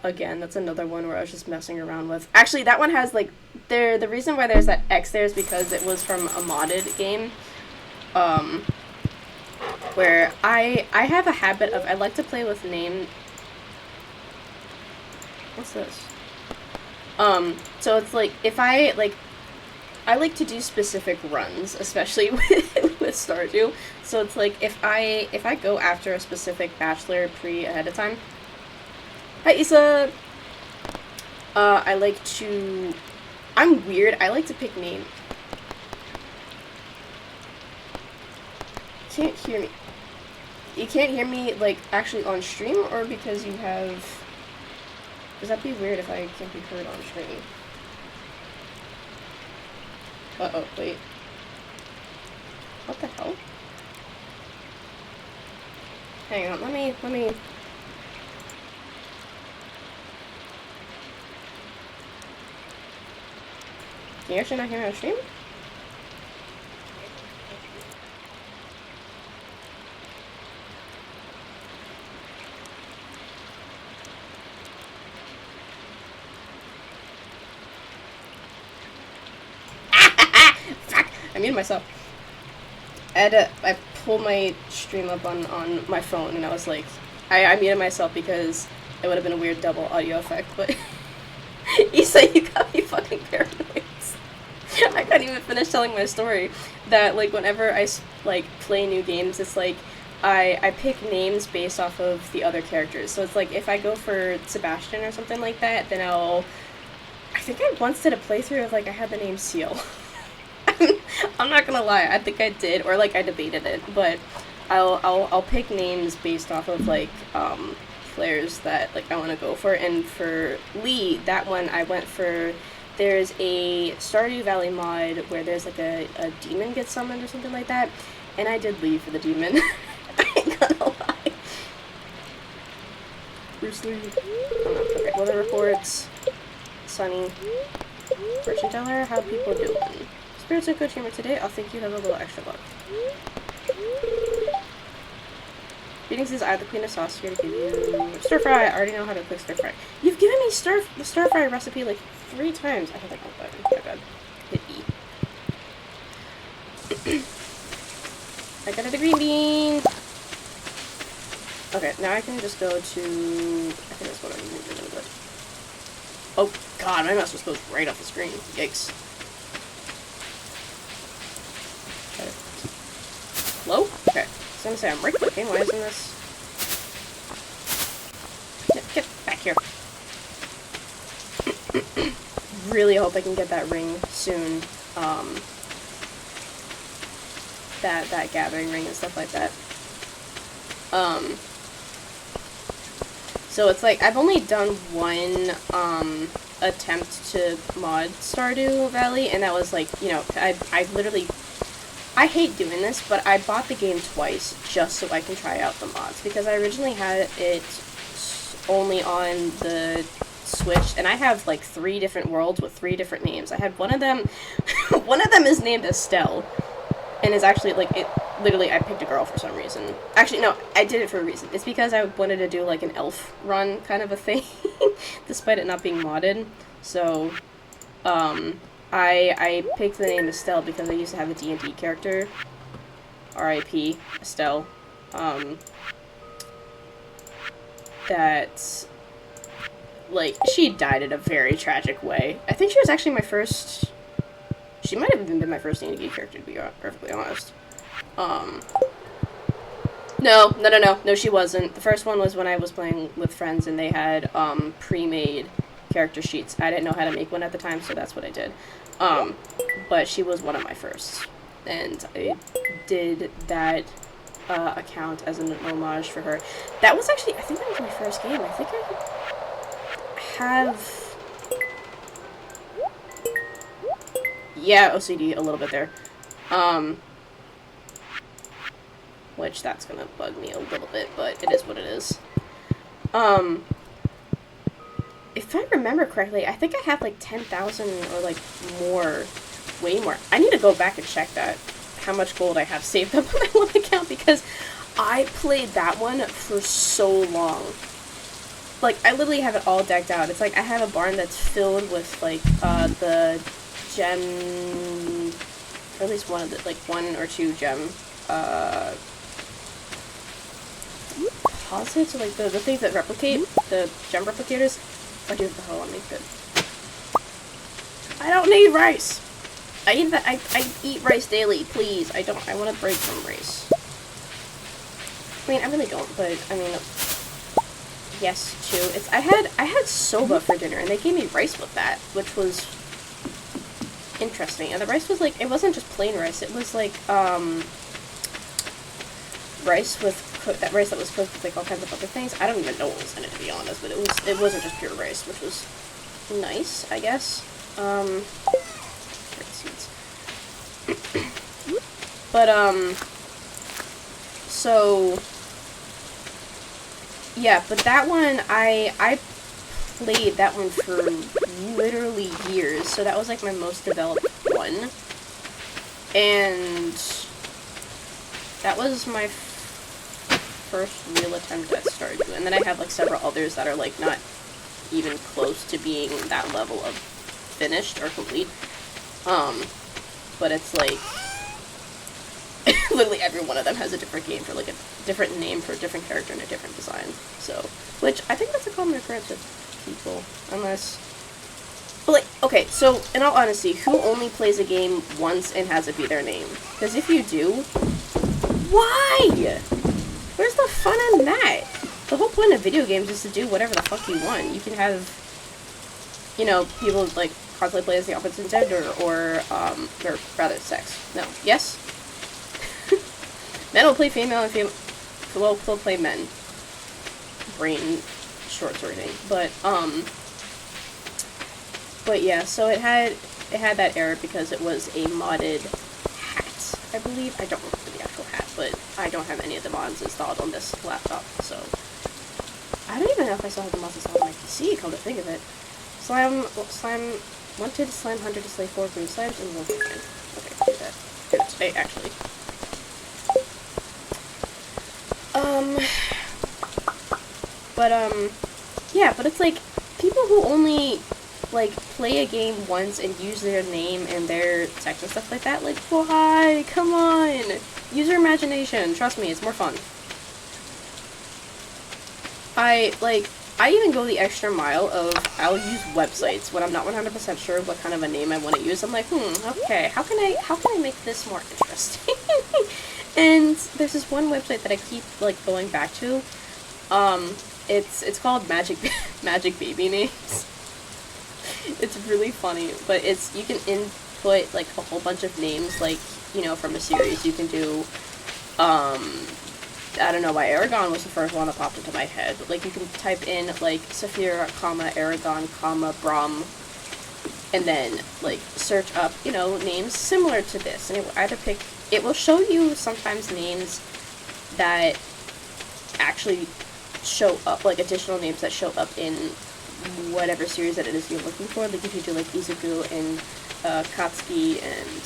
Again, that's another one where I was just messing around with. Actually, that one has like the reason why there's that X there is because it was from a modded game. Where I have a habit of I like to play with name. What's this? So it's like if I like to do specific runs, especially with Stardew. So it's like if I go after a specific bachelor ahead of time. Hi, Issa! I like to... I'm weird. I like to pick name. You can't hear me. You can't hear me, like, actually on stream, or because you have... Does that be weird if I can't be heard on stream? Uh-oh, wait. What the hell? Hang on, let me... Can you actually not hear me on stream? Fuck! I muted myself. I pulled my stream up on my phone and I was like, I muted myself because it would have been a weird double audio effect, but Issa, you got me fucking paranoid. I can't even finish telling my story. That like whenever I like play new games, it's like I pick names based off of the other characters. So it's like if I go for Sebastian or something like that, then I think I once did a playthrough of like I had the name Seal. I'm not gonna lie, I think I did, or like I debated it, but I'll pick names based off of like players that like I want to go for. And for Lee, that one I went for. There's a Stardew Valley mod where there's like a demon gets summoned or something like that, and I did Lee for the demon. I ain't gonna lie. Bruce Lee. Okay, weather reports. Sunny. Fortune teller, how people doing? Spirits in good humor today. I'll think you have a little extra luck. Greetings is I, the Queen of Sauce, here to give you stir fry. I already know how to cook stir fry. You've given me the stir fry recipe like 3 times. I have like one button. My bad. Hit E. I got a green bean. Okay, now I can just go to. I think that's what I'm moving into. Oh god, my mouse was closed right off the screen. Yikes. Okay. Hello? Okay. I was gonna say I'm right clicking. Why isn't this? Get back here. Really hope I can get that ring soon. That gathering ring and stuff like that. So it's like I've only done one attempt to mod Stardew Valley, and that was like, you know, I literally. I hate doing this, but I bought the game twice just so I can try out the mods, because I originally had it only on the Switch, and I have like 3 different worlds with 3 different names. I had one of them, one of them is named Estelle, and is actually like, it literally, I picked a girl for some reason. Actually, no, I did it for a reason. It's because I wanted to do like an elf run kind of a thing, despite it not being modded. So, I picked the name Estelle because I used to have a D&D character, R.I.P. Estelle, that, like, she died in a very tragic way. I think she was actually my first, she might have even been my first D&D character, to be perfectly honest. No, she wasn't. The first one was when I was playing with friends and they had, pre-made character sheets. I didn't know how to make one at the time, so that's what I did. But she was one of my firsts. and I did that account as an homage for her. That was actually, I think that was my first game. I think I have, yeah, OCD a little bit there. Which that's gonna bug me a little bit, but it is what it is. If I remember correctly, I think I had like 10,000 or like more, way more. I need to go back and check that, how much gold I have saved up on my one account, because I played that one for so long. Like, I literally have it all decked out. It's like I have a barn that's filled with like the gem, or at least one of the, like 1 or 2 gem deposits, or like the things that replicate, the gem replicators. I do have the hoe on me, good. I don't need rice! I eat that, I eat rice daily, please. I want to break from rice. I mean, I really don't, but, I mean, yes, too. I had soba for dinner, and they gave me rice with that, which was interesting. And the rice was like, it wasn't just plain rice, it was like, rice with that rice that was cooked with like all kinds of other things. I don't even know what was in it, to be honest, but it wasn't just pure rice, which was nice, I guess. Seeds. But so yeah, but that one I played that one for literally years, so that was like my most developed one, and that was my first real attempt at Stardew, and then I have like several others that are like not even close to being that level of finished or complete. But it's like literally every one of them has a different game for like a different name for a different character and a different design. So, which I think that's a common occurrence with people, unless. But like, okay, so in all honesty, who only plays a game once and has it be their name? Because if you do, why? Where's the fun in that? The whole point of video games is to do whatever the fuck you want. You can have, you know, people like constantly play as the opposite gender, or rather, sex. No, yes. Men will play female, and female will play men. Brain short sorting, but yeah. So it had that error because it was a modded hat, I believe. I don't remember the actual hat, but I don't have any of the mods installed on this laptop, so I don't even know if I still have the mods installed on my PC, come to think of it. Slime, wanted slime hunter to slay 4 green slimes and 1 chicken. Okay, do that. Do it today, actually. Yeah, but it's like, people who only, like, play a game once and use their name and their text and stuff like that, like, why? Come on! Use your imagination. Trust me, it's more fun. I even go the extra mile of, I'll use websites when I'm not 100% sure what kind of a name I want to use. I'm like, okay, how can I make this more interesting? And there's this one website that I keep, like, going back to. It's called Magic Baby Names. It's really funny, but you can input, like, a whole bunch of names, like, you know, from a series. You can do, I don't know why Aragon was the first one that popped into my head, but, like, you can type in, like, Saphira, Aragon, Braum, and then, like, search up, you know, names similar to this, and it will either it will show you sometimes names that actually show up, like, additional names that show up in whatever series that it is you're looking for, like, if you do, like, Izuku and, Katsuki and,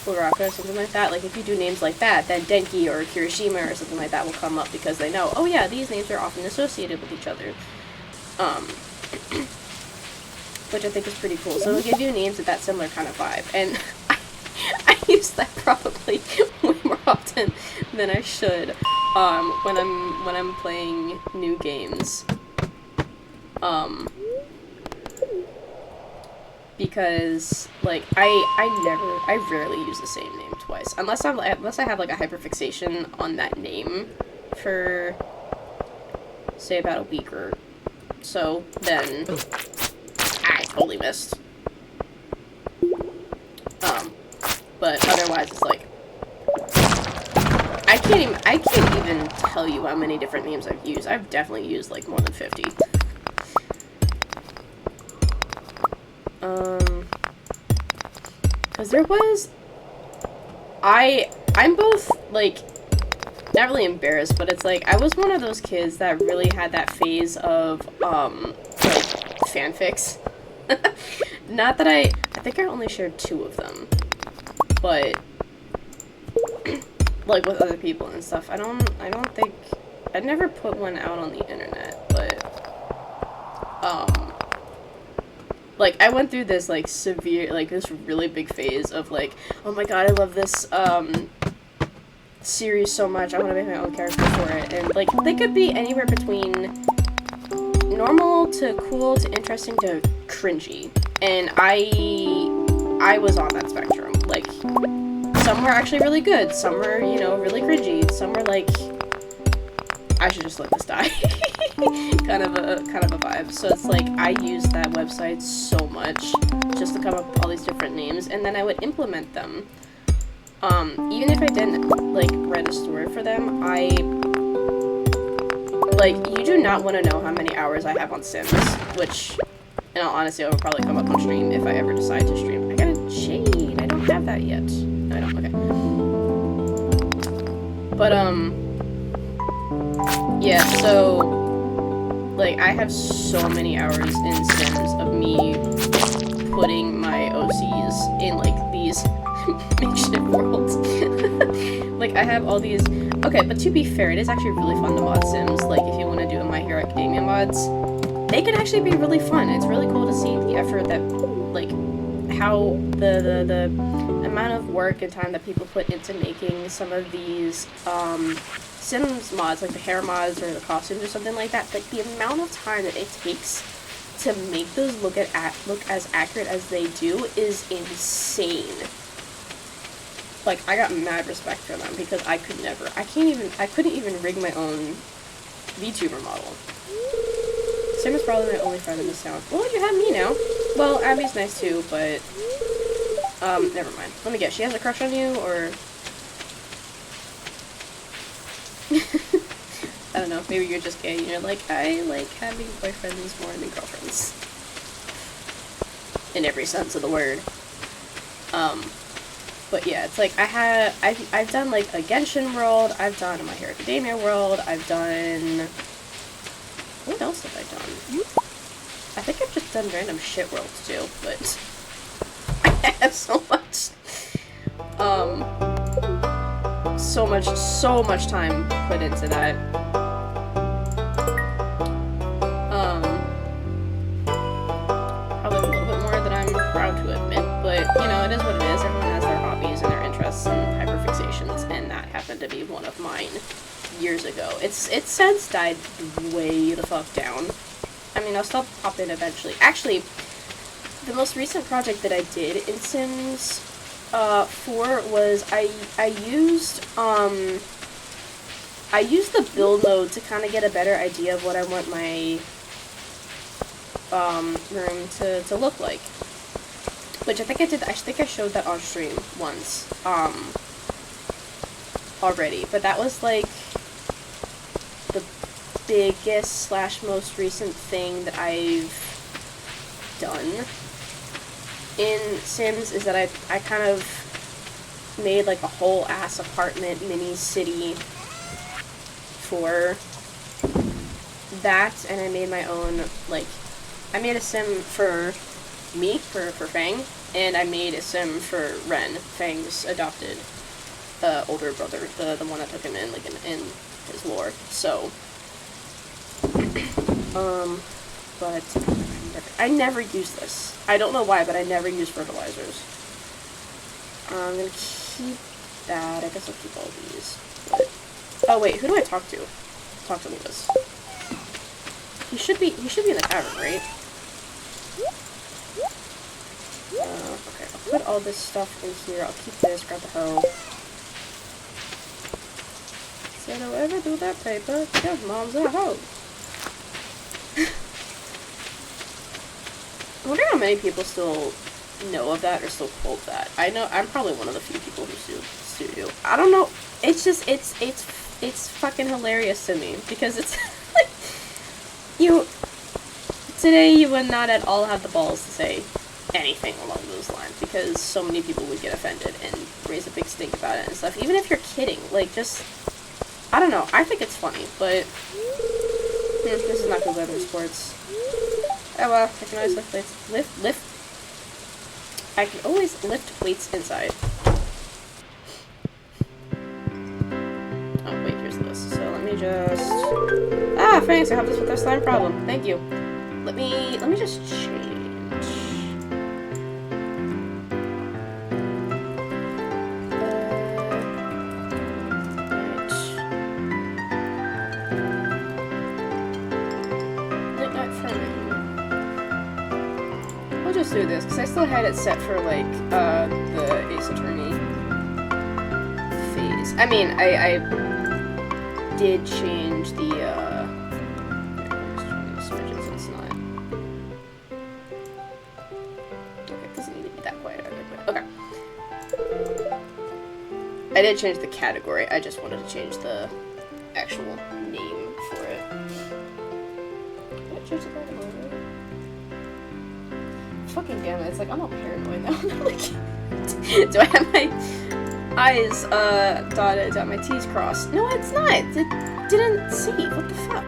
Uraraka or something like that. Like, if you do names like that, then Denki or Kirishima or something like that will come up because they know, oh yeah, these names are often associated with each other. Which I think is pretty cool. So it'll give you names of that similar kind of vibe. And I use that probably way more often than I should when I'm playing new games. Because, like, I rarely use the same name twice. Unless I have, like, a hyperfixation on that name for, say, about a week or so, then, totally missed. But otherwise, it's like I can't even tell you how many different names I've used. I've definitely used like more than 50. Because there was, I'm both like not really embarrassed, but it's like I was one of those kids that really had that phase of like fanfics. Not that I think I only shared 2 of them, but like with other people and stuff. I don't think I'd never put one out on the internet, but like I went through this like severe, like this really big phase of like, oh my god, I love this series so much, I want to make my own character for it. And like they could be anywhere between normal to cool to interesting to cringy, and I was on that spectrum. Like some were actually really good, some were, you know, really cringy, some were like, I should just let this die. kind of a vibe. So it's like I used that website so much just to come up with all these different names, and then I would implement them. Even if I didn't like write a story for them, you do not want to know how many hours I have on Sims, which in all honesty I will probably come up on stream if I ever decide to stream. I got a shade. I don't have that yet. No, I don't. Okay. But yeah, so like I have so many hours in Sims of me putting my OCs in like these makeshift worlds. Like I have all these. Okay, but to be fair, it is actually really fun to mod Sims. Like if you want to do a My Hero Academia mods, they can actually be really fun. It's really cool to see the effort that, like, how the amount of work and time that people put into making some of these Sims mods, like the hair mods or the costumes or something like that. Like the amount of time that it takes to make those look as accurate as they do is insane. Like I got mad respect for them because I couldn't even rig my own VTuber model. Sam is probably my only friend in this town. Well, you have me now. Well, Abby's nice too, but never mind. Let me guess. She has a crush on you, or I don't know. Maybe you're just gay and you're like, I like having boyfriends more than girlfriends. In every sense of the word. But yeah, it's like I've done like a Genshin world. I've done a My Hero Academia world. I've done. What else have I done? I think I've just done random shit worlds too, but I have so much, so much time put into that. Probably a little bit more than I'm proud to admit, but you know, it is what it is. Everyone has their hobbies and their interests and hyperfixations, and that happened to be one of mine. Years ago. It's since died way the fuck down. I mean, I'll still pop in eventually. Actually, the most recent project that I did in Sims 4 was I used the build mode to kind of get a better idea of what I want my room to look like. Which I think I did. I think I showed that on stream once already, but that was like the biggest / most recent thing that I've done in Sims, is that I kind of made like a whole ass apartment mini city for that, and I made my own, like, I made a sim for me, for Fang, and I made a sim for Ren, Fang's adopted older brother, the one that took him in, like, in his lore. So but I never use this. I don't know why, but I never use fertilizers. I'm gonna keep that. I guess I'll keep all these. But, oh wait, who do I talk to? Talk to Lucas. He should be in the tavern, right? Okay, I'll put all this stuff in here. I'll keep this, grab the hoe. Said I'll ever do that paper, because mom's a hoe. I wonder how many people still know of that or still quote that. I know I'm probably one of the few people who still do. I don't know. It's just it's fucking hilarious to me because it's like you today you would not at all have the balls to say anything along those lines because so many people would get offended and raise a big stink about it and stuff. Even if you're kidding, like just I don't know. I think it's funny, but this is not good weather sports. Oh well, I can always lift weights. Lift. I can always lift weights inside. Oh wait, here's the list. So let me just. Ah, thanks. I helped us with our slime problem. Thank you. Let me just change. Just do this because I still had it set for like the Ace Attorney phase. I mean, I did change the I'm just trying to switch it so it's not. Okay, it doesn't need to be that quiet either, but okay. I did change the category. I just wanted to change the actual name for it. Did I change the category? Fucking damn it, it's like I'm all paranoid now. Like, do I have my I's dotted, do I have my T's crossed? No, it's not. It didn't save. What the fuck?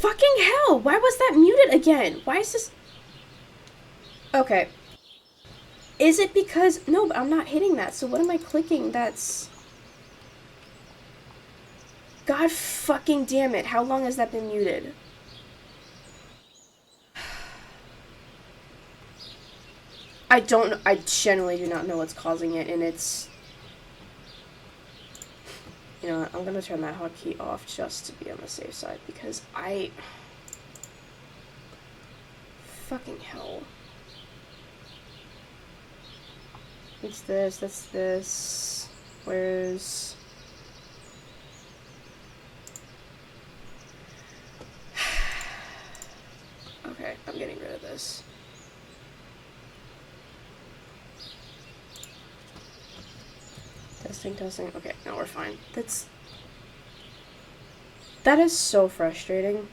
Fucking hell! Why was that muted again? Why is this... Okay. Is it because... No, but I'm not hitting that, so what am I clicking? That's... God fucking damn it. How long has that been muted? I generally do not know what's causing it, and it's... You know what, I'm gonna turn that hotkey off just to be on the safe side, because fucking hell. It's this, that's this. Where's... Okay, I'm getting rid of this. Testing. Okay, now we're fine. That is so frustrating.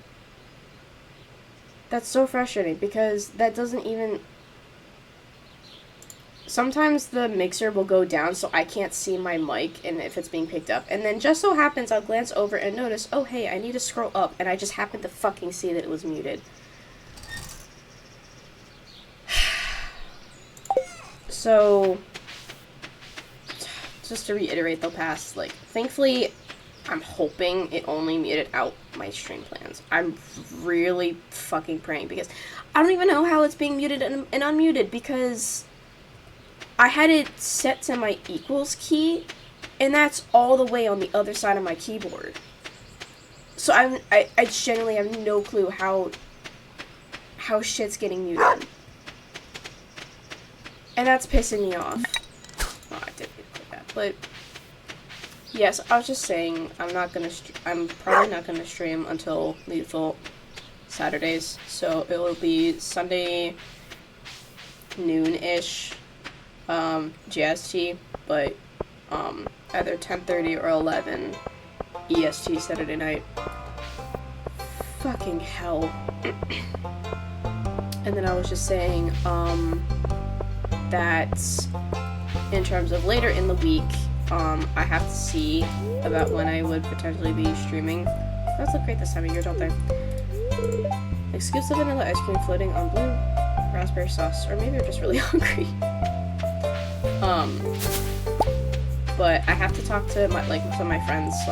That's so frustrating because that doesn't even... Sometimes the mixer will go down so I can't see my mic and if it's being picked up. And then just so happens I'll glance over and notice, oh hey, I need to scroll up, and I just happen to fucking see that it was muted. So... Just to reiterate the past, like, thankfully, I'm hoping it only muted out my stream plans. I'm really fucking praying, because I don't even know how it's being muted and unmuted, because I had it set to my equals key, and that's all the way on the other side of my keyboard. So I genuinely have no clue how shit's getting muted. And that's pissing me off. Oh, I did. But yes, I was just saying I'm probably not gonna stream until Lethal Saturdays, so it will be Sunday noon-ish GST, but either 10:30 or 11 EST Saturday night. Fucking hell. And then I was just saying that in terms of later in the week, I have to see about when I would potentially be streaming. Those look great this time of year, don't they? Exclusive vanilla ice cream floating on blue raspberry sauce, or maybe I'm just really hungry. But I have to talk to some of my friends /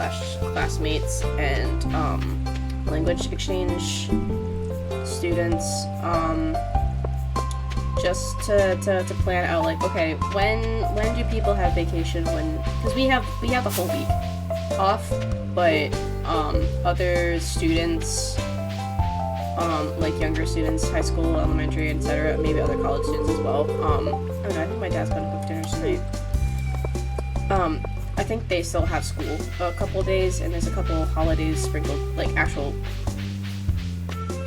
classmates and language exchange students. Just to plan out, like, okay, when do people have vacation? Because we have the whole week off, but other students, like younger students, high school, elementary, etc., maybe other college students as well. I don't know, I think my dad's gonna cook dinner tonight. I think they still have school a couple of days, and there's a couple of holidays sprinkled, like actual.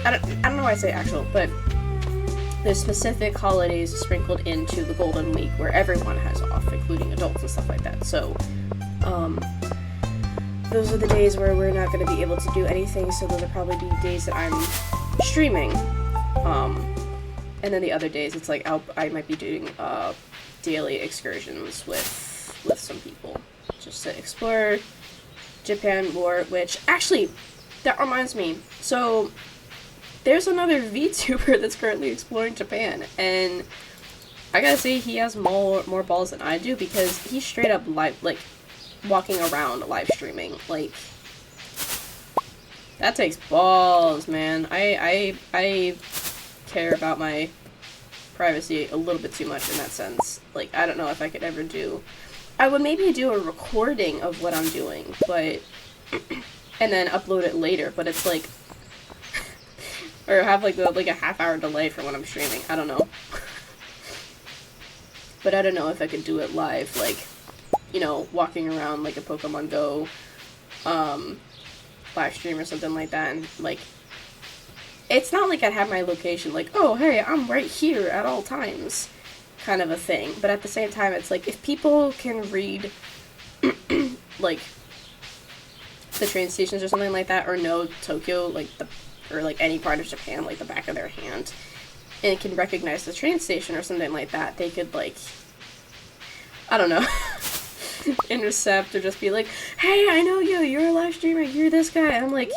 I don't know why I say actual, but there's specific holidays sprinkled into the Golden Week where everyone has off, including adults and stuff like that. So, those are the days where we're not going to be able to do anything, so those will probably be days that I'm streaming. And then the other days, it's like I might be doing daily excursions with some people, just to explore Japan more, which, actually, that reminds me, so there's another VTuber that's currently exploring Japan, and I gotta say, he has more balls than I do, because he's straight up walking around live streaming. Like, that takes balls, man. I care about my privacy a little bit too much in that sense. Like, I don't know if I could ever do... I would maybe do a recording of what I'm doing, but... and then upload it later, but it's like... or have like a half-hour delay for when I'm streaming. I don't know. But I don't know if I could do it live, like, you know, walking around like a Pokemon Go live stream or something like that. And like, it's not like I'd have my location like, oh hey, I'm right here at all times, kind of a thing. But at the same time, it's like, if people can read like the train stations or something like that, or know Tokyo, like or like any part of Japan like the back of their hand, and can recognize the train station or something like that, they could, like, I don't know, intercept or just be like, hey, I know you, you're a live streamer, you're this guy. And I'm like,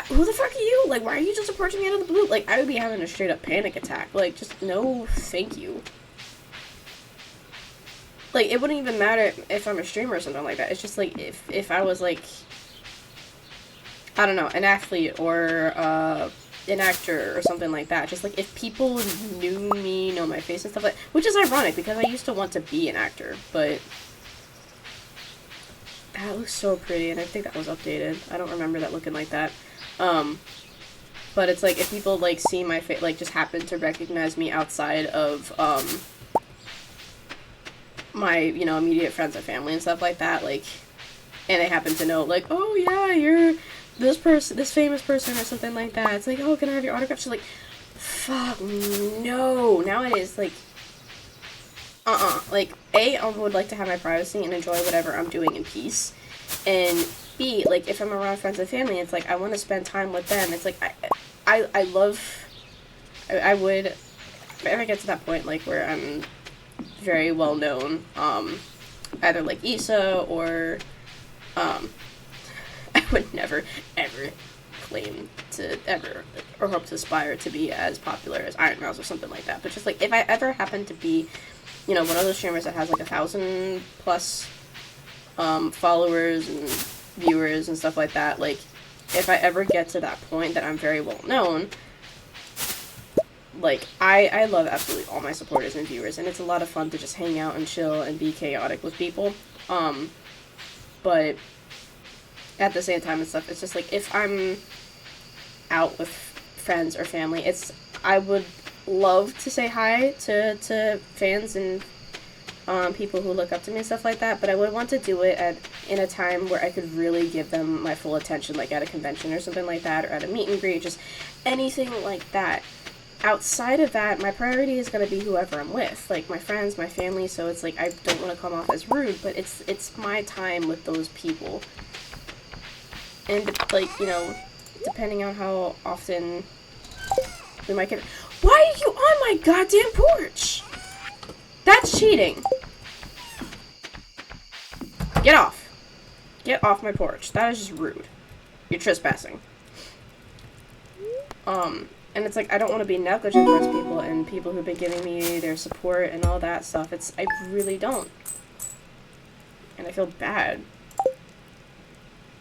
who the fuck are you? Like, why are you just approaching me out of the blue? Like, I would be having a straight up panic attack. Like, just no thank you. Like, it wouldn't even matter if I'm a streamer or something like that. It's just like, if I was like, I don't know, an athlete or an actor or something like that. Just like, if people knew me, know my face and stuff like, which is ironic because I used to want to be an actor, but that looks so pretty, and I think that was updated. I don't remember that looking like that. But it's like, if people, like, see my face, like, just happen to recognize me outside of, my, you know, immediate friends and family and stuff like that, like, and they happen to know, like, oh, yeah, you're this person, this famous person or something like that. It's like, oh, can I have your autograph? She's like, fuck, no. Nowadays, like, like, A, I would like to have my privacy and enjoy whatever I'm doing in peace, and B, like, if I'm around friends and family, it's like, I want to spend time with them. It's like, I would, if I ever get to that point, like, where I'm very well known, either like Issa or, I would never, ever claim to ever, or hope to aspire to be as popular as Iron Mouse or something like that, but just, like, if I ever happen to be, you know, one of those streamers that has, like, 1,000 plus, followers and viewers and stuff like that, like, if I ever get to that point that I'm very well known, like, I love absolutely all my supporters and viewers, and it's a lot of fun to just hang out and chill and be chaotic with people, but at the same time and stuff, it's just, like, if I'm out with friends or family, I would love to say hi to fans and people who look up to me and stuff like that, but I would want to do it in a time where I could really give them my full attention, like at a convention or something like that, or at a meet and greet, just anything like that. Outside of that, my priority is going to be whoever I'm with, like my friends, my family, so it's like, I don't want to come off as rude, but it's my time with those people. And, like, you know, depending on how often we might get... Why are you on my goddamn porch? That's cheating. Get off. Get off my porch. That is just rude. You're trespassing. And it's like, I don't want to be negligent towards people and people who've been giving me their support and all that stuff. I really don't. And I feel bad.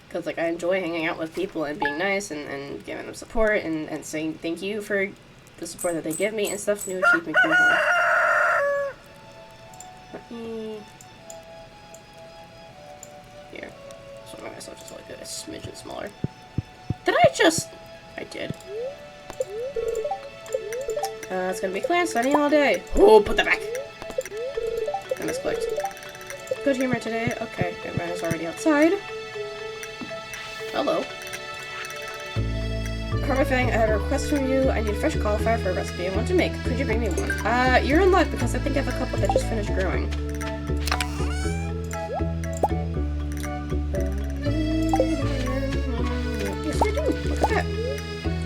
Because, like, I enjoy hanging out with people and being nice and giving them support and saying thank you for the support that they give me and stuff. New achievement coupon. Let me... Here. So I'm myself just like a smidgen smaller. Did I just... I did. It's gonna be clear, sunny all day. Oh, put that back! I misclicked. Good humor today. Okay, everyone is already outside. Hello. Karmafang, I have a request from you. I need a fresh cauliflower for a recipe I want to make. Could you bring me one? You're in luck because I think I have a couple that just finished growing. Yes, I do. Look at that.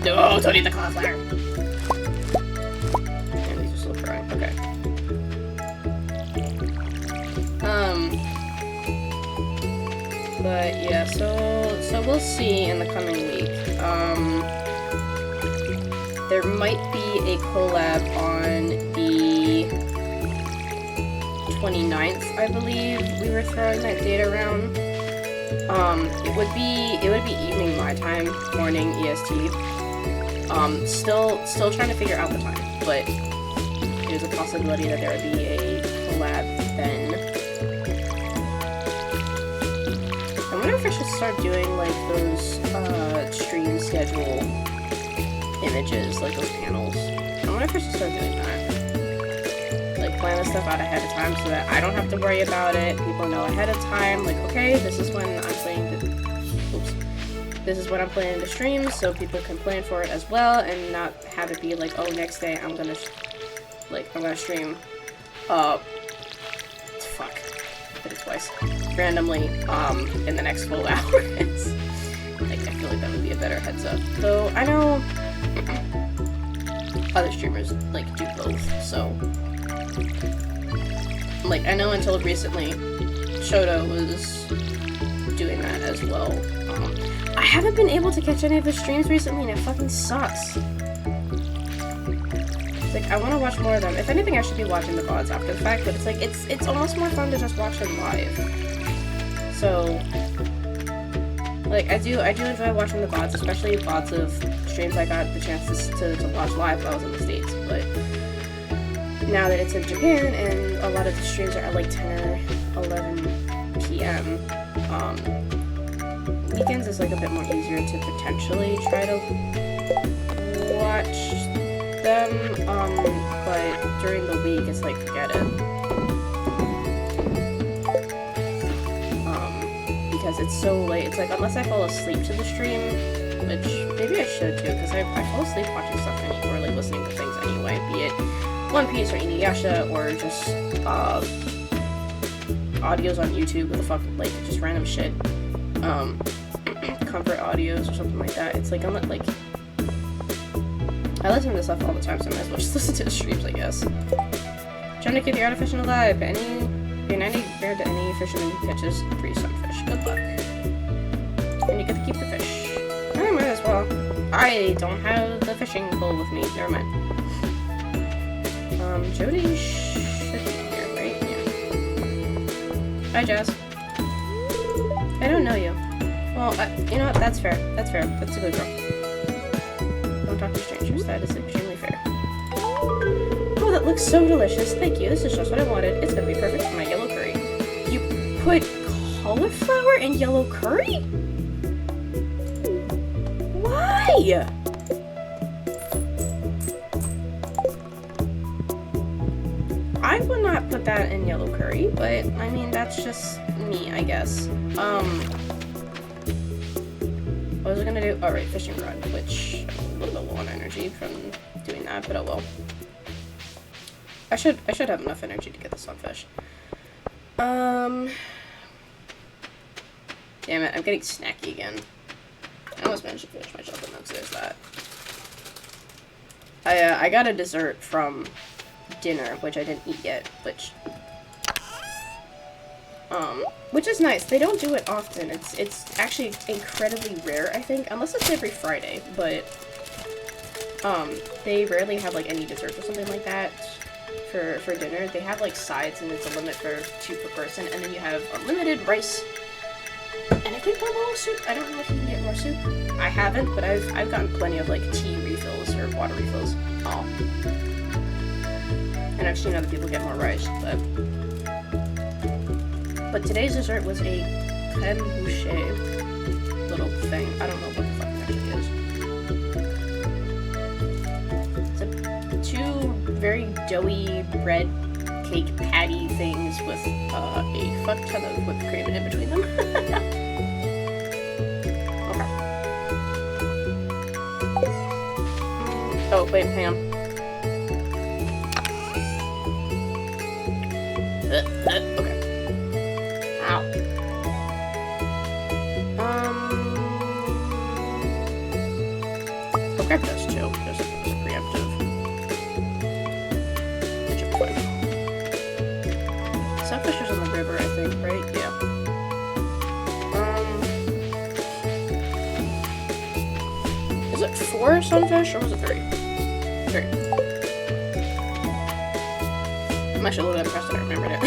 No, don't eat the cauliflower. And these are still growing. Okay. But yeah, so we'll see in the coming week. There might be a collab on the 29th, I believe. We were throwing that date around. It would be evening my time, morning EST. Still trying to figure out the time, but there's a possibility that there would be a collab then. I wonder if I should start doing, like, those, stream schedule images, like those panels. I wonder if I should start doing that. Like, plan this stuff out ahead of time so that I don't have to worry about it. People know ahead of time, like, okay, this is when I'm planning to... Oops. This is when I'm planning to stream, so people can plan for it as well, and not have it be like, oh, next day I'm gonna stream, fuck. Hit it twice. Randomly, in the next 12 hours. Like, I feel like that would be a better heads up. Though, I know other streamers, like, do both, so. Like, I know until recently, Shoto was doing that as well. I haven't been able to catch any of his streams recently, and it fucking sucks. It's like, I want to watch more of them. If anything, I should be watching the VODs after the fact, but it's like, it's almost more fun to just watch them live. So, like, I do enjoy watching the VODs, especially VODs of streams I got the chance to watch live while I was in the States, but now that it's in Japan, and a lot of the streams are at like 10 or 11 p.m., weekends is like a bit more easier to potentially try to watch them, but during the week it's like, forget it. Because it's so late, it's like, unless I fall asleep to the stream, which maybe I should too, because I fall asleep watching stuff or like listening to things anyway, be it One Piece or Inuyasha or just audios on YouTube with like just random shit, comfort audios or something like that. It's like, I'm not like, I listen to this stuff all the time, so I might as well just listen to the streams, I guess. Trying to keep the art of fishing alive. You're 90 compared to any fisherman who catches 3 sunfish. Good luck. And you get to keep the fish. I might as well. I don't have the fishing pole with me. Never mind. Jody should be here, right? Yeah. Hi, Jazz. I don't know you. Well, you know what? That's fair. That's fair. That's a good girl. Don't talk to strangers. That is extremely fair. Oh, that looks so delicious. Thank you. This is just what I wanted. It's gonna be perfect for my yellow curry. You put cauliflower in yellow curry? Why? I would not put that in yellow curry, but I mean, that's just me, I guess. What was I gonna do? Oh, right, fishing rod, which I'm a little bit low on energy from doing that, but oh well. I should have enough energy to get the sunfish. Damn it, I'm getting snacky again. I almost managed to finish my chocolate milk, so there's that. I got a dessert from dinner, which I didn't eat yet, which is nice. They don't do it often. It's actually incredibly rare, I think, unless it's every Friday, but they rarely have like any desserts or something like that for dinner. They have like sides, and it's a limit for 2 per person, and then you have unlimited rice and I think one bowl of soup. I don't know if you can get more soup. I haven't, but I've gotten plenty of like tea refills or water refills. Oh. And I've seen other people get more rice, but today's dessert was a crème bouchée little thing. I don't know what the fuck it actually is. It's 2 very doughy bread cake patty things with a fuck ton of whipped cream in between them. Okay. Oh, wait, hang on. Okay. Ow. Okay, that's chill. Just preemptive. It should be fine. Sunfish is on the river, I think, right? Yeah. Is it 4 sunfish or was it 3? 3. I'm actually a little bit impressed that I remembered it.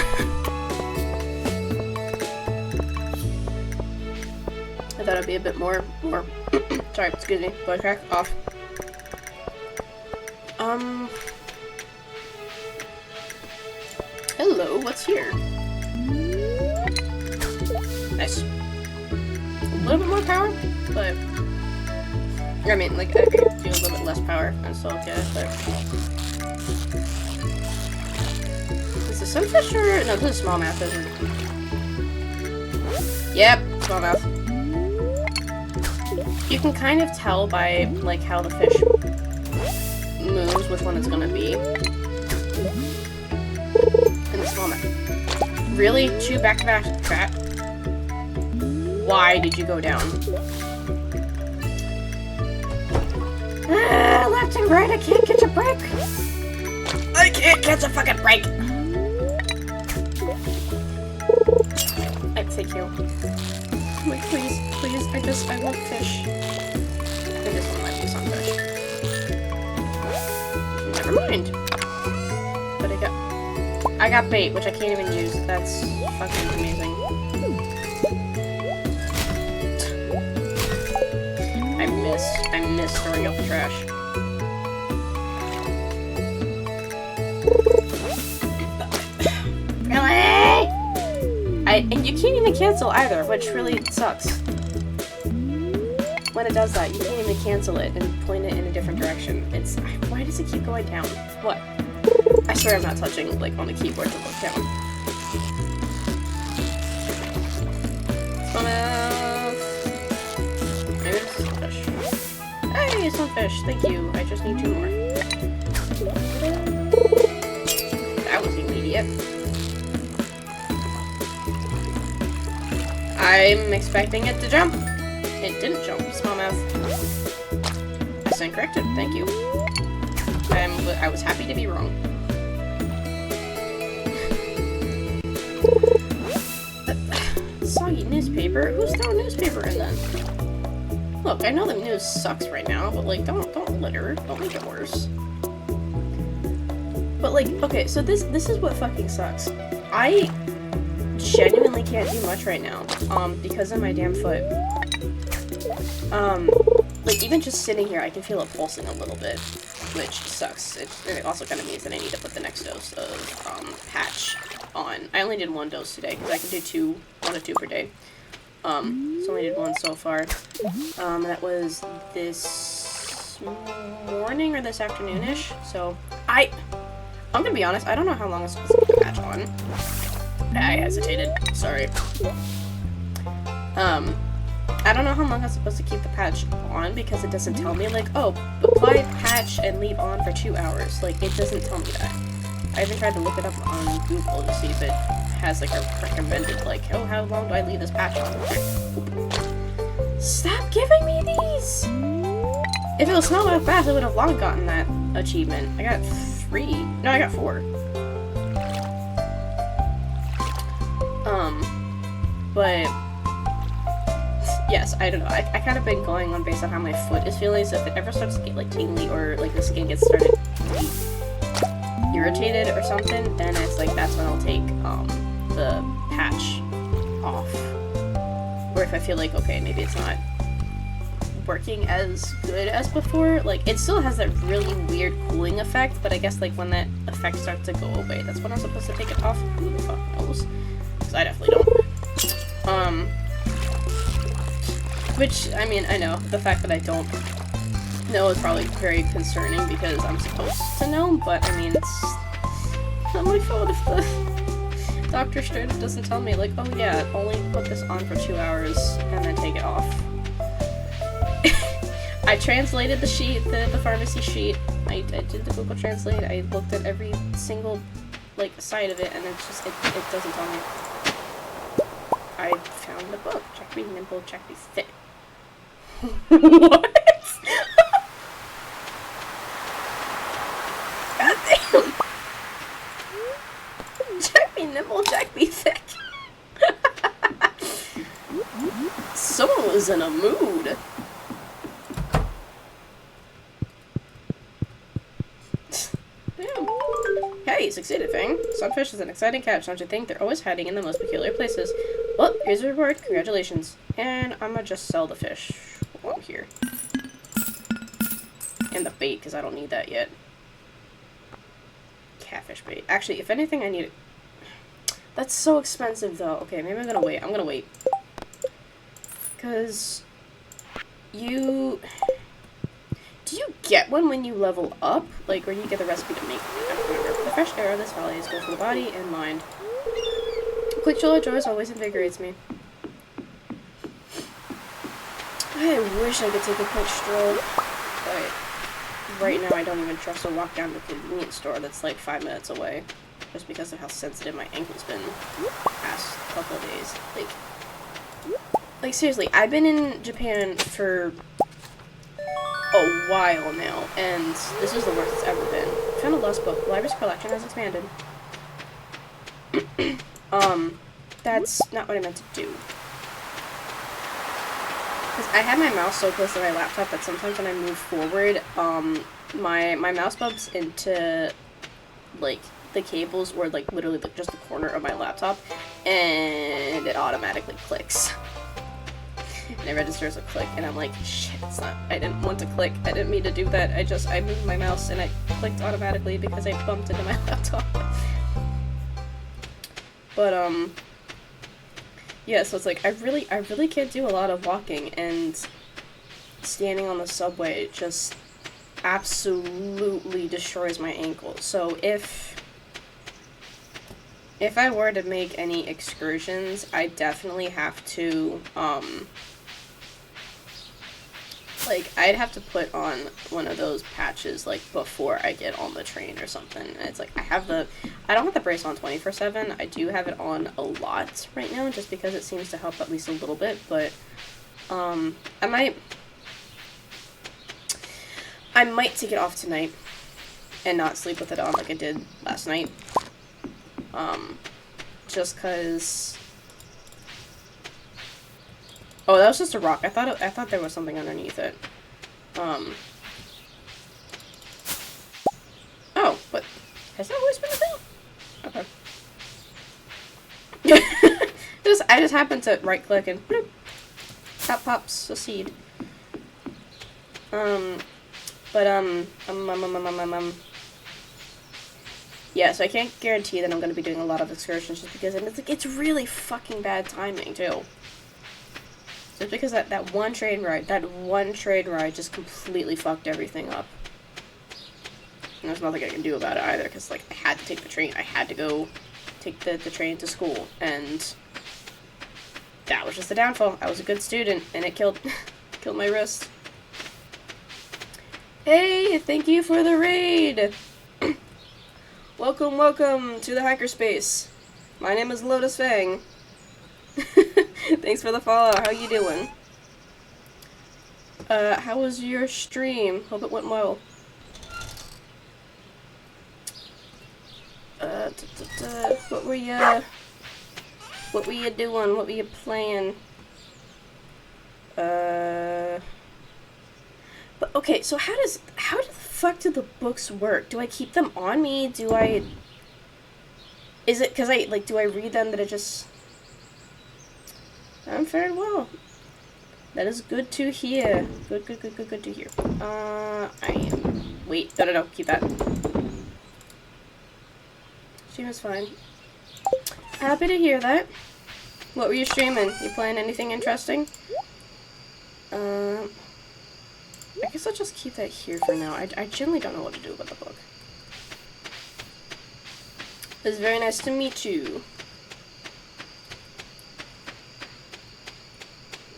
I thought it'd be a bit more. Sorry, excuse me. Voice crack off. Hello, what's here? Nice. A little bit more power, but I mean, like, I could do a little bit less power and still get it, but is this sunfish or no? This is smallmouth, isn't it? Yep, smallmouth. You can kind of tell by like how the fish moves which one it's gonna be. And the smallmouth. Really? 2 back-to-back trap? Why did you go down? Left and right, I can't catch a break! I can't catch a fucking break! I take you. Like, please, please, I want fish. I think this one might be sunfish. Never mind. But I got bait, which I can't even use. That's fucking amazing. I miss throwing out the trash. Really? And you can't even cancel either, which really sucks. When it does that, you can't even cancel it and point it in a different direction. Why does it keep going down? What? I swear I'm not touching, like, on the keyboard to look down. Maybe this is fish. Hey, it's not fish. Thank you. I just need 2 more. That was immediate. I'm expecting it to jump. It didn't jump. Smallmouth. I stand corrected. Thank you. I was happy to be wrong. Soggy newspaper? Who's throwing newspaper in then? Look, I know the news sucks right now, but like, don't litter. Don't make it worse. But like, okay, so this is what fucking sucks. I genuinely can't do much right now, because of my damn foot. Like, even just sitting here, I can feel it pulsing a little bit, which sucks. It also kind of means that I need to put the next dose of, patch on. I only did 1 dose today, because I can do 1 to 2 per day. So I only did 1 so far. That was this morning or this afternoon-ish, so I'm gonna be honest, I don't know how long I'm supposed to put the patch on. I hesitated, sorry. I don't know how long I'm supposed to keep the patch on because it doesn't tell me, like, oh, apply patch and leave on for 2 hours. Like, it doesn't tell me that. I even tried to look it up on Google to see if it has, like, a recommended, like, oh, how long do I leave this patch on? Stop giving me these! If it was Smallmouth Bass, I would have long gotten that achievement. I got 3. No, I got 4. But yes, I don't know. I kind of been going on based on how my foot is feeling, so if it ever starts to get, like, tingly or, like, the skin gets started to be irritated or something, then it's, like, that's when I'll take, the patch off. Or if I feel like, okay, maybe it's not working as good as before. Like, it still has that really weird cooling effect, but I guess, like, when that effect starts to go away, that's when I'm supposed to take it off. Who the fuck knows? Because I definitely don't. Which, I mean, I know, the fact that I don't know is probably very concerning because I'm supposed to know, but I mean, it's not my fault if the doctor straight up doesn't tell me, like, oh yeah, only put this on for 2 hours and then take it off. I translated the sheet, the pharmacy sheet. I did the Google Translate. I looked at every single, like, side of it, and it's just, it doesn't tell me. I found the book. Check me nimble, check me thick. What? God damn. Check me nimble, check me thick. Someone was in a mood. Hey, succeeded, Fang. Sunfish is an exciting catch, don't you think? They're always hiding in the most peculiar places. Well, here's the reward. Congratulations. And I'm gonna just sell the fish while I'm here. And the bait, because I don't need that yet. Catfish bait. Actually, if anything, I need it. That's so expensive, though. Okay, maybe I'm gonna wait. I'm gonna wait. Because you... Do you get one when you level up? Like, or do you get the recipe to make one? I don't remember. The fresh air of this valley is good for the body and mind. A quick chill of joy always invigorates me. I wish I could take a quick stroll, but right now I don't even trust to walk down to the convenience store that's like 5 minutes away, just because of how sensitive my ankle's been the past couple of days. Like seriously, I've been in Japan for a while now, and this is the worst it's ever been. I found a lost book. The library's collection has expanded. That's not what I meant to do. I have my mouse so close to my laptop that sometimes when I move forward, my mouse bumps into, like, the cables or, like, literally just the corner of my laptop, and it automatically clicks. And it registers a click, and I'm like, shit, it's not, I didn't want to click, I didn't mean to do that, I moved my mouse and it clicked automatically because I bumped into my laptop. But, yeah, so it's like, I really can't do a lot of walking, and standing on the subway just absolutely destroys my ankles. So if I were to make any excursions, I definitely have to, like, I'd have to put on one of those patches, like, before I get on the train or something. And it's like, I don't have the brace on 24/7. I do have it on a lot right now, just because it seems to help at least a little bit, but, I might take it off tonight and not sleep with it on like I did last night. Just cause... Oh, that was just a rock. I thought there was something underneath it. Oh, but has that always been a thing? Okay. I just happened to right click and bloop, out pops a seed. Yeah, so I can't guarantee that I'm gonna be doing a lot of excursions just because it's really fucking bad timing too. Just because that one train ride just completely fucked everything up. And there's nothing I can do about it either, because, like, I had to take the train. I had to go take the train to school, and that was just the downfall. I was a good student, and it killed my wrist. Hey, thank you for the raid! Welcome to the hackerspace. My name is Lotus Fang. Thanks for the follow. How you doing? How was your stream? Hope it went well. What were you doing? What were you playing? But okay, so how the fuck do the books work? Do I keep them on me? Is it, cause do I read them that it just... I'm faring well. That is good to hear. Good to hear. Wait, no, keep that. Stream is fine. Happy to hear that. What were you streaming? You playing anything interesting? I guess I'll just keep that here for now. I generally don't know what to do with the book. It's very nice to meet you.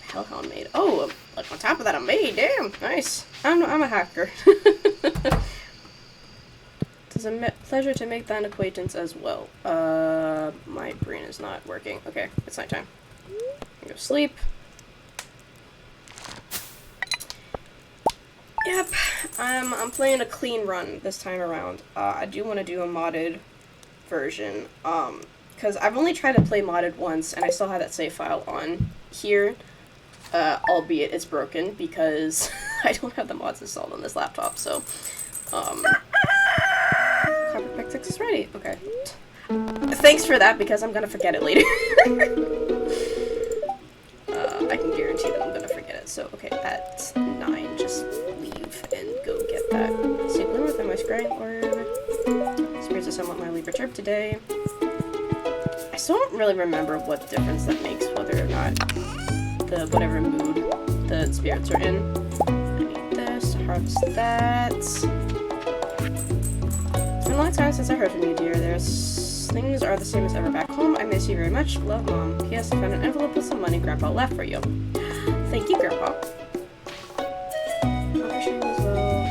Hellhound maid. Oh, like on top of that, a maid. Damn, nice. I'm a hacker. It's a pleasure to make thine acquaintance as well. My brain is not working. Okay, it's nighttime. I go sleep. Yep, I'm playing a clean run this time around. I do want to do a modded version. Because I've only tried to play modded once, and I still have that save file on here. Albeit it's broken because I don't have the mods installed on this laptop, so, Copper Pick is ready. Okay. Thanks for that, because I'm gonna forget it later. I can guarantee that I'm gonna forget it, so, okay, at 9, just leave and go get that. See, blue within my scrying orb. Spirits are somewhat mildly perturbed today. I still don't really remember what difference that makes, whether or not whatever mood the spirits are in. I need this, harvest that. It's been a long time since I heard from you, dear. Things are the same as ever back home. I miss you very much. Love, Mom. P.S. I found an envelope with some money Grandpa left for you. Thank you, Grandpa. As well.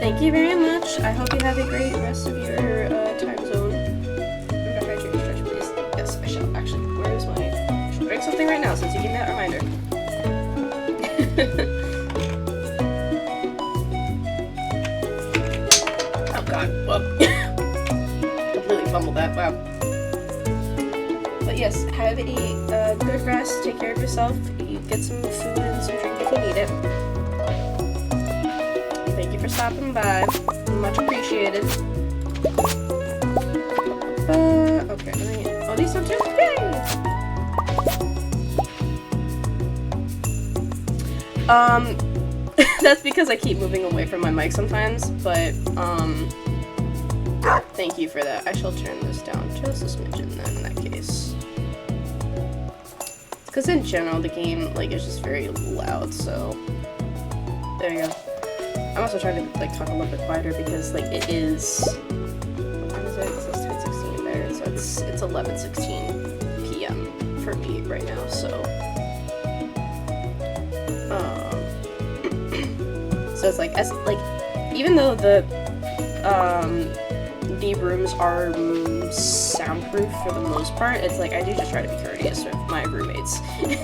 Thank you very much. I hope you have a great rest of your time zone. Remember to hydrate your stretch, please. Yes, I shall. Actually, where is my... I should drink something right now since you gave me that reminder. Oh god, well, completely fumbled that, wow. But yes, have a good rest, take care of yourself, you get some food and some drink if you need it. Thank you for stopping by, much appreciated. Okay, oh, these are two, yay! That's because I keep moving away from my mic sometimes, but, thank you for that. I shall turn this down just a smidgen then, in that case. Because in general, the game, like, is just very loud, so... There you go. I'm also trying to, like, talk a little bit quieter because, like, it is... What is it? It says 10:16 there, so it's 11:16 p.m. for me right now, so... So it's like, even though the rooms are soundproof for the most part, it's like, I do just try to be courteous with my roommates. Yeah,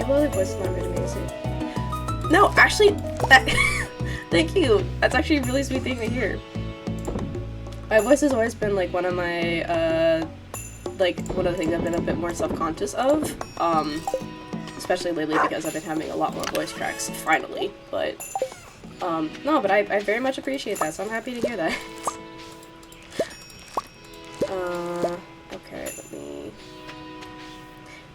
well, the voice is not really amazing. No, actually, thank you. That's actually a really sweet thing to hear. My voice has always been, like, one of my, one of the things I've been a bit more self-conscious of. Especially lately because I've been having a lot more voice cracks, finally, but, no, but I very much appreciate that, so I'm happy to hear that. Okay, let me...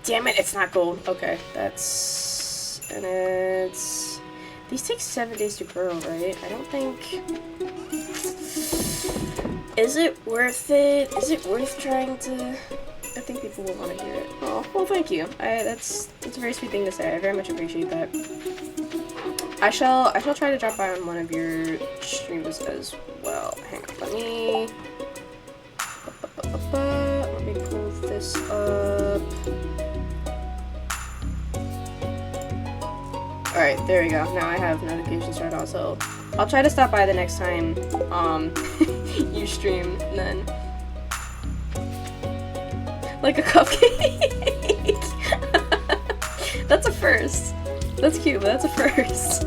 Damn it, it's not gold. Okay, that's... And it's... These take 7 days to grow, right? I don't think... Is it worth it? Is it worth trying to... I think people will want to hear it. Oh, well, thank you. That's a very sweet thing to say. I very much appreciate that. I shall try to drop by on one of your streams as well. Hang on, let me pull this up. Alright, there we go. Now I have notifications turned on, so I'll try to stop by the next time you stream then. Like a cupcake. That's a first. That's cute, but that's a first.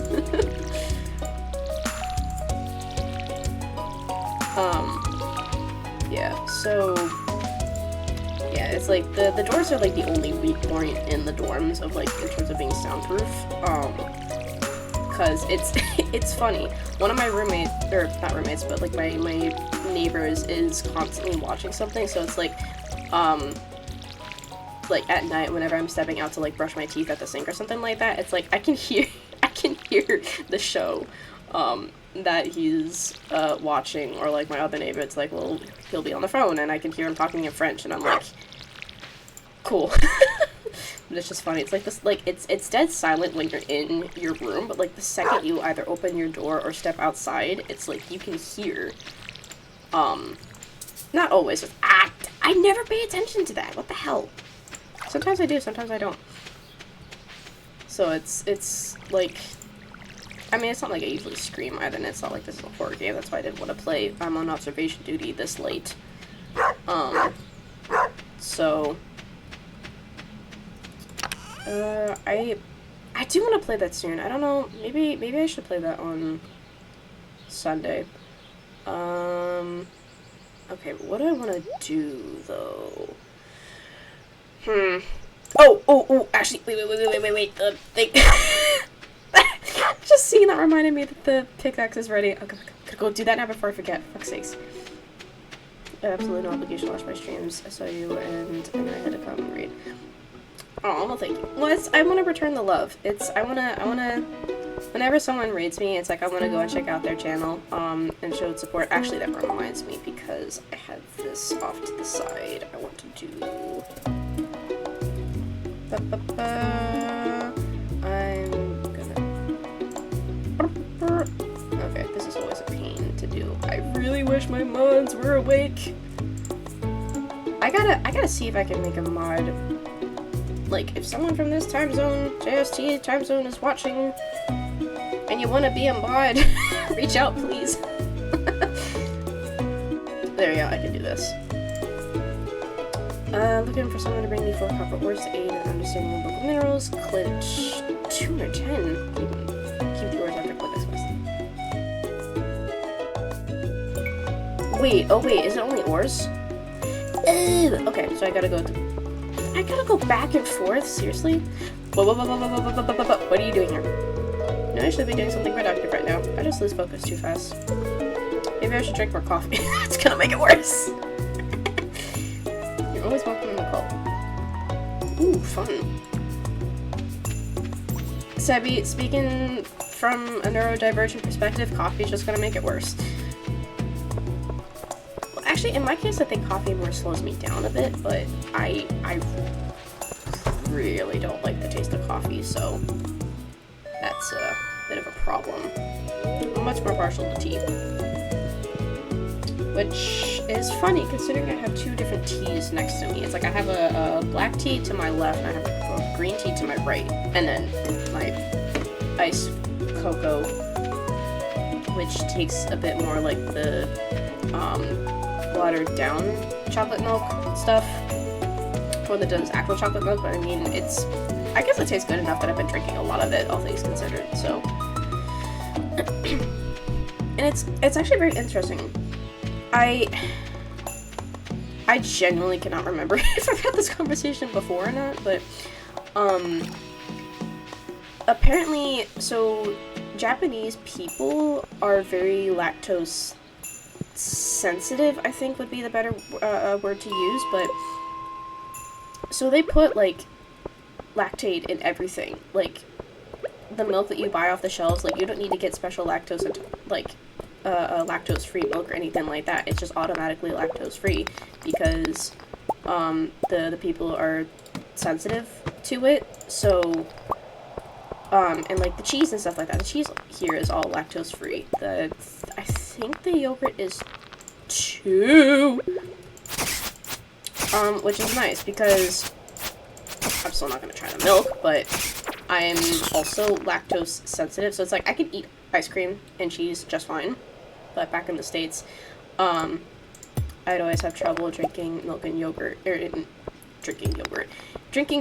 Yeah, so yeah, it's like the doors are like the only weak point in the dorms of like in terms of being soundproof. Cause it's funny. One of my roommates, or not roommates, but like my neighbors is constantly watching something, so it's like at night whenever I'm stepping out to like brush my teeth at the sink or something like that, it's like I can hear the show that he's watching, or like my other neighbor, it's like, well, he'll be on the phone and I can hear him talking in French and I'm like, cool. But it's just funny. It's like this, like it's dead silent when you're in your room, but like the second you either open your door or step outside, it's like you can hear not always, I never pay attention to that. What the hell? Sometimes I do, sometimes I don't. So it's like, I mean, it's not like I usually scream either, and it's not like this is a horror game, that's why I didn't want to play. I'm on observation duty this late. So, I do want to play that soon. I don't know, maybe I should play that on Sunday. Okay, what do I want to do, though? Oh, actually, wait, thing. Just seeing that reminded me that the pickaxe is ready. Okay, gotta go do that now before I forget, for fuck's sakes. I have absolutely no obligation to watch my streams. I saw you, and I had to come and read. Oh, well, thank you. Well, I want to return the love. I want to, whenever someone rates me, it's like I want to go and check out their channel, and show support. Actually, that reminds me, because I had this off to the side. I want to do... I'm gonna... Okay, this is always a pain to do. I really wish my mods were awake. I gotta see if I can make a mod. Like, if someone from this time zone, JST time zone, is watching, and you want to be a mod, reach out, please. There we go, I can do this. Looking for someone to bring me 4 copper ores to aid in understanding the local minerals. Glitch 2 or 10. Keep the ores after click this. Wait, oh wait, is it only ores? Okay, so I gotta go back and forth? Seriously? What are you doing here? No, I should be doing something productive right now. I just lose focus too fast. Maybe I should drink more coffee. It's gonna make it worse. You're always welcome in the cult. Ooh, fun. Sebi, speaking from a neurodivergent perspective, coffee is just gonna make it worse. Well, actually, in my case, I think coffee more slows me down a bit, but I really don't like the taste of coffee, so that's a bit of a problem. I'm much more partial to tea. Which is funny, considering I have two different teas next to me. It's like I have a black tea to my left, and I have a green tea to my right. And then my iced cocoa, which tastes a bit more like the watered down chocolate milk stuff. One that does actual chocolate milk, but I mean, I guess it tastes good enough that I've been drinking a lot of it, all things considered, so. And it's actually very interesting. I genuinely cannot remember if I've had this conversation before or not, but, apparently, so, Japanese people are very lactose sensitive, I think would be the better word to use, but, so they put, like, lactate in everything, like, the milk that you buy off the shelves, like, you don't need to get special lactose, like, lactose-free milk or anything like that. It's just automatically lactose-free because the people are sensitive to it. So, and like the cheese and stuff like that. The cheese here is all lactose-free. I think the yogurt is too, which is nice because I'm still not gonna try the milk, but I'm also lactose sensitive. So it's like I can eat ice cream and cheese just fine. But back in the States, I'd always have trouble drinking milk and yogurt, drinking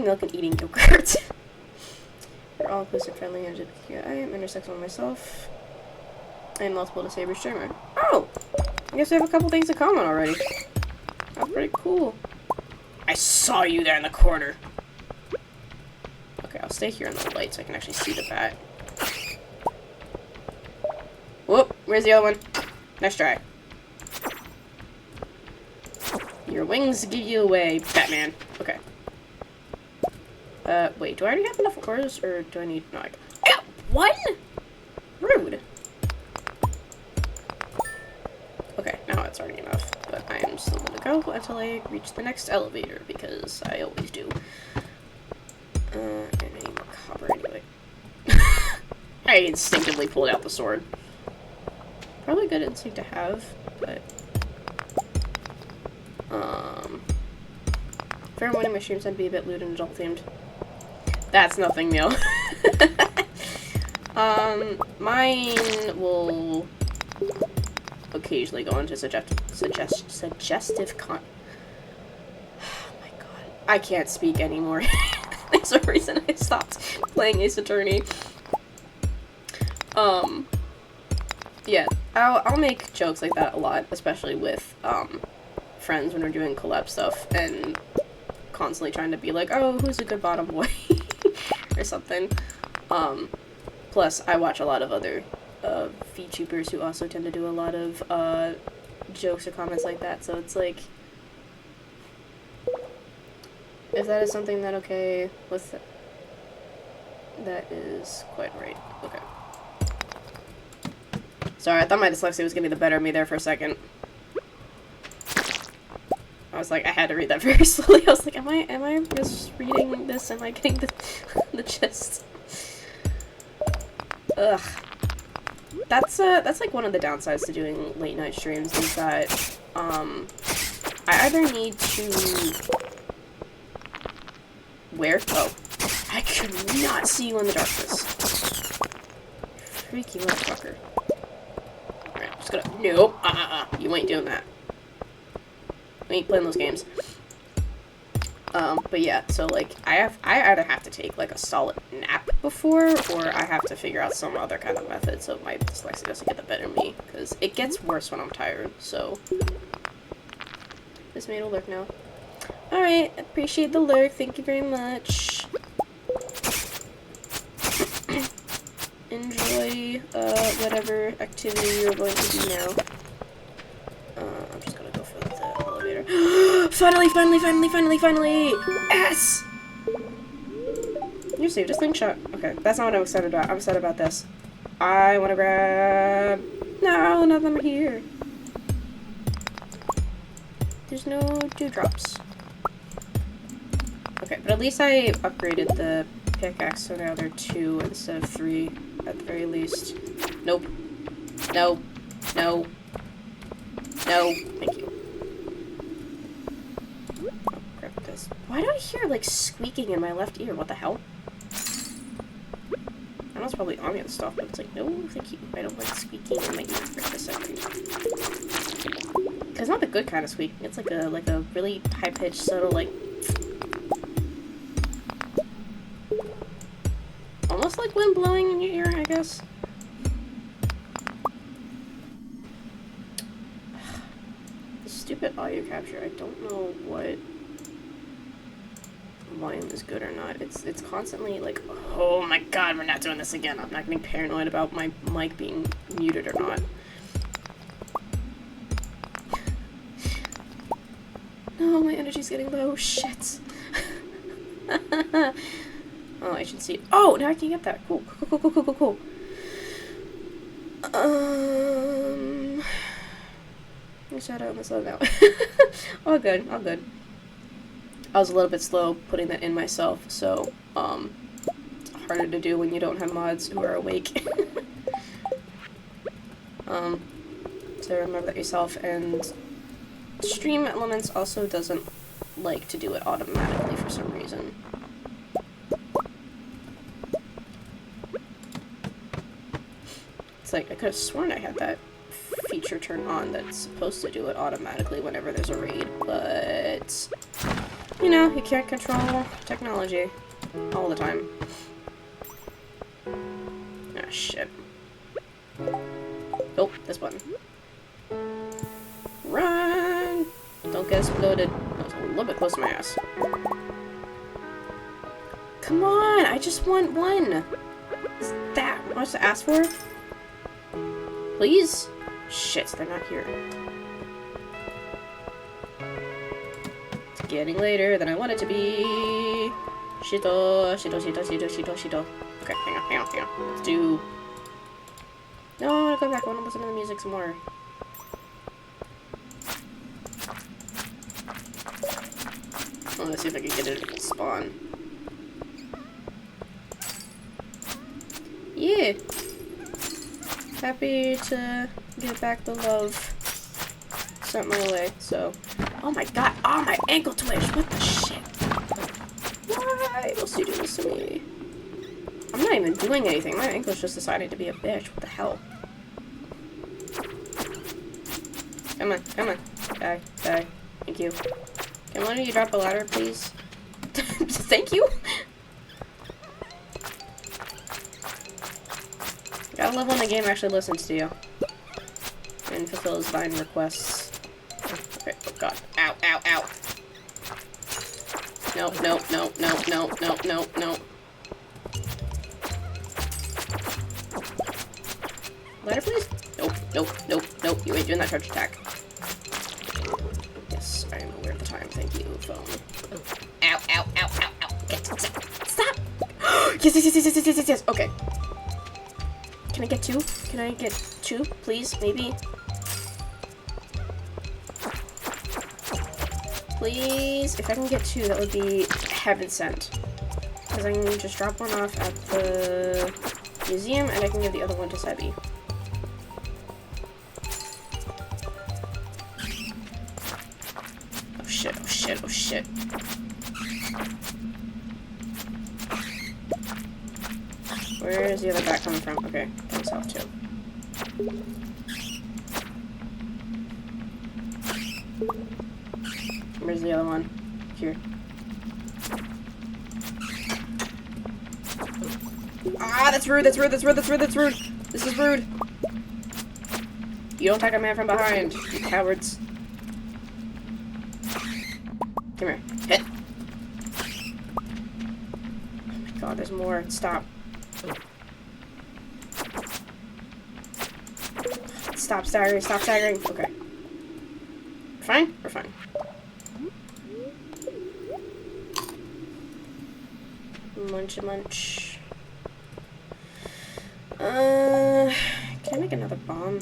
milk and eating yogurt. We're all inclusive, friendly, and I am intersexual myself. I am multiple disabled streamer. Oh! I guess we have a couple things in common already. That's pretty cool. I saw you there in the corner. Okay, I'll stay here in the light so I can actually see the bat. Whoop, where's the other one? Nice try. Your wings give you away, Batman. Okay. Wait, do I already have enough ores, or do I need... No, I got one? Rude. Okay, now it's already enough, but I am still gonna go until I reach the next elevator, because I always do. And I need more copper anyway. I instinctively pulled out the sword. Probably good instinct to have, but fair warning, my streams tend to be a bit lewd and adult themed. That's nothing new. Mine will occasionally go into suggestive con. Oh my god, I can't speak anymore. There's a reason I stopped playing Ace Attorney. Yeah, I'll make jokes like that a lot, especially with, friends when we're doing collab stuff, and constantly trying to be like, oh, who's a good bottom boy? or something. Plus, I watch a lot of other, VTubers who also tend to do a lot of, jokes or comments like that, so it's like, if that is something that okay with that is quite right. Okay. Sorry, I thought my dyslexia was getting the better of me there for a second. I was like, I had to read that very slowly. I was like, am I just reading this? Am I getting the gist? Ugh. That's like one of the downsides to doing late night streams is that, I either need to... Where? Oh. I could not see you in the darkness. Freaky motherfucker. Alright, just gonna... Nope. You ain't doing that. We ain't playing those games. But yeah, so like, I either have to take like a solid nap before, or I have to figure out some other kind of method so my dyslexia doesn't get the better of me, because it gets worse when I'm tired, so. This maid will lurk now. Alright, appreciate the lurk. Thank you very much. Enjoy whatever activity you're going to do now. I'm just gonna go for the elevator. Finally! Yes! You saved a slingshot. Okay, that's not what I'm excited about. I'm excited about this. I want to grab... No, none of them are here. There's no dewdrops. Okay, but at least I upgraded the pickaxe, so now there are 2 instead of 3, at the very least. Nope. No. No. No. Thank you. Oh, grab this. Why do I hear, like, squeaking in my left ear? What the hell? I know it's probably ambient stuff, but it's like, no, thank you. I don't like squeaking in my ear for a second. It's not the good kind of squeak. It's like a really high-pitched, subtle, like... almost like wind blowing in your ear, I guess. The stupid audio capture, I don't know what volume is good or not. It's constantly like, oh my god, we're not doing this again. I'm not getting paranoid about my mic being muted or not. No, my energy's getting low. Shit. Oh, I should see. Oh, now I can get that. Cool. Shout out myself now. All good. I was a little bit slow putting that in myself, so it's harder to do when you don't have mods who are awake. So remember that yourself, and Stream Elements also doesn't like to do it automatically for some reason. It's like, I could have sworn I had that feature turned on that's supposed to do it automatically whenever there's a raid, but, you know, you can't control technology all the time. Ah, shit. Oh, this button. Run! Don't get exploded. That was a little bit close to my ass. Come on, I just want one. Is that what I was to ask for? Please? Shit, they're not here. It's getting later than I want it to be. Shito. Okay, hang on. Let's do... No, I want to go back. I want to listen to the music some more. Well, let's see if I can get it to spawn. Yeah. Happy to get back the love sent my way, so. Oh my god, oh my ankle twitch, what the shit? Why must you do this to me? I'm not even doing anything, my ankle's just deciding to be a bitch, what the hell? Come on, die, thank you. Can one of you drop a ladder, please? Thank you? Gotta love when the game actually listens to you. And fulfills thine requests. Okay, oh god. Ow. No. Ladder, please? Nope. You ain't doing that charge attack. Yes, I am aware of the time. Thank you, phone. Ow. Okay, stop! Yes. Okay. Can I get 2? Can I get 2, please? Maybe? Please? If I can get 2, that would be heaven sent. Because I can just drop one off at the museum, and I can give the other one to Sebi. Oh shit. Where is the other back coming from? Okay, down south too. Where's the other one? Here. Ah, that's rude. This is rude. You don't attack a man from behind, you cowards. Come here. Hit. Oh my god, there's more. Stop. Stop staggering. Stop staggering. Okay. Fine? We're fine. Munch munch. Can I make another bomb?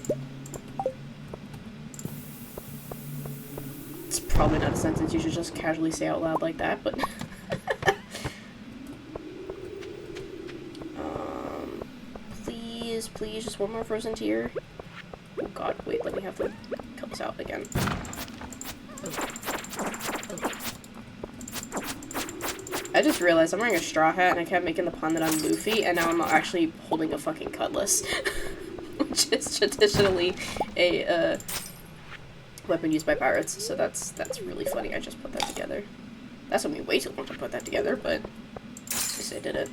It's probably not a sentence you should just casually say out loud like that, but please, please, just one more frozen tear. Oh god, wait, let me have to cut this out again. I just realized I'm wearing a straw hat and I kept making the pun that I'm Luffy, and now I'm actually holding a fucking cutlass. Which is traditionally a weapon used by pirates, so that's really funny. I just put that together. That took me way too long to put that together, but at least I did it.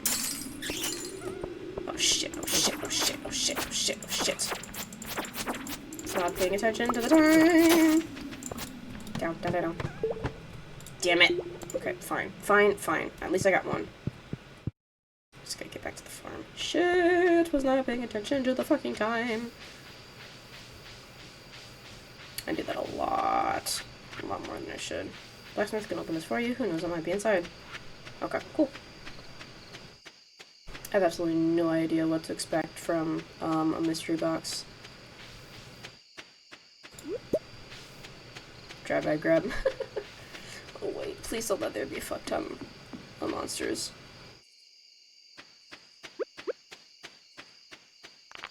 Oh shit, oh shit, oh shit, oh shit, oh shit, oh shit. It's not paying attention to the time. Down, down, down, down. Damn it. Okay, fine. Fine, fine. At least I got one. Just gotta get back to the farm. Shit, was not paying attention to the fucking time. I did that a lot. A lot more than I should. Blacksmith can open this for you. Who knows what might be inside? Okay, cool. I have absolutely no idea what to expect from a mystery box. Dry bag grab. Oh wait, please don't let there be a fuck ton of monsters.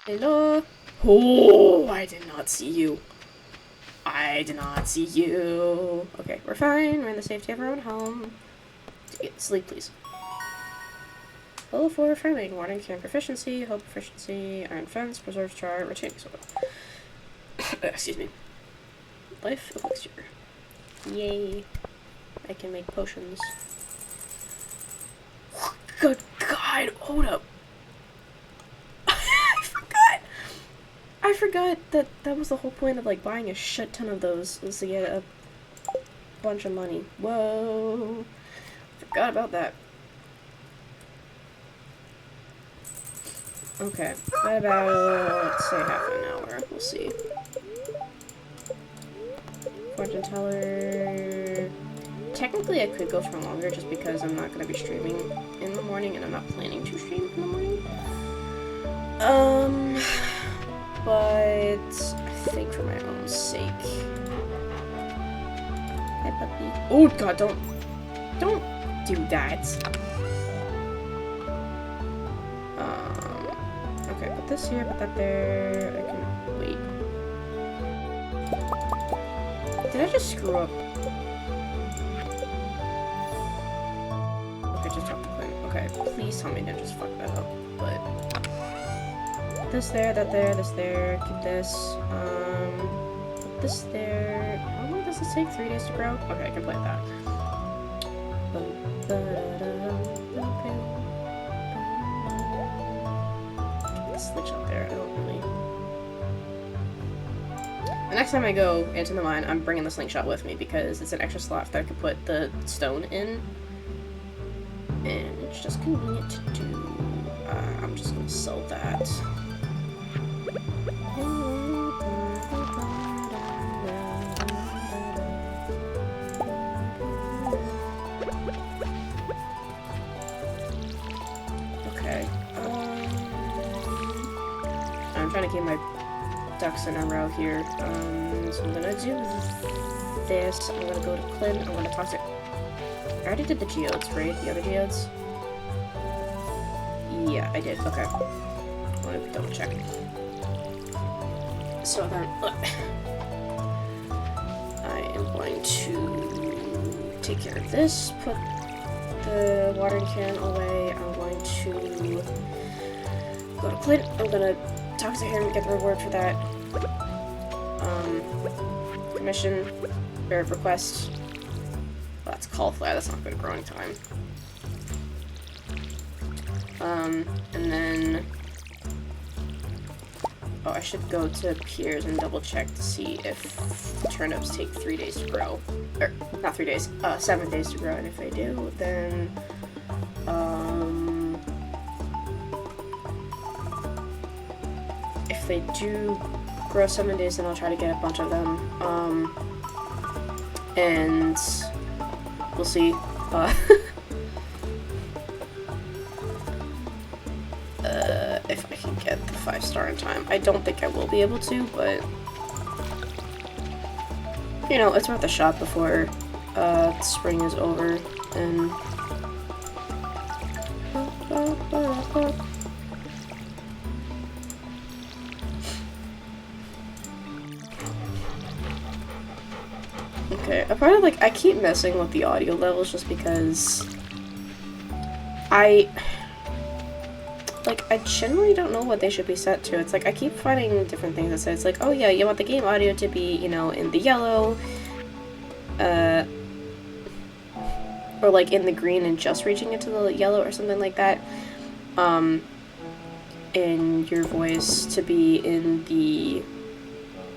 Hello? Oh, I did not see you. I did not see you. Okay, we're fine. We're in the safety of our own home. Sleep, please. Level 4 farming. Warning can proficiency, hope proficiency, iron fence, preserves char, retaining soil. Excuse me. Life elixir. Yay. I can make potions. Good God, hold up. I forgot that that was the whole point of like buying a shit ton of those, was to get a bunch of money. Whoa. Forgot about that. Okay, got about, say, half an hour. We'll see. Fortune teller. Technically, I could go for longer just because I'm not going to be streaming in the morning, and I'm not planning to stream in the morning. But I think for my own sake. Hi, puppy. Oh God, don't do that. Okay, put this here, put that there. I can wait. Did I just screw up? Okay, just drop the plane. Okay, please tell me I didn't just fuck that up. But this there, that there, this there. Keep this. Put this there. How long does this take? 3 days to grow? Okay, I can plant that. Switch up there. I don't really. The next time I go into the mine, I'm bringing the slingshot with me because it's an extra slot that I can put the stone in, and it's just convenient to do. I'm just gonna sell that. Okay. I'm trying to keep my ducks in a row here. So I'm gonna do this. I'm gonna go to Clint. I'm gonna toss it. I already did the geodes, right? The other geodes? Yeah, I did. Okay. Let me double check. So then, I am going to take care of this. Put the watering can away. I'm going to go to Clint. I'm gonna talk to him, get the reward for that. Commission, or request. Well, that's cauliflower, that's not good growing time. And then Oh, I should go to Pierre's and double check to see if turnips take 3 days to grow. Or, not 3 days, 7 days to grow. And if they do, then, if they do grow 7 days, then I'll try to get a bunch of them. And we'll see. If I can get the 5-star in time. I don't think I will be able to, but you know, it's worth a shot before spring is over. And okay, I probably like I keep messing with the audio levels just because I generally don't know what they should be set to. It's like I keep finding different things that say it's like, oh yeah, you want the game audio to be, you know, in the yellow, or like in the green and just reaching into the yellow or something like that. And your voice to be in the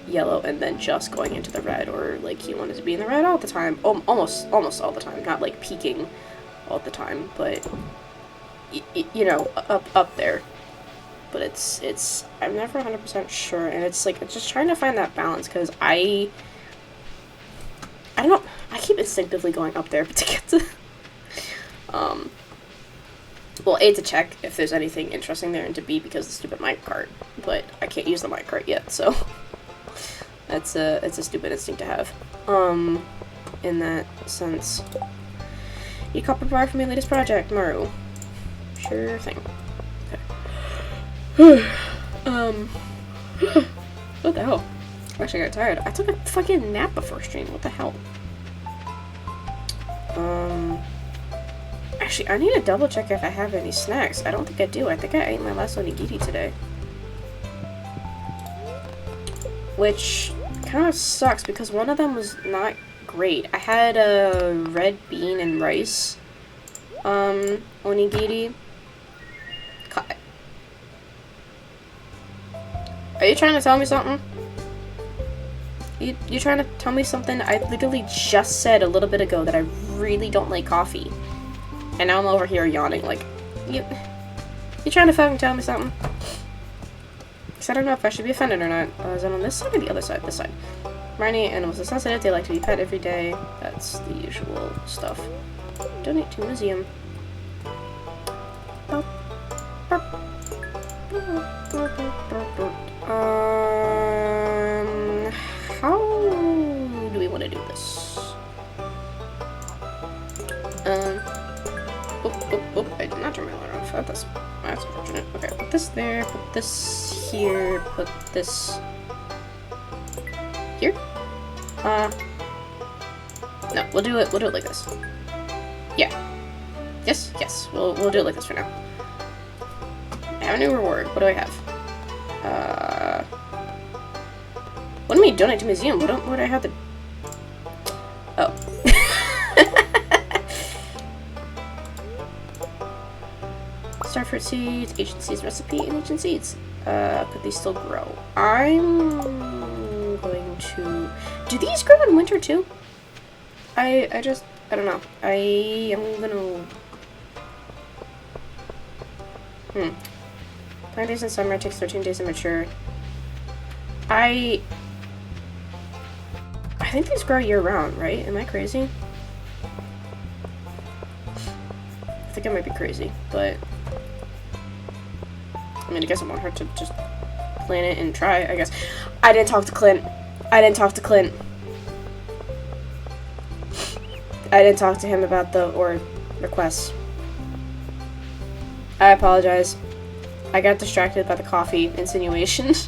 yellow and then just going into the red, or like you want it to be in the red all the time. Almost all the time, not like peaking all the time, but you know, up there. But it's I'm never 100% sure, and it's like just trying to find that balance, because I don't know, I keep instinctively going up there, but to get to well, A, to check if there's anything interesting there, and to B, because of the stupid minecart, but I can't use the minecart yet, so it's a stupid instinct to have. In that sense. Eat copper bar for my latest project, Maru. Sure thing. Okay. What the hell? Actually, I got tired. I took a fucking nap before stream. What the hell? Actually, I need to double check if I have any snacks. I don't think I do. I think I ate my last onigiri today. Which kind of sucks because one of them was not great. I had a red bean and rice onigiri. Are you trying to tell me something? You trying to tell me something? I literally just said a little bit ago that I really don't like coffee. And now I'm over here yawning like, you trying to fucking tell me something? Because I don't know if I should be offended or not. Is it on this side or the other side? This side. Marnie, animals are sensitive. They like to be pet every day. That's the usual stuff. Donate to museum. How do we want to do this? I did not turn my alarm off. That's unfortunate. Okay, put this there, put this here, put this here. No, we'll do it like this. Yeah. Yes, we'll do it like this for now. I have a new reward. What do I have? What do you mean donate to museum? What do I have to... Oh. Starfruit seeds, ancient seeds recipe, and ancient seeds. Could they still grow? I'm going to... Do these grow in winter too? I don't know. I am gonna... 9 days in summer, takes 13 days to mature. I think these grow year round, right? Am I crazy? I think I might be crazy, but I mean, I guess it won't hurt to just plant it and try, I guess. I didn't talk to Clint. I didn't talk to him about the ore requests. I apologize. I got distracted by the coffee insinuations.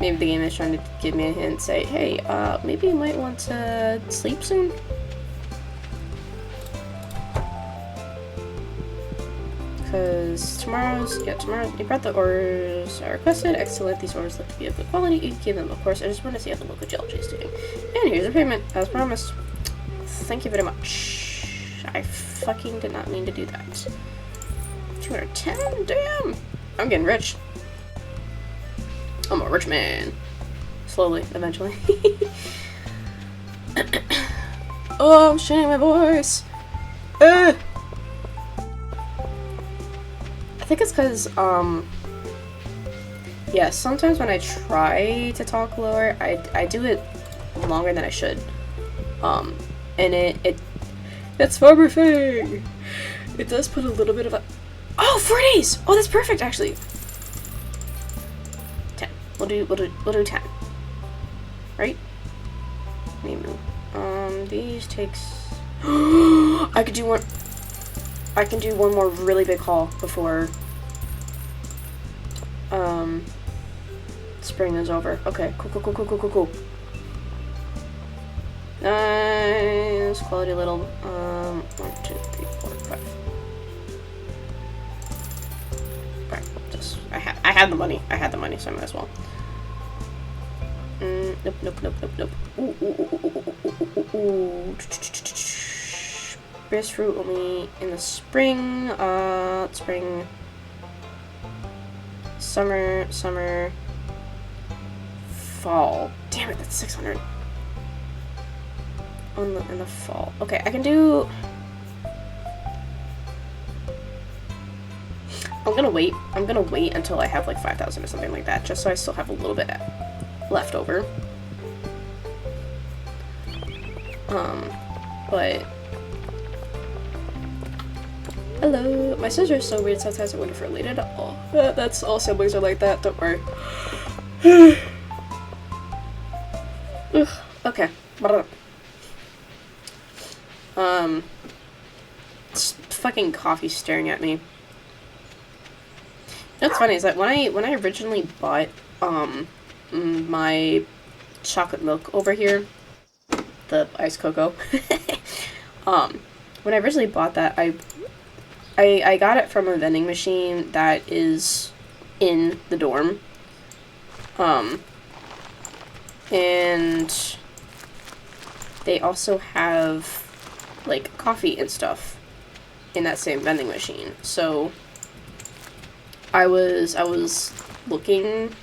Maybe the game is trying to give me a hint, say, hey, maybe you might want to sleep soon? Because tomorrow, you brought the ores are requested. Excellent, these ores look to be of good quality. You can keep them, of course. I just want to see how the local geology is doing. And here's your payment, as promised. Thank you very much. I fucking did not mean to do that. 210? Damn! I'm getting rich. I'm a rich man. Slowly, eventually. Oh, I'm shitting my voice. I think it's because, yeah, sometimes when I try to talk lower, I do it longer than I should. And it's farmer thing. It does put a little bit of a, oh, 4 days! Oh, that's perfect, actually. 10. We'll do 10. Right? Maybe. These takes, I can do one more really big haul before, spring is over. Okay, cool. Nice, quality little, 1, 2, 3, 4, 5. Alright, just, I had the money, so I might as well. Nope. Ooh. Berries fruit only in the spring, spring, summer, fall. Damn it, that's 600. In the fall. Okay, I can do, I'm gonna wait until I have like 5,000 or something like that, just so I still have a little bit left over. But hello, my sister is so weird. Sometimes I wonder if we're related at all. That's all siblings are like that. Don't worry. Ugh, okay. It's fucking coffee staring at me. You know what's funny is that when I originally bought my chocolate milk over here, the iced cocoa, when I originally bought that, I got it from a vending machine that is in the dorm, and they also have like coffee and stuff in that same vending machine. So I was looking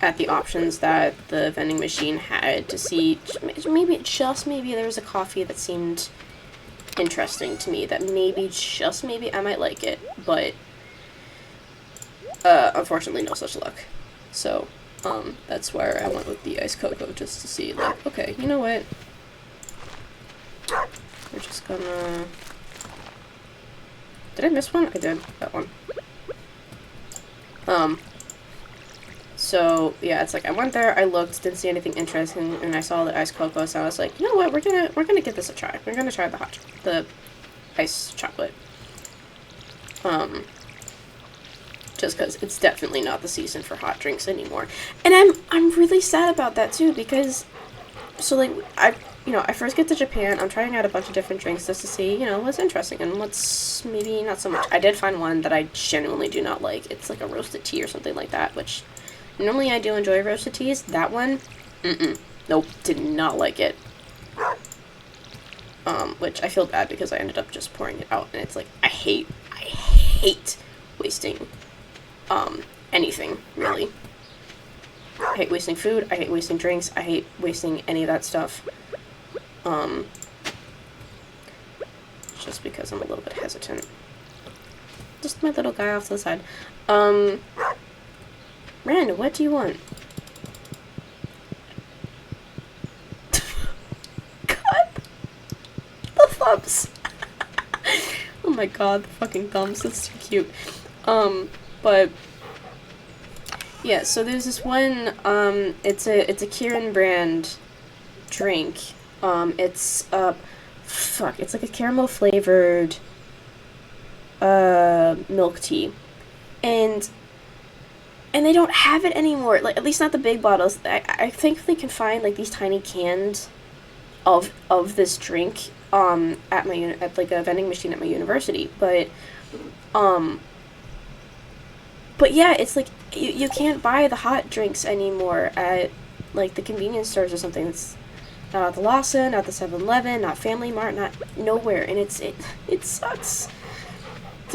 at the options that the vending machine had to see maybe there was a coffee that seemed interesting to me, that maybe I might like it, but unfortunately no such luck. So that's where I went with the iced cocoa, just to see, like, okay, you know what, we're just gonna, did I miss one? I did, that one. So yeah, it's like I went there, I looked, didn't see anything interesting, and I saw the iced cocoa, so I was like, you know what, we're gonna give this a try. We're gonna try the iced chocolate. Just because it's definitely not the season for hot drinks anymore, and I'm really sad about that too, because so like I first get to Japan, I'm trying out a bunch of different drinks just to see, you know, what's interesting and what's maybe not so much. I did find one that I genuinely do not like. It's like a roasted tea or something like that, which normally I do enjoy roasted teas. That one, nope, did not like it. Which I feel bad because I ended up just pouring it out, and it's like, I hate wasting, anything, really. I hate wasting food, I hate wasting drinks, I hate wasting any of that stuff. Just because I'm a little bit hesitant. Just my little guy off to the side. Rand, what do you want? God. The thumbs. Oh my god, the fucking thumbs. That's too cute. But yeah, so there's this one, it's a Kirin brand drink. It's it's like a caramel flavored milk tea. And they don't have it anymore. Like, at least not the big bottles. I think they can find like these tiny cans of this drink at like a vending machine at my university. But yeah, it's like you can't buy the hot drinks anymore at like the convenience stores or something. It's not at the Lawson, not the 7-Eleven, not Family Mart, not nowhere, and it sucks.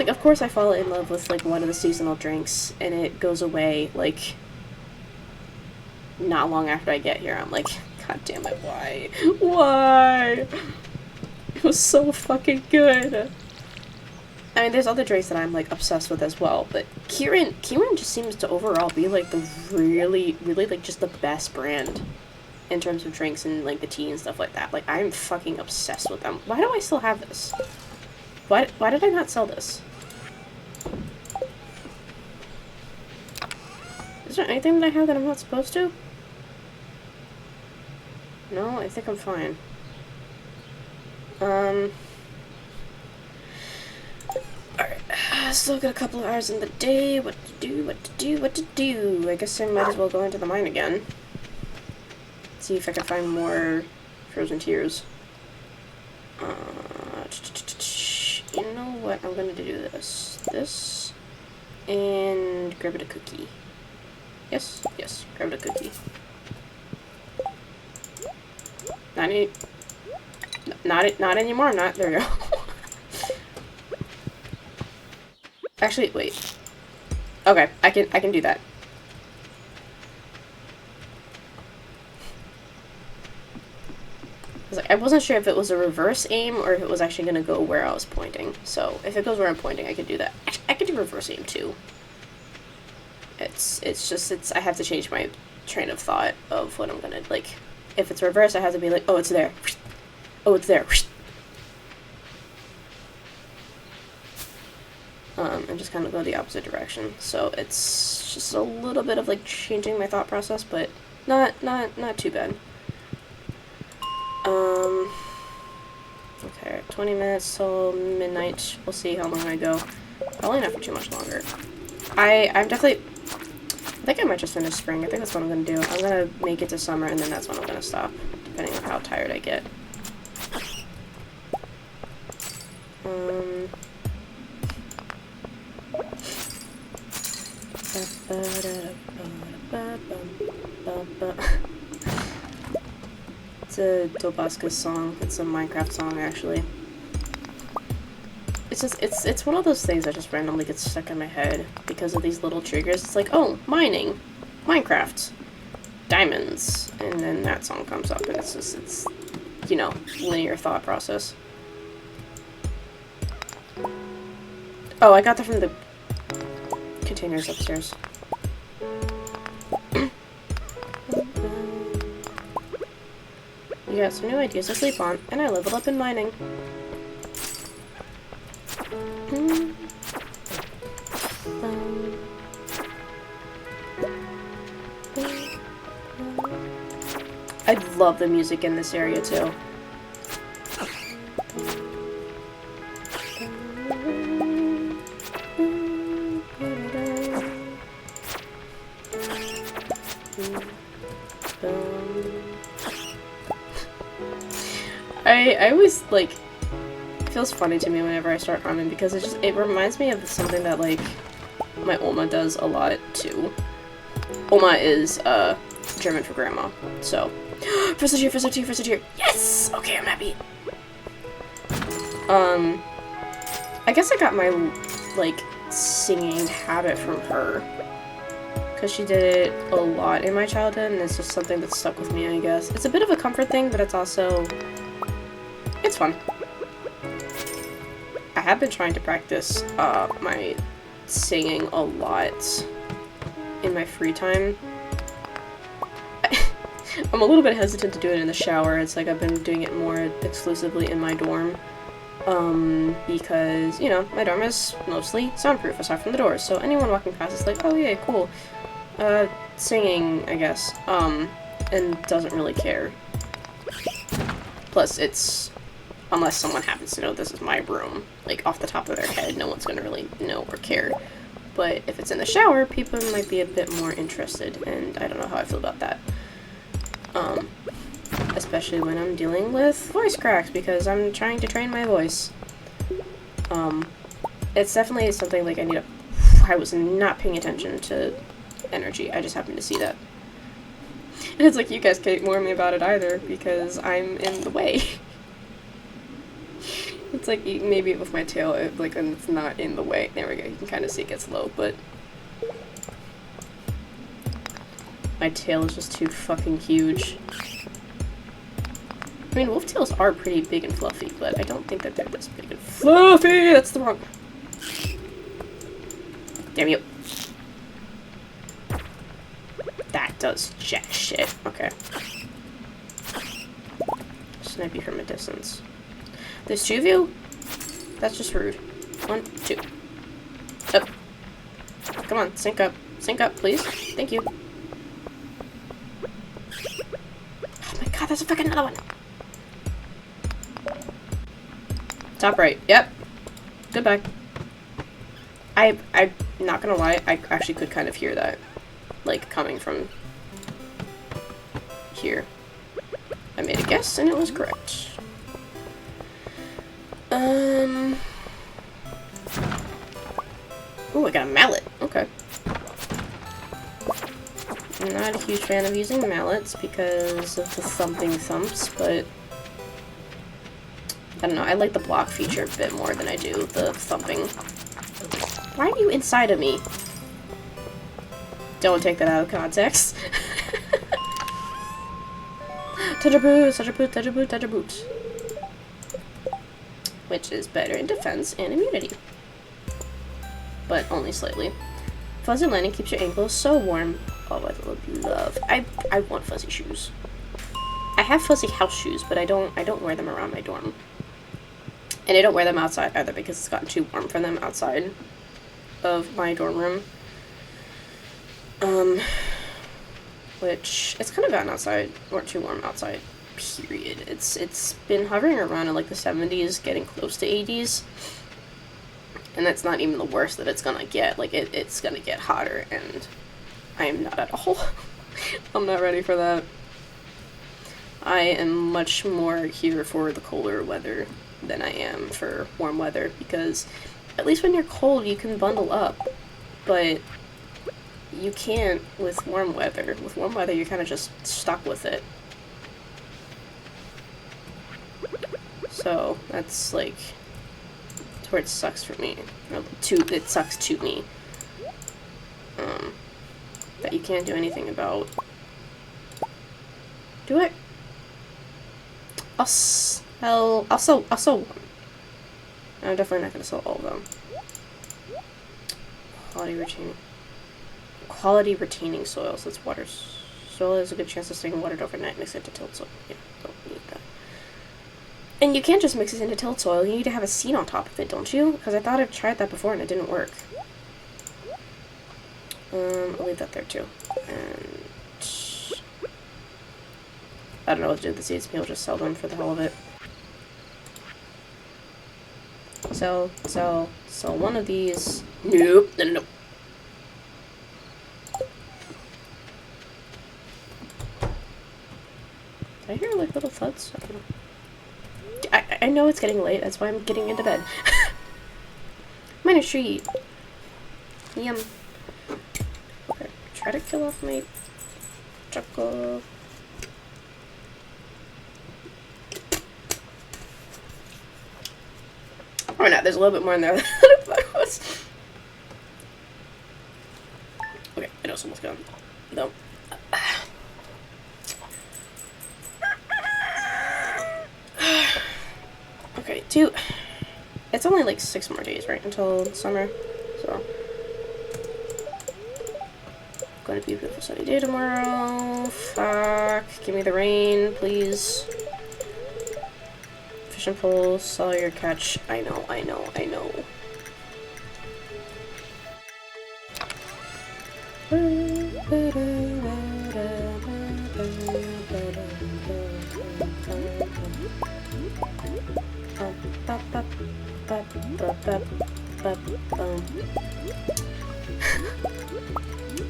like, of course I fall in love with, like, one of the seasonal drinks, and it goes away, like, not long after I get here. I'm like, god damn it, why? Why? It was so fucking good. I mean, there's other drinks that I'm, like, obsessed with as well, but Kirin just seems to overall be, like, the really, really, like, just the best brand in terms of drinks and, like, the tea and stuff like that. Like, I'm fucking obsessed with them. Why do I still have this? Why did I not sell this? Is there anything that I have that I'm not supposed to? No, I think I'm fine. Alright. Still got a couple of hours in the day. What to do? I guess I might as well go into the mine again. See if I can find more frozen tears. You know what? I'm gonna do this, and grab it a cookie. Yes, grab it a cookie. Not anymore. Not there. We go. Actually, wait. Okay, I can do that. I wasn't sure if it was a reverse aim or if it was actually gonna go where I was pointing. So if it goes where I'm pointing, I can do that. Actually, I could do reverse aim too. It's I have to change my train of thought of what I'm gonna, like, if it's reverse, I have to be like, oh, it's there. Oh, it's there. And just kind of go the opposite direction. So it's just a little bit of, like, changing my thought process, but not too bad. Okay, 20 minutes till midnight. We'll see how long I go. Probably not for too much longer. I'm definitely... I think I might just finish spring. I think that's what I'm gonna do. I'm gonna make it to summer, and then that's when I'm gonna stop, depending on how tired I get. It's a Tobascus song. It's a Minecraft song, actually. It's just, it's one of those things that just randomly gets stuck in my head because of these little triggers. It's like, oh, mining, Minecraft, diamonds, and then that song comes up, and it's just, it's, you know, linear thought process. Oh, I got that from the containers upstairs. You got some new ideas to sleep on, and I leveled up in mining. I love the music in this area too. I always, like, it feels funny to me whenever I start humming because it reminds me of something that, like, my Oma does a lot too. Oma is German for grandma, so first tier. Yes! Okay, I'm happy. I guess I got my, like, singing habit from her because she did it a lot in my childhood, and it's just something that stuck with me, I guess. It's a bit of a comfort thing, but it's also, it's fun. I have been trying to practice my singing a lot in my free time. I'm a little bit hesitant to do it in the shower. It's like I've been doing it more exclusively in my dorm. Because, you know, my dorm is mostly soundproof aside from the doors, so anyone walking past is like, oh yeah, cool. Singing, I guess. And doesn't really care. Plus, it's, unless someone happens to know this is my room, like, off the top of their head, no one's gonna really know or care. But if it's in the shower, people might be a bit more interested, and I don't know how I feel about that. Especially when I'm dealing with voice cracks, because I'm trying to train my voice. It's definitely something, like, I was not paying attention to energy, I just happened to see that. And it's like, you guys can't warn me about it either, because I'm in the way. It's like maybe with my tail, like when it's not in the way. There we go. You can kind of see it gets low, but my tail is just too fucking huge. I mean, wolf tails are pretty big and fluffy, but I don't think that they're this big and fluffy. That's the wrong. Damn you. That does jack shit. Okay. Snipe you from a distance. There's two of you? That's just rude. 1, 2. Up. Come on, sync up. Sync up, please. Thank you. Oh my god, there's a fucking another one. Top right. Yep. Goodbye. I'm not gonna lie, I actually could kind of hear that. Like, coming from here. I made a guess, and it was correct. Ooh, I got a mallet. Okay. I'm not a huge fan of using mallets because of the thumping thumps, but I don't know, I like the block feature a bit more than I do the thumping. Why are you inside of me? Don't take that out of context. Touch a boot, touch a boot, touch a boot, touch a boot. Which is better in defense and immunity. But only slightly. Fuzzy lining keeps your ankles so warm. Oh, I would love. I want fuzzy shoes. I have fuzzy house shoes, but I don't wear them around my dorm. And I don't wear them outside either because it's gotten too warm for them outside of my dorm room. Which, it's kind of gotten outside, or too warm outside, period. It's been hovering around in like the 70s, getting close to 80s. And that's not even the worst that it's gonna get. Like, it's gonna get hotter, and I am not at all. I'm not ready for that. I am much more here for the colder weather than I am for warm weather, because at least when you're cold, you can bundle up. But you can't with warm weather. With warm weather, you're kind of just stuck with it. So, that's like, that's where it sucks for me. It sucks to me. That you can't do anything about. Do it. I'll sell one. I'm definitely not gonna sell all of them. Quality retaining soils. That's water. Soil has a good chance of staying watered overnight. Mix it to tilled soil. Yeah, don't need that. And you can't just mix it into tilled soil. You need to have a seed on top of it, don't you? Because I thought I've tried that before and it didn't work. I'll leave that there too. And I don't know what to do with the seeds. Maybe I'll just sell them for the hell of it. Sell one of these. Nope. No. Did I hear like little thuds? I don't know. I know it's getting late, that's why I'm getting into bed. Minor treat. Yum. Okay, try to kill off my choco. Or not, there's a little bit more in there than I thought it was. Okay, I know someone's gone. No. Okay, it's only like 6 more days, right, until summer, so. Going to be a beautiful sunny day tomorrow. Fuck, give me the rain, please. Fishing pole, sell your catch. I know.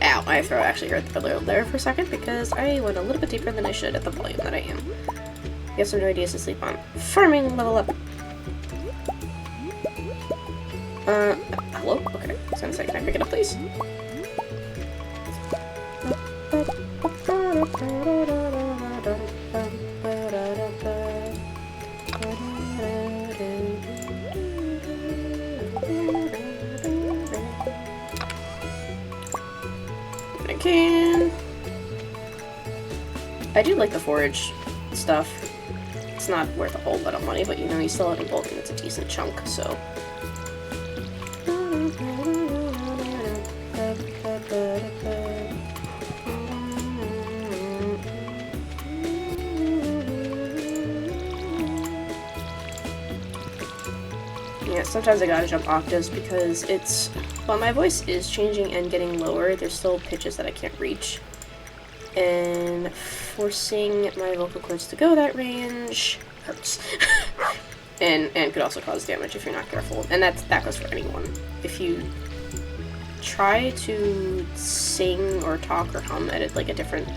Ow, my throat actually hurt there for a second because I went a little bit deeper than I should at the volume that I am. You have some new ideas to sleep on. Farming level up. Hello? Okay. So in a second, can I pick it up, please? can. I do like the forage stuff. It's not worth a whole lot of money, but you know, you sell it in bulk and it's a decent chunk, so. Yeah, sometimes I gotta jump octaves because it's, while my voice is changing and getting lower, there's still pitches that I can't reach. And forcing my vocal cords to go that range hurts. and could also cause damage if you're not careful. And that goes for anyone. If you try to sing or talk or hum at like a different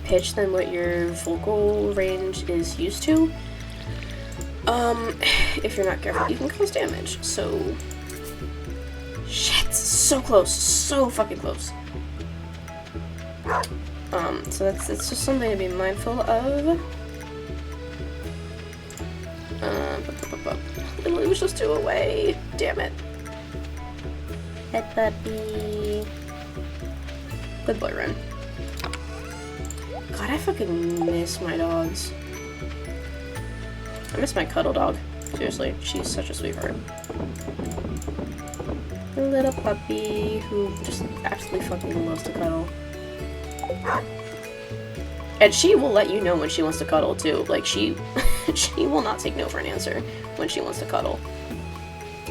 pitch than what your vocal range is used to, if you're not careful, you can cause damage. So, shit, so close, so fucking close. So that's just something to be mindful of. It was just 2 away. Damn it. Pet puppy. Good boy, Ren. God, I fucking miss my dogs. I miss my cuddle dog. Seriously, she's such a sweetheart. A little puppy who just absolutely fucking loves to cuddle. And she will let you know when she wants to cuddle too. Like she will not take no for an answer when she wants to cuddle.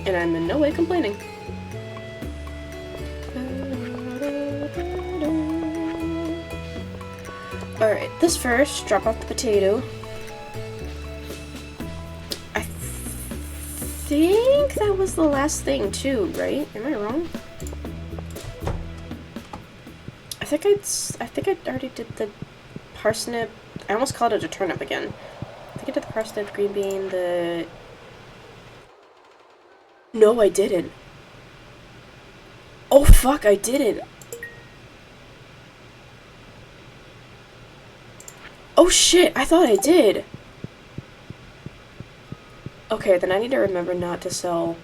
And I'm in no way complaining. Alright, this first, drop off the potato. I think that was the last thing too, right? Am I wrong? I think I already did the parsnip. I almost called it a turnip again. I think I did the parsnip, green bean, the... No, I didn't. Oh, fuck, I didn't. Oh, shit, I thought I did. Okay, then I need to remember not to sell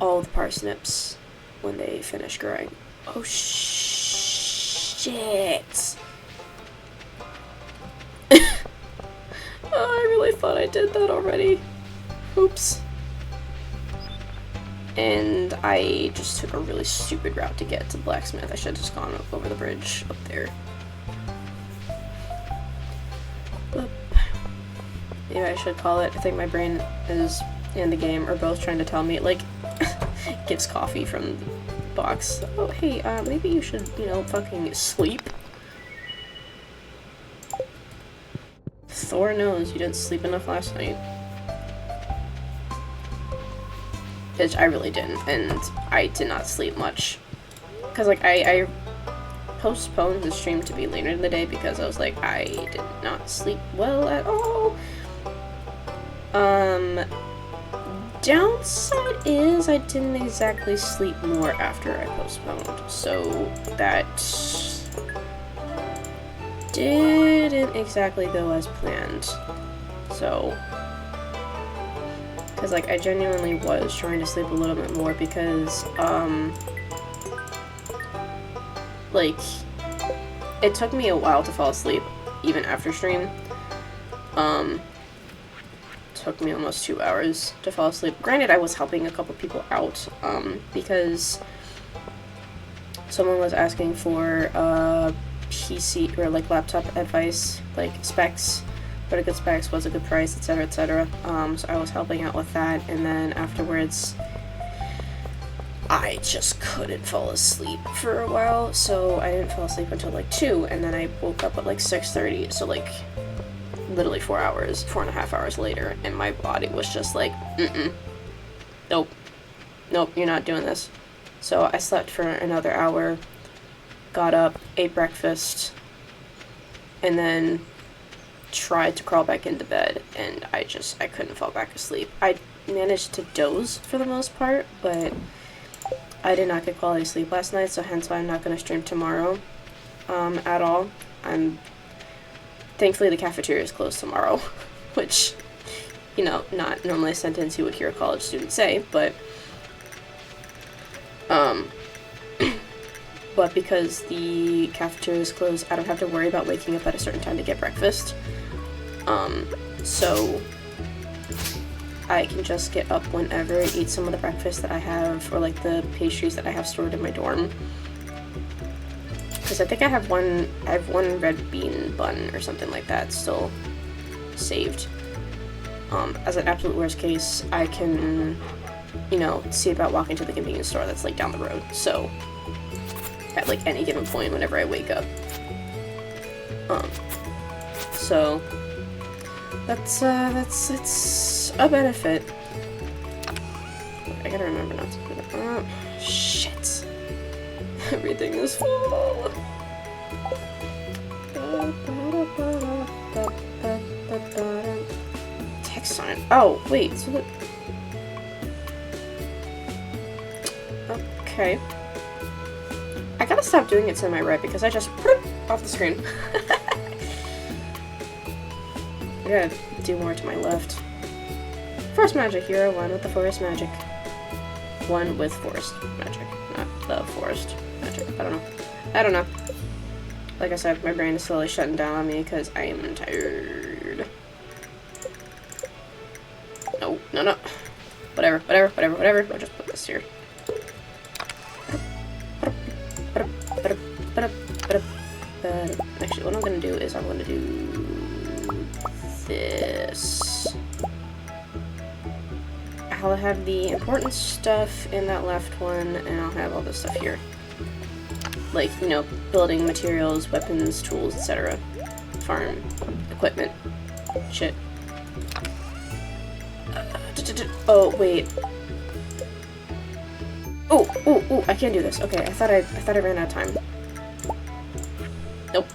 all the parsnips when they finish growing. Oh, shit. Oh, I really thought I did that already. Oops. And I just took a really stupid route to get to the blacksmith. I should have just gone over the bridge up there. Boop. Maybe I should call it. I think my brain is in the game, or both trying to tell me, like, gives coffee from the box. Oh, hey, maybe you should, you know, fucking sleep. Thor knows you didn't sleep enough last night. Which I really didn't, and I did not sleep much. Because, like, I postponed the stream to be later in the day because I was like, I did not sleep well at all. Downside is I didn't exactly sleep more after I postponed, so that didn't exactly go as planned. So, because, like, I genuinely was trying to sleep a little bit more because, like, it took me a while to fall asleep, even after stream. Took me almost 2 hours to fall asleep. Granted, I was helping a couple people out, because someone was asking for, PC, or, like, laptop advice, like, specs, what are good specs, what's a good price, etc., etc. So I was helping out with that, and then afterwards, I just couldn't fall asleep for a while, so I didn't fall asleep until, like, 2, and then I woke up at, like, 6:30, so, like, literally 4.5 hours later, and my body was just like, nope, you're not doing this. So I slept for another hour, got up, ate breakfast, and then tried to crawl back into bed, and I couldn't fall back asleep. I managed to doze for the most part, but I did not get quality sleep last night, so hence why I'm not going to stream tomorrow at all. Thankfully, the cafeteria is closed tomorrow, which, you know, not normally a sentence you would hear a college student say, but, but because the cafeteria is closed, I don't have to worry about waking up at a certain time to get breakfast. So I can just get up whenever, eat some of the breakfast that I have, or like the pastries that I have stored in my dorm. Because I think I have one red bean bun or something like that still saved. As an absolute worst case, I can, you know, see about walking to the convenience store that's like down the road. So at like any given point whenever I wake up. So that's it's a benefit. I gotta remember not to do that. Shit. Everything is full. Text on it. Oh, wait. So that... Okay. I gotta stop doing it to my right because I just put it off the screen. I gotta do more to my left. Forest magic. Hero 1 with the forest magic. 1 with forest magic. Not the forest magic. I don't know. Like I said, my brain is slowly shutting down on me because I am tired. No. Whatever. I'll just put this here. Actually, what I'm gonna do is I'm gonna do this. I'll have the important stuff in that left one, and I'll have all this stuff here. Like, you know, building materials, weapons, tools, etc. Farm, equipment, shit. Oh, wait. Oh, I can't do this. Okay, I thought I ran out of time. Nope.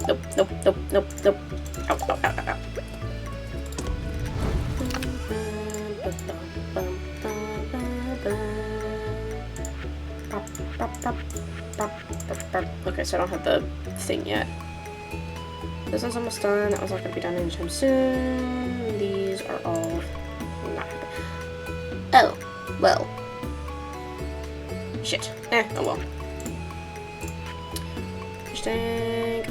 Ow. Okay, so I don't have the thing yet. This one's almost done. That one's not gonna be done anytime soon. These are all not happening. Oh, well. Shit. Oh well.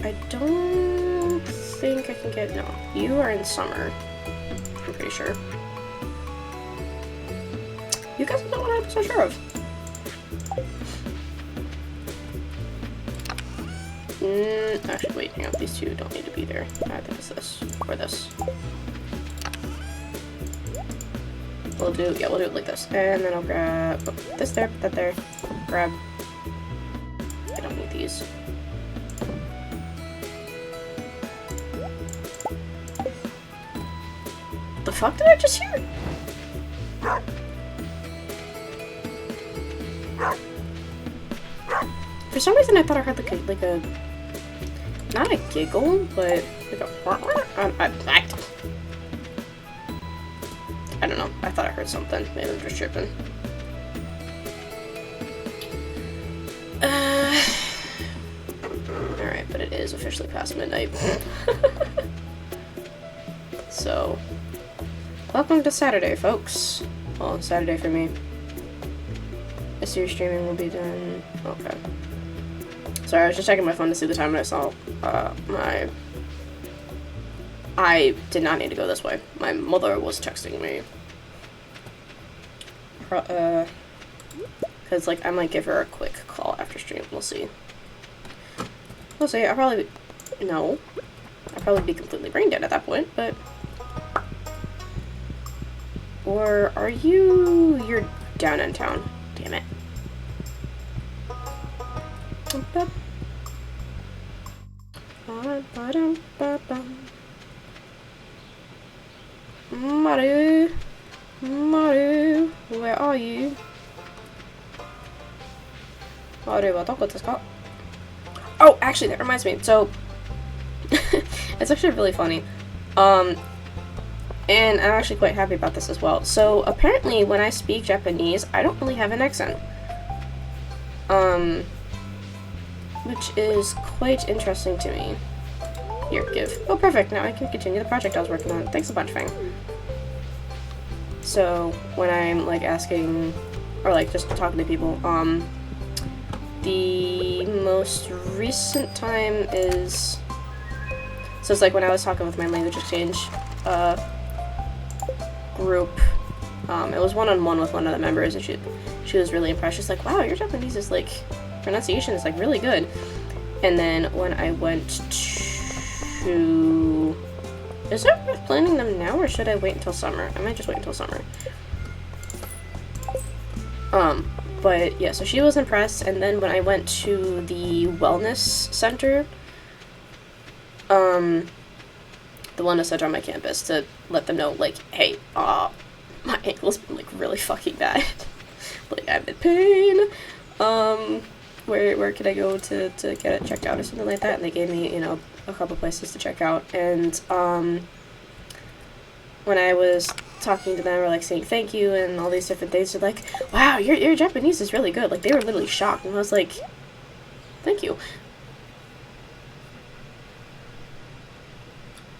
I don't think I can get... No. You are in summer. I'm pretty sure. You guys are not 100% sure of. Actually, wait, hang on. These two don't need to be there. I think it's this. Or this. We'll do it like this. And then I'll grab this there, put that there. Grab... I don't need these. The fuck did I just hear? For some reason I thought I heard like a not a giggle, but like a I don't know. I thought I heard something. Maybe I'm just tripping. Alright, but it is officially past midnight. So, welcome to Saturday, folks. Well, Saturday for me. This year's streaming will be done. Okay. Sorry, I was just checking my phone to see the time and I saw I did not need to go this way. My mother was texting me. Because, like, I might give her a quick call after stream. We'll see. We'll see. I'll probably be completely brain dead at that point, but... Or are you... You're down in town. Damn it. Maru, where are you? Oh, actually, that reminds me. So, it's actually really funny. And I'm actually quite happy about this as well. So, apparently, when I speak Japanese, I don't really have an accent. Which is quite interesting to me. Here, give. Oh, perfect. Now I can continue the project I was working on. Thanks a bunch, Fang. So, when I'm, like, asking, or, like, just talking to people, the most recent time is... So it's like when I was talking with my language exchange group, it was one-on-one with one of the members, and she was really impressed. She's like, wow, your Japanese is like, pronunciation is like really good. And then when I went to... Is it worth planning them now, or should I wait until summer? I might just wait until summer. But yeah, so she was impressed, and then when I went to the wellness center, the wellness center on my campus, to let them know, like, hey, my ankle's been, like, really fucking bad. Like, I'm in pain. Where can I go to get it checked out or something like that? And they gave me, you know, a couple places to check out. And, when I was talking to them, or like saying thank you and all these different things, they're like, wow, your Japanese is really good. Like, they were literally shocked, and I was like, thank you.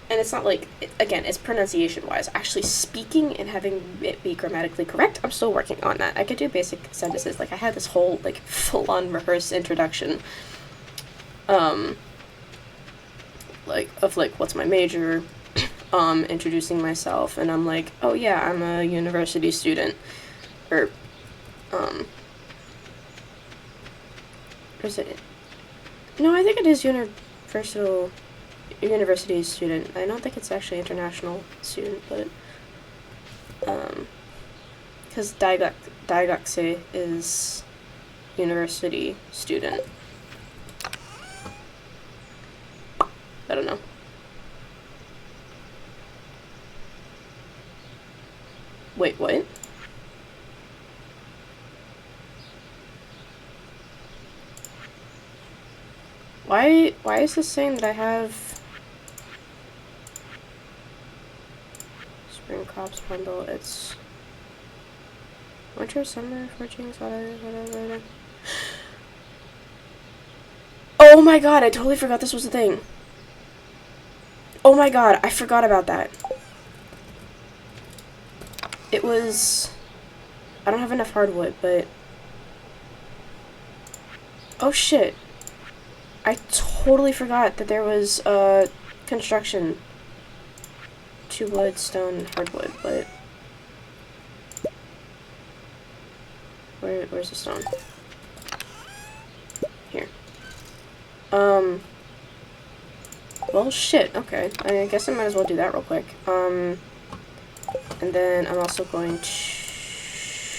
And it's not like, again, it's pronunciation wise. Actually speaking and having it be grammatically correct, I'm still working on that. I could do basic sentences. Like, I had this whole, like, full-on rehearsed introduction, like, of, like, what's my major, introducing myself, and I'm like, oh yeah, I'm a university student, or, is it, no, I think it is university student. I don't think it's actually international student, but, because daigakse is university student. I don't know. Wait, what? Why is this saying that I have spring crops bundle? It's winter, summer, foraging, whatever. Oh my god, I totally forgot this was a thing. Oh my god, I forgot about that. It was... I don't have enough hardwood, but... Oh shit. I totally forgot that there was, construction. 2 wood, stone, hardwood, but... Where's the stone? Here. Well, shit, okay. I guess I might as well do that real quick. And then I'm also going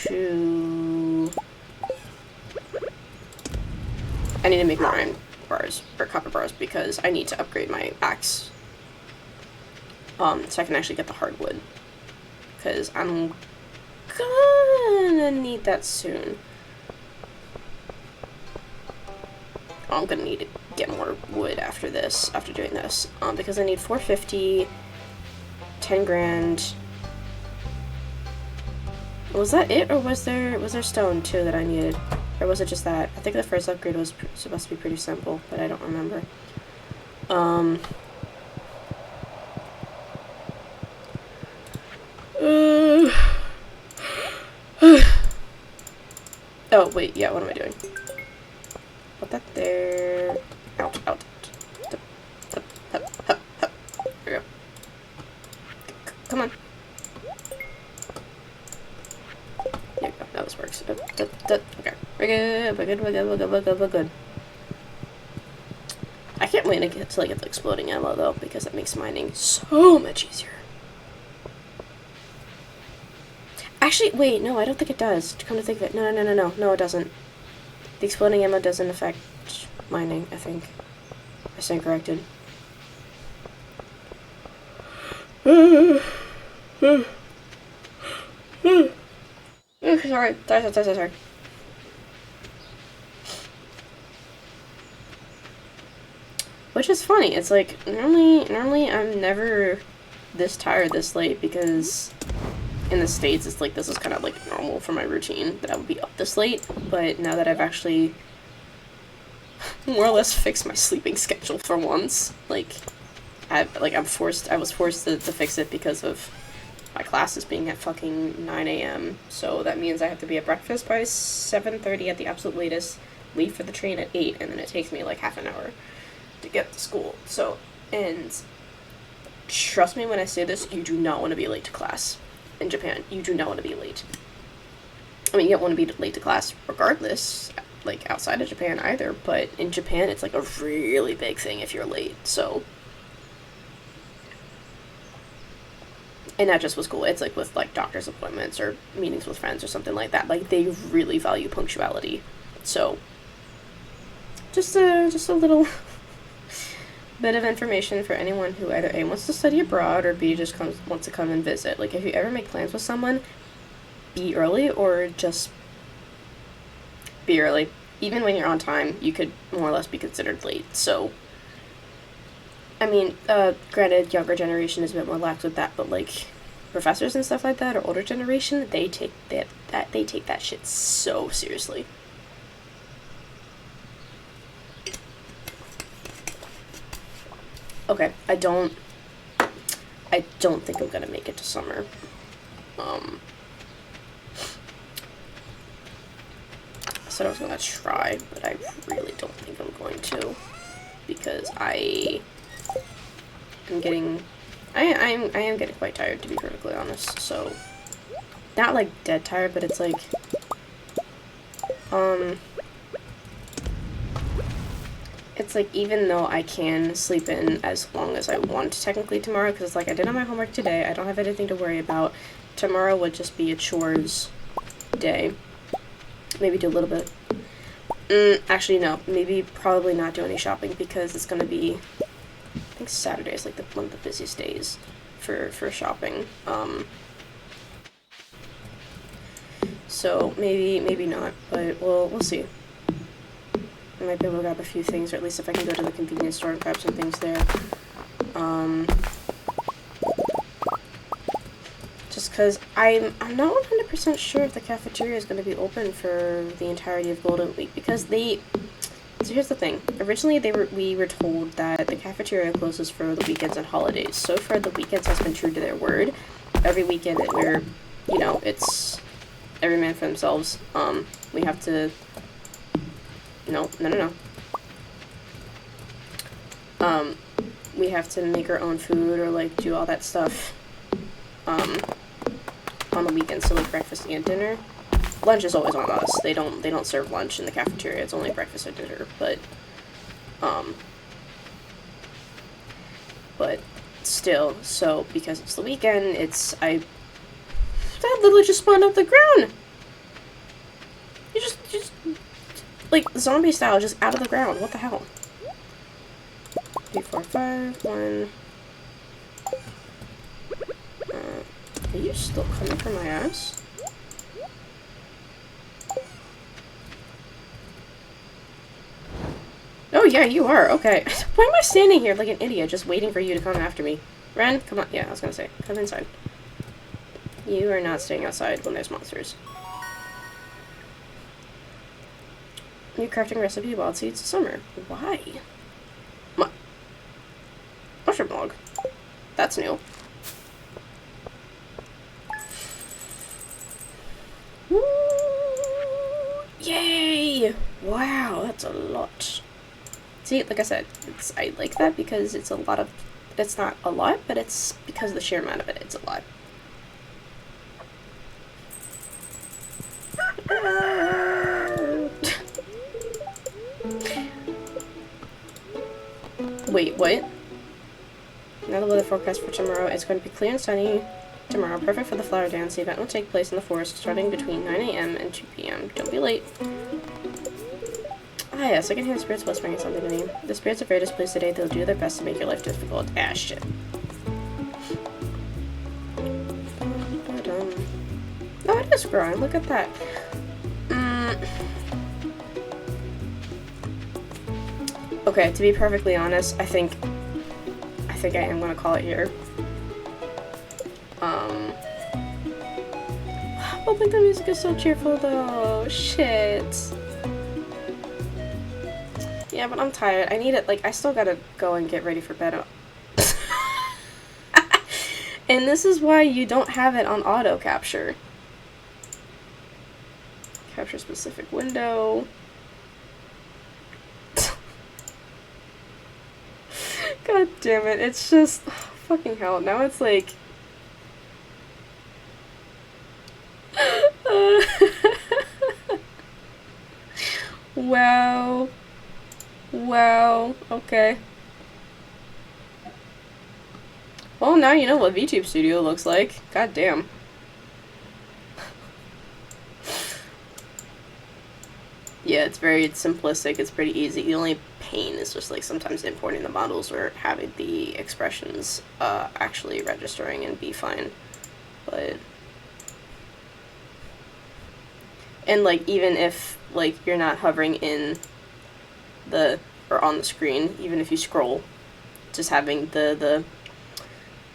to... I need to make more iron bars, or copper bars, because I need to upgrade my axe. So I can actually get the hardwood. Because I'm gonna need that soon. I'm gonna need to get more wood after this, after doing this. Because I need 450, 10 grand. Was that it, or was there stone too that I needed? Or was it just that? I think the first upgrade was supposed to be pretty simple, but I don't remember. Oh, wait, yeah, what am I doing? Put that there. Out. There we go. Come on. There you go, now this works. Okay, we're good. I can't wait until I get the exploding ammo, though, because it makes mining so much easier. Actually, wait, no, I don't think it does. Come to think of it. No, it doesn't. The exploding ammo doesn't affect mining, I think. I stand corrected. Sorry. Which is funny. It's like, normally I'm never this tired this late, because in the States it's like, this is kind of like normal for my routine that I would be up this late. But now that I've actually more or less fixed my sleeping schedule for once, like, I was forced to fix it because of my classes being at fucking 9 a.m. So that means I have to be at breakfast by 7:30 at the absolute latest. leave for the train at 8, and then it takes me like half an hour to get to school. So, and trust me when I say this, you do not want to be late to class in Japan. You do not want to be late. I mean, you don't want to be late to class regardless, like outside of Japan either, but in Japan it's like a really big thing if you're late, so. And not just with school, it's like with like doctor's appointments or meetings with friends or something like that. Like they really value punctuality. So just a little bit of information for anyone who either A wants to study abroad or B just wants to come and visit. Like if you ever make plans with someone, be early or just be early. Even when you're on time, you could more or less be considered late. So I mean, granted, younger generation is a bit more lax with that, but like professors and stuff like that, or older generation, they take that shit so seriously. Okay, I don't think I'm gonna make it to summer. I said I was gonna try, but I really don't think I'm going to, because I am getting quite tired, to be perfectly honest. So not like dead tired, but it's like it's like even though I can sleep in as long as I want technically tomorrow, because it's like I did all my homework today, I don't have anything to worry about. Tomorrow would just be a chores day. Maybe do a little bit. Actually, no. Maybe probably not do any shopping, because it's gonna be, I think Saturday is like one of the busiest days for shopping. So maybe not, but we'll see. I might be able to grab a few things, or at least if I can go to the convenience store and grab some things there. Just because I'm not 100% sure if the cafeteria is going to be open for the entirety of Golden Week, because so here's the thing. Originally, we were told that the cafeteria closes for the weekends and holidays. So far, the weekends has been true to their word. Every weekend that we're, it's every man for themselves. We have to. No. We have to make our own food or like do all that stuff. On the weekends, so like breakfast and dinner. Lunch is always on us. They don't serve lunch in the cafeteria. It's only breakfast or dinner. But still, so because it's the weekend, that literally just spawned up the ground. You just like zombie style, just out of the ground. What the hell? 3, 4, 5, 1. Are you still coming for my ass? Oh yeah, you are. Okay. Why am I standing here like an idiot just waiting for you to come after me? Ren, come on. Yeah, I was gonna say, come inside. You are not staying outside when there's monsters. New crafting recipe, wild seeds, summer. Why? Mushroom log. That's new. Woo! Yay! Wow, that's a lot. See, like I said, I like that because it's not a lot, but it's because of the sheer amount of it, it's a lot. Wait, what? Now the weather forecast for tomorrow is going to be clear and sunny tomorrow, perfect for the flower dance. The event will take place in the forest starting between 9 a.m. and 2 p.m. Don't be late. Ah yes, I can hear the spirits whispering something to me. The spirits are very displeased today. They'll do their best to make your life difficult. Ah, shit. Oh, it is growing. Look at that. Okay, to be perfectly honest, I think I am gonna call it here. Oh, but the music is so cheerful though. Shit. Yeah, but I'm tired. I need it. Like, I still gotta go and get ready for bed. And this is why you don't have it on auto capture. Capture specific window. God damn it. It's just, fucking hell. Now it's like, wow. Wow. Okay. Well, now you know what VTube Studio looks like. God damn. Yeah, it's very simplistic. It's pretty easy. The only pain is just like sometimes importing the models or having the expressions actually registering and be fine. But and like even if like you're not hovering in the or on the screen, even if you scroll, just having the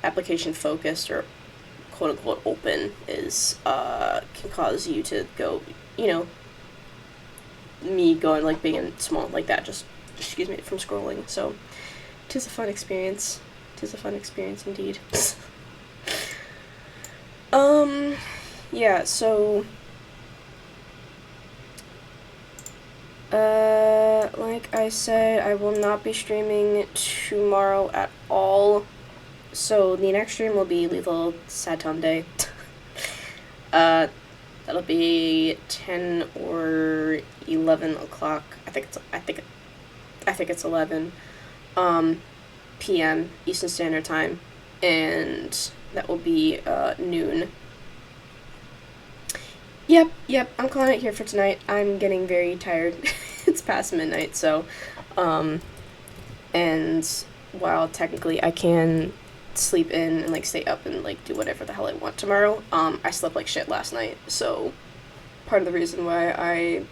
application focused or quote unquote open is can cause you to go, you know, me going like big and small like that, just excuse me, from scrolling. So tis a fun experience. Tis a fun experience indeed. Yeah, so like I said, I will not be streaming tomorrow at all. So the next stream will be Lethal Saturn Day. That'll be 10 or 11 o'clock. I think it's 11 p.m. Eastern Standard Time, and that will be noon. Yep, I'm calling it here for tonight. I'm getting very tired. It's past midnight, so and while technically I can sleep in and like stay up and like do whatever the hell I want tomorrow, I slept like shit last night, so part of the reason why I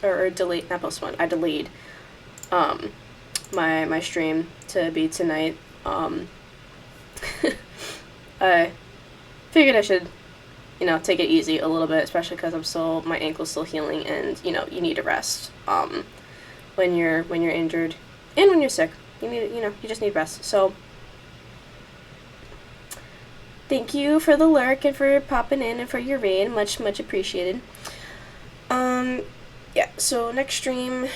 I delayed my stream to be tonight. I figured I should, you know, take it easy a little bit, especially because my ankle's still healing, and you know, you need to rest when you're injured and when you're sick. You just need rest. So thank you for the lurk and for popping in and for your raid. Much appreciated. Yeah, so next stream,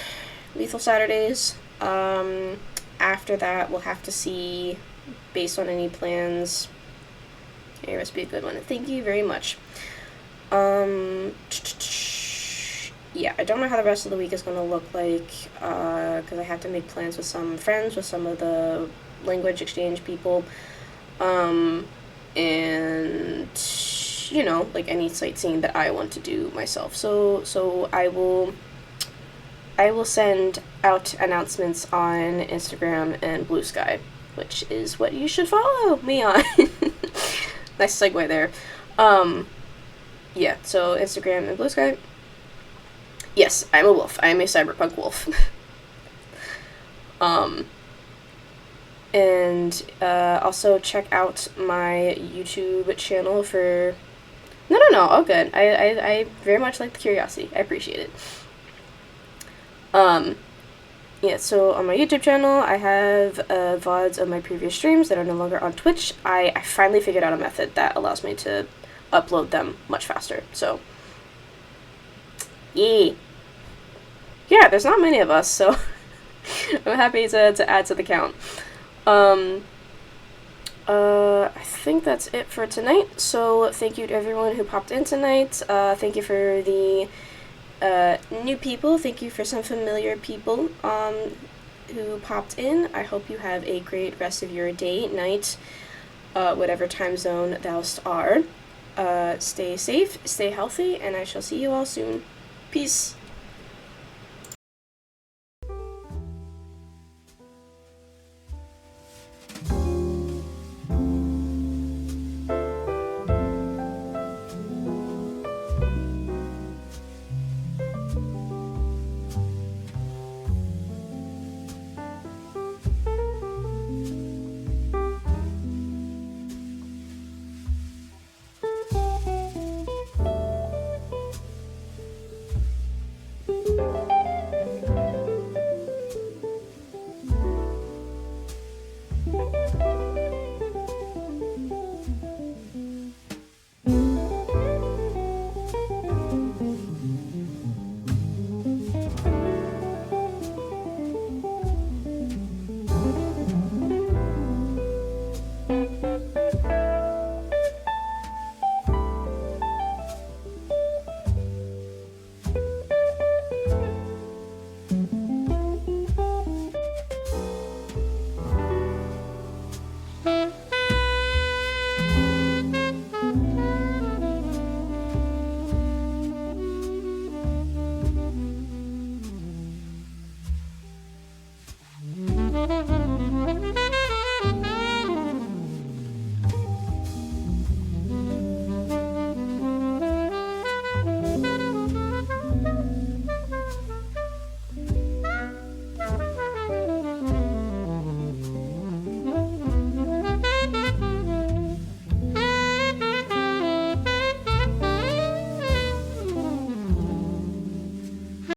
Lethal Saturdays. After that, we'll have to see, based on any plans. It must be a good one. Thank you very much. Yeah, I don't know how the rest of the week is going to look like, because I have to make plans with some friends, with some of the language exchange people, and, you know, like any sightseeing that I want to do myself. So I will send out announcements on Instagram and Blue Sky, which is what you should follow me on. Nice segue there. Yeah, so Instagram and Blue Sky. Yes, I'm a wolf. I am a cyberpunk wolf. And also check out my YouTube channel for... No, all good. I very much like the curiosity. I appreciate it. Yeah, so on my YouTube channel, I have VODs of my previous streams that are no longer on Twitch. I finally figured out a method that allows me to upload them much faster, so... Yeah, there's not many of us, so I'm happy to add to the count. I think that's it for tonight, so thank you to everyone who popped in tonight. Thank you for the new people. Thank you for some familiar people who popped in. I hope you have a great rest of your day, night, whatever time zone thou are. Stay safe, stay healthy, and I shall see you all soon. Peace.